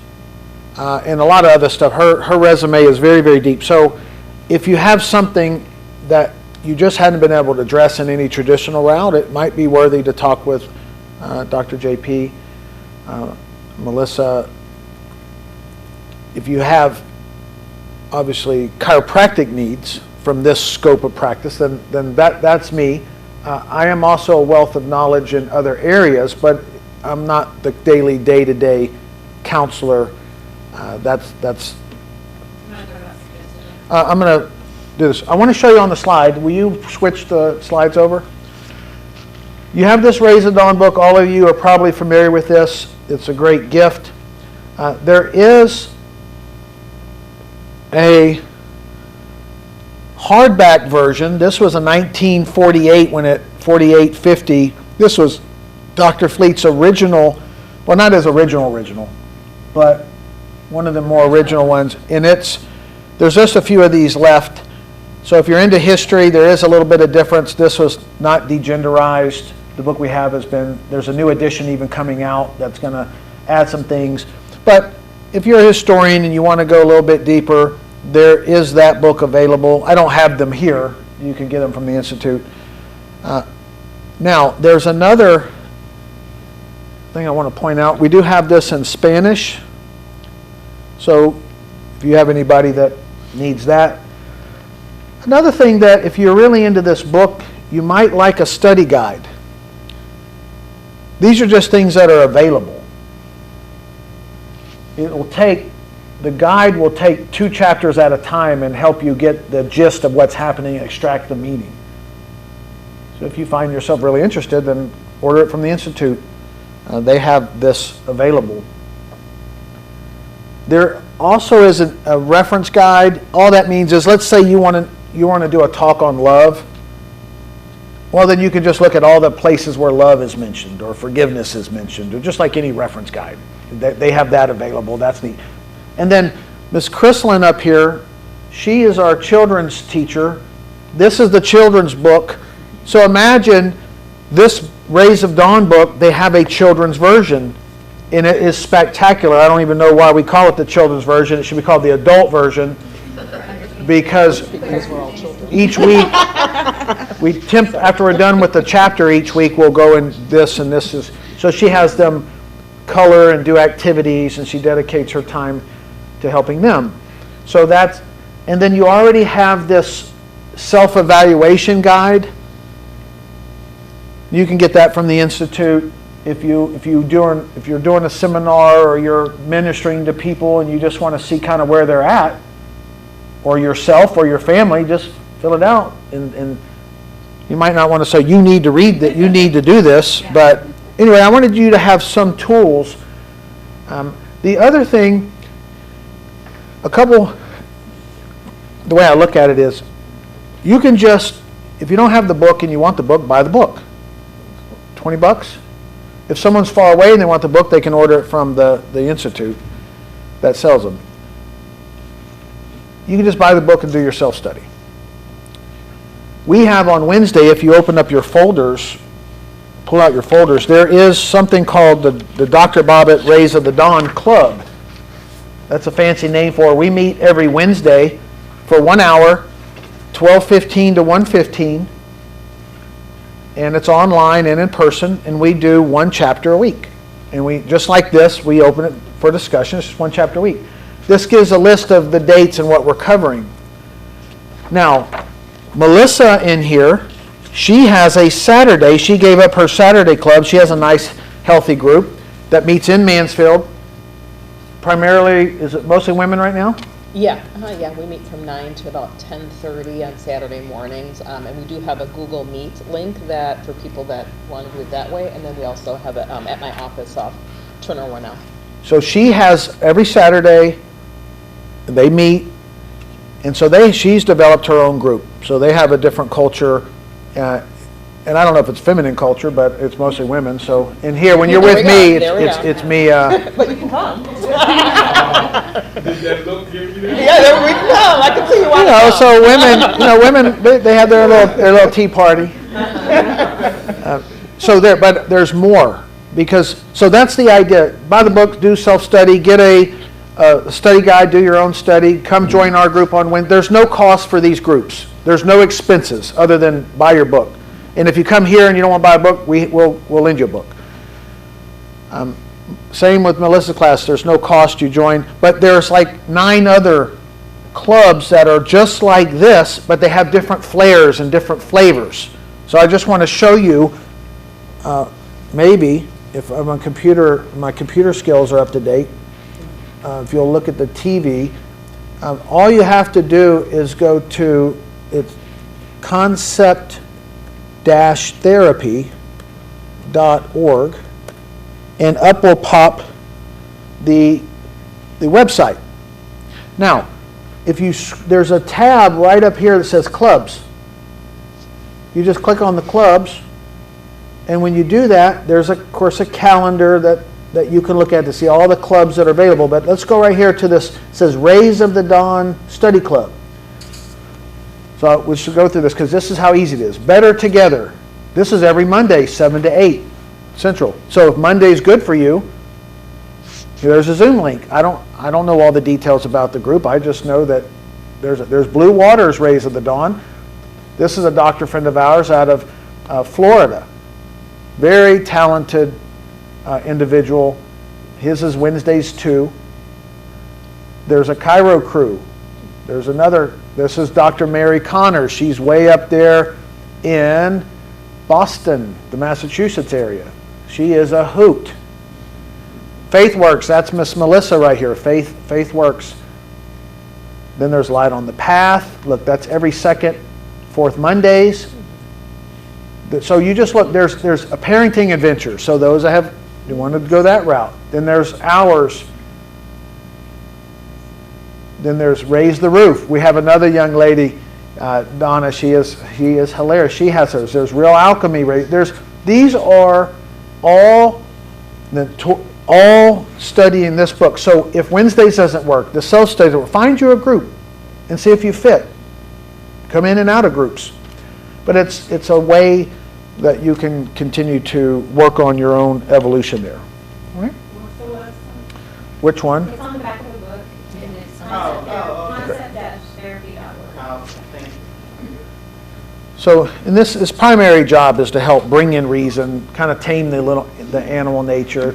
and a lot of other stuff. Her resume is very, very deep. So if you have something that you just hadn't been able to address in any traditional route, it might be worthy to talk with Dr. JP, Melissa. If you have, obviously, chiropractic needs from this scope of practice, then that's me. I am also a wealth of knowledge in other areas, but I'm not the daily, day-to-day counselor. I'm going to do this. I want to show you on the slide. Will you switch the slides over? You have this Raise the Dawn book. All of you are probably familiar with this. It's a great gift. There is a hardback version. This was a 1948 4850. This was Dr. Fleet's original, well, not his original, but one of the more original ones. And there's just a few of these left. So if you're into history, there is a little bit of difference. This was not degenderized. The book we have there's a new edition even coming out that's going to add some things. But if you're a historian and you want to go a little bit deeper, there is that book available. I don't have them here. You can get them from the Institute. Now, there's another thing I want to point out. We do have this in Spanish. So if you have anybody that needs that. Another thing that if you're really into this book, you might like a study guide. These are just things that are available. The guide will take 2 chapters at a time and help you get the gist of what's happening and extract the meaning. So if you find yourself really interested, then order it from the Institute. They have this available. There also is a reference guide. All that means is, let's say you want to do a talk on love. Well, then you can just look at all the places where love is mentioned or forgiveness is mentioned, or just like any reference guide. They have that available. That's neat. And then Miss Chrislin up here, she is our children's teacher. This is the children's book. So imagine this Rays of Dawn book, they have a children's version, and it is spectacular. I don't even know why we call it the children's version. It should be called the adult version, because we're all children. each week, after we're done with the chapter each week, we'll go in this, and this is, so she has them color and do activities, and she dedicates her time to helping them. So that's, and then you already have this self-evaluation guide. You can get that from the Institute. If you're doing a seminar or you're ministering to people and you just want to see kind of where they're at, or yourself or your family, just fill it out. And you might not want to say you need to read that, you need to do this, but anyway, I wanted you to have some tools. The other thing, the way I look at it is, you can just, if you don't have the book and you want the book, buy the book. $20. If someone's far away and they want the book, they can order it from the Institute that sells them. You can just buy the book and do your self-study. We have on Wednesday, if you open up your folders, pull out your folders, there is something called the Dr. Bobbitt Rays of the Dawn Club. That's a fancy name for it. We meet every Wednesday for 1 hour, 12:15 to 1:15. And it's online and in person, and we do 1 chapter a week. And we, just like this, we open it for discussion. It's just 1 chapter a week. This gives a list of the dates and what we're covering. Now, Melissa in here, she has a Saturday. She gave up her Saturday club. She has a nice, healthy group that meets in Mansfield. Primarily, is it mostly women right now? Yeah, we meet from 9 to about 10:30 on Saturday mornings, and we do have a Google Meet link that for people that want to do it that way, and then we also have it at my office off Turner 1L. So she has every Saturday, they meet, and so she's developed her own group. So they have a different culture, and I don't know if it's feminine culture, but it's mostly women. So in here, when you're with me, it's me. But you can come. Did that look give you that? Yeah, we can come. I can see you want to come. So women, they have their little tea party. But there's more, so that's the idea. Buy the book, do self-study, get a study guide, do your own study, come join our group on Wednesday. There's no cost for these groups. There's no expenses other than buy your book. And if you come here and you don't want to buy a book, we'll lend you a book. Same with Melissa's class. There's no cost. You join. But there's like 9 other clubs that are just like this, but they have different flares and different flavors. So I just want to show you, maybe, if my computer skills are up to date, if you'll look at the TV, all you have to do is go to concept-therapy.org, and up will pop the website. Now, there's a tab right up here that says clubs. You just click on the clubs, and when you do that, there's of course a calendar that you can look at to see all the clubs that are available. But let's go right here to this. It says Rays of the Dawn Study Club. So we should go through this because this is how easy it is. Better Together. This is every Monday, 7 to 8 Central. So if Monday's good for you, there's a Zoom link. I don't know all the details about the group. I just know that there's Blue Waters Rays of the Dawn. This is a doctor friend of ours out of Florida. Very talented individual. His is Wednesdays too. There's a chiro crew. There's another, this is Dr. Mary Connors. She's way up there in Boston, the Massachusetts area. She is a hoot. Faith Works, that's Miss Melissa right here. Faith Works. Then there's Light on the Path. Look, that's every second, fourth Mondays. So you just look, there's a parenting adventure. So those that have, you want to go that route. Then there's ours. Then there's Raise the Roof. We have another young lady, Donna. She is hilarious. She has hers. There's Real Alchemy. These are all studying this book. So if Wednesdays doesn't work, the self study doesn't work, find you a group and see if you fit. Come in and out of groups. But it's a way that you can continue to work on your own evolution there. All right? Which one? It's on the back of the book, and it's concept-therapy.org. So, and his primary job is to help bring in reason, kind of tame the animal nature.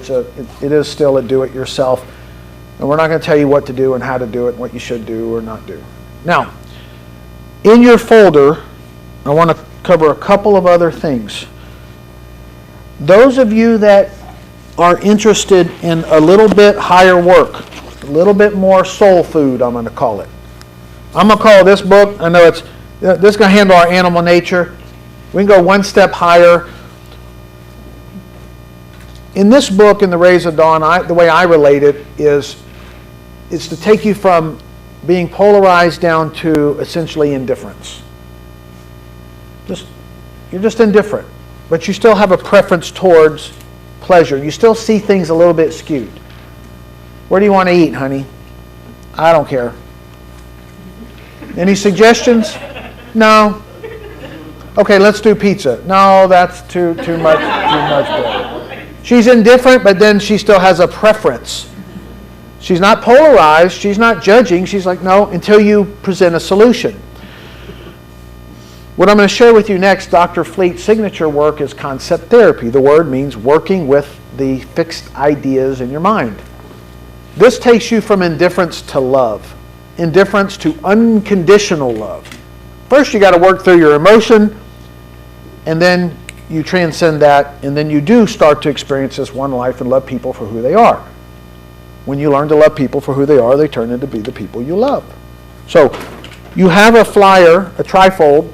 It is still a do-it-yourself, and we're not going to tell you what to do and how to do it, and what you should do or not do. Now, in your folder, I want to cover a couple of other things. Those of you that are interested in a little bit higher work, a little bit more soul food, I'm going to call it. I'm going to call this book, I know this is going to handle our animal nature. We can go one step higher. In this book, in The Rays of Dawn, the way I relate it is to take you from being polarized down to essentially indifference. You're just indifferent, but you still have a preference towards pleasure. You still see things a little bit skewed. Where do you want to eat, honey? I don't care. Any suggestions? No. Okay, let's do pizza. No, that's too much bread. She's indifferent, but then she still has a preference. She's not polarized. She's not judging. She's like, no, until you present a solution. What I'm going to share with you next, Dr. Fleet's signature work, is concept therapy. The word means working with the fixed ideas in your mind. This takes you from indifference to love, indifference to unconditional love. First, you got to work through your emotion, and then you transcend that, and then you do start to experience this one life and love people for who they are. When you learn to love people for who they are, they turn into be the people you love. So, you have a flyer, a trifold.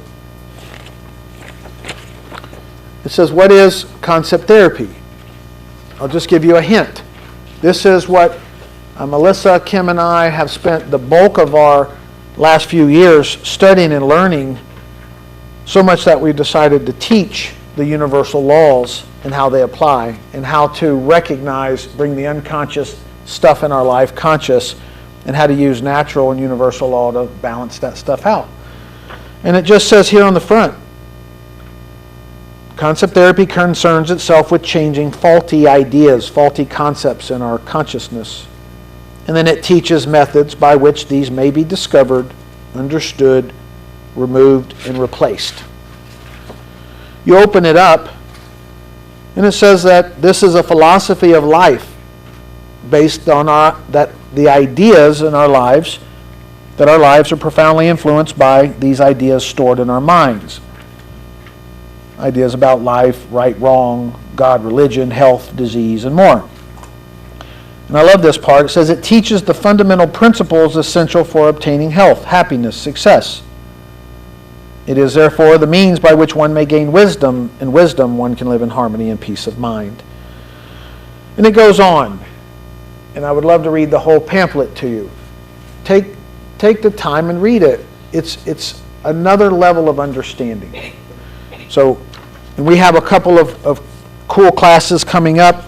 It says, what is concept therapy? I'll just give you a hint. This is what Melissa, Kim, and I have spent the bulk of our last few years studying and learning, so much that we decided to teach the universal laws and how they apply, and how to recognize, bring the unconscious stuff in our life conscious, and how to use natural and universal law to balance that stuff out. And it just says here on the front, concept therapy concerns itself with changing faulty ideas, faulty concepts in our consciousness. And then it teaches methods by which these may be discovered, understood, removed, and replaced. You open it up, and it says that this is a philosophy of life based on the ideas in our lives, that our lives are profoundly influenced by these ideas stored in our minds. Ideas about life, right, wrong, God, religion, health, disease, and more. And I love this part. It says it teaches the fundamental principles essential for obtaining health, happiness, success. It is therefore the means by which one may gain wisdom, and wisdom one can live in harmony and peace of mind. And it goes on. And I would love to read the whole pamphlet to you. Take the time and read it. It's another level of understanding. So, and we have a couple of cool classes coming up.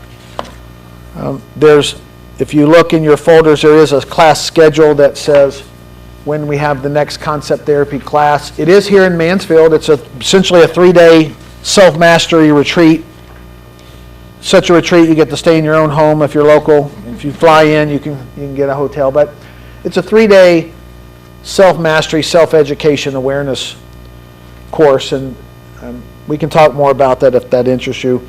If you look in your folders, there is a class schedule that says when we have the next concept therapy class. It is here in Mansfield. It's essentially a 3-day self-mastery retreat. Such a retreat, you get to stay in your own home if you're local. If you fly in, you can get a hotel. But it's a 3-day self-mastery, self-education awareness course, and we can talk more about that if that interests you.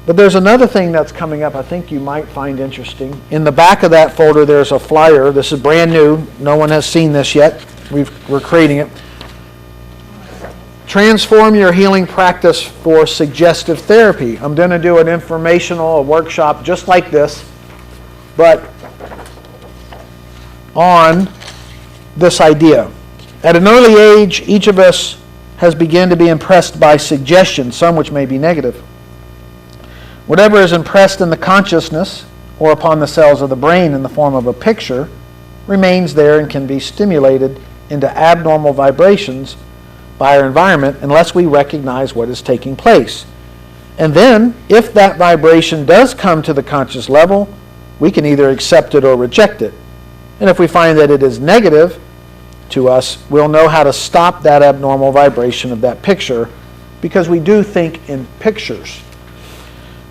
But there's another thing that's coming up I think you might find interesting. In the back of that folder, there's a flyer. This is brand new. No one has seen this yet. We're creating it. Transform your healing practice for suggestive therapy. I'm going to do an informational, a workshop just like this, but on this idea. At an early age, each of us has begun to be impressed by suggestions, some which may be negative. Whatever is impressed in the consciousness or upon the cells of the brain in the form of a picture remains there and can be stimulated into abnormal vibrations by our environment unless we recognize what is taking place. And then, if that vibration does come to the conscious level, we can either accept it or reject it. And if we find that it is negative to us, we'll know how to stop that abnormal vibration of that picture, because we do think in pictures.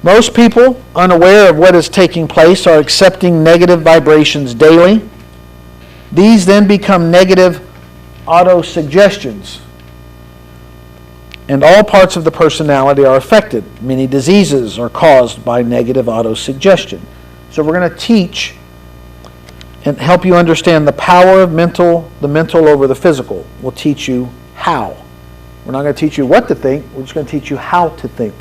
Most people, unaware of what is taking place, are accepting negative vibrations daily. These then become negative autosuggestions. And all parts of the personality are affected. Many diseases are caused by negative autosuggestion. So we're going to teach and help you understand the power of the mental over the physical. We'll teach you how. We're not going to teach you what to think, we're just going to teach you how to think.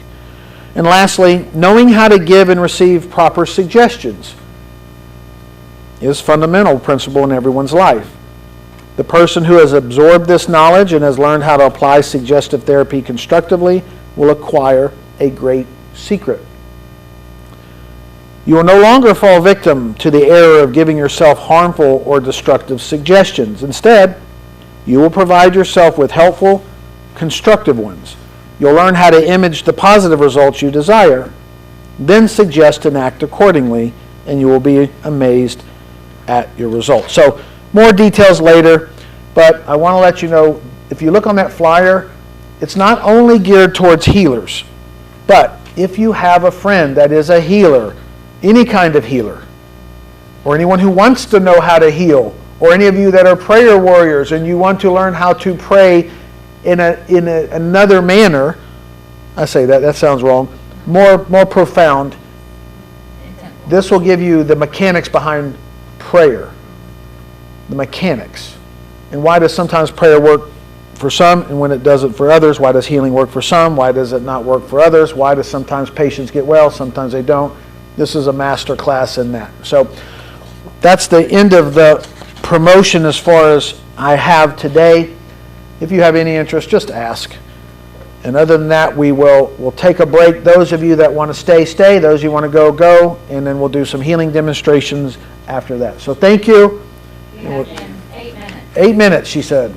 And lastly, knowing how to give and receive proper suggestions is a fundamental principle in everyone's life. The person who has absorbed this knowledge and has learned how to apply suggestive therapy constructively will acquire a great secret. You will no longer fall victim to the error of giving yourself harmful or destructive suggestions. Instead, you will provide yourself with helpful, constructive ones. You'll learn how to image the positive results you desire, then suggest and act accordingly, and you will be amazed at your results. So, more details later, but I want to let you know, if you look on that flyer, it's not only geared towards healers, but if you have a friend that is a healer, any kind of healer, or anyone who wants to know how to heal, or any of you that are prayer warriors and you want to learn how to pray in another manner, I say that sounds wrong, more profound, this will give you the mechanics behind prayer. The mechanics. And why does sometimes prayer work for some and when it doesn't for others? Why does healing work for some? Why does it not work for others? Why does sometimes patients get well, sometimes they don't? This is a master class in that. So that's the end of the promotion as far as I have today. If you have any interest, just ask. And other than that, we'll take a break. Those of you that want to stay. Those of you want to go. And then we'll do some healing demonstrations after that. So thank you. You have 8 minutes. 8 minutes, she said.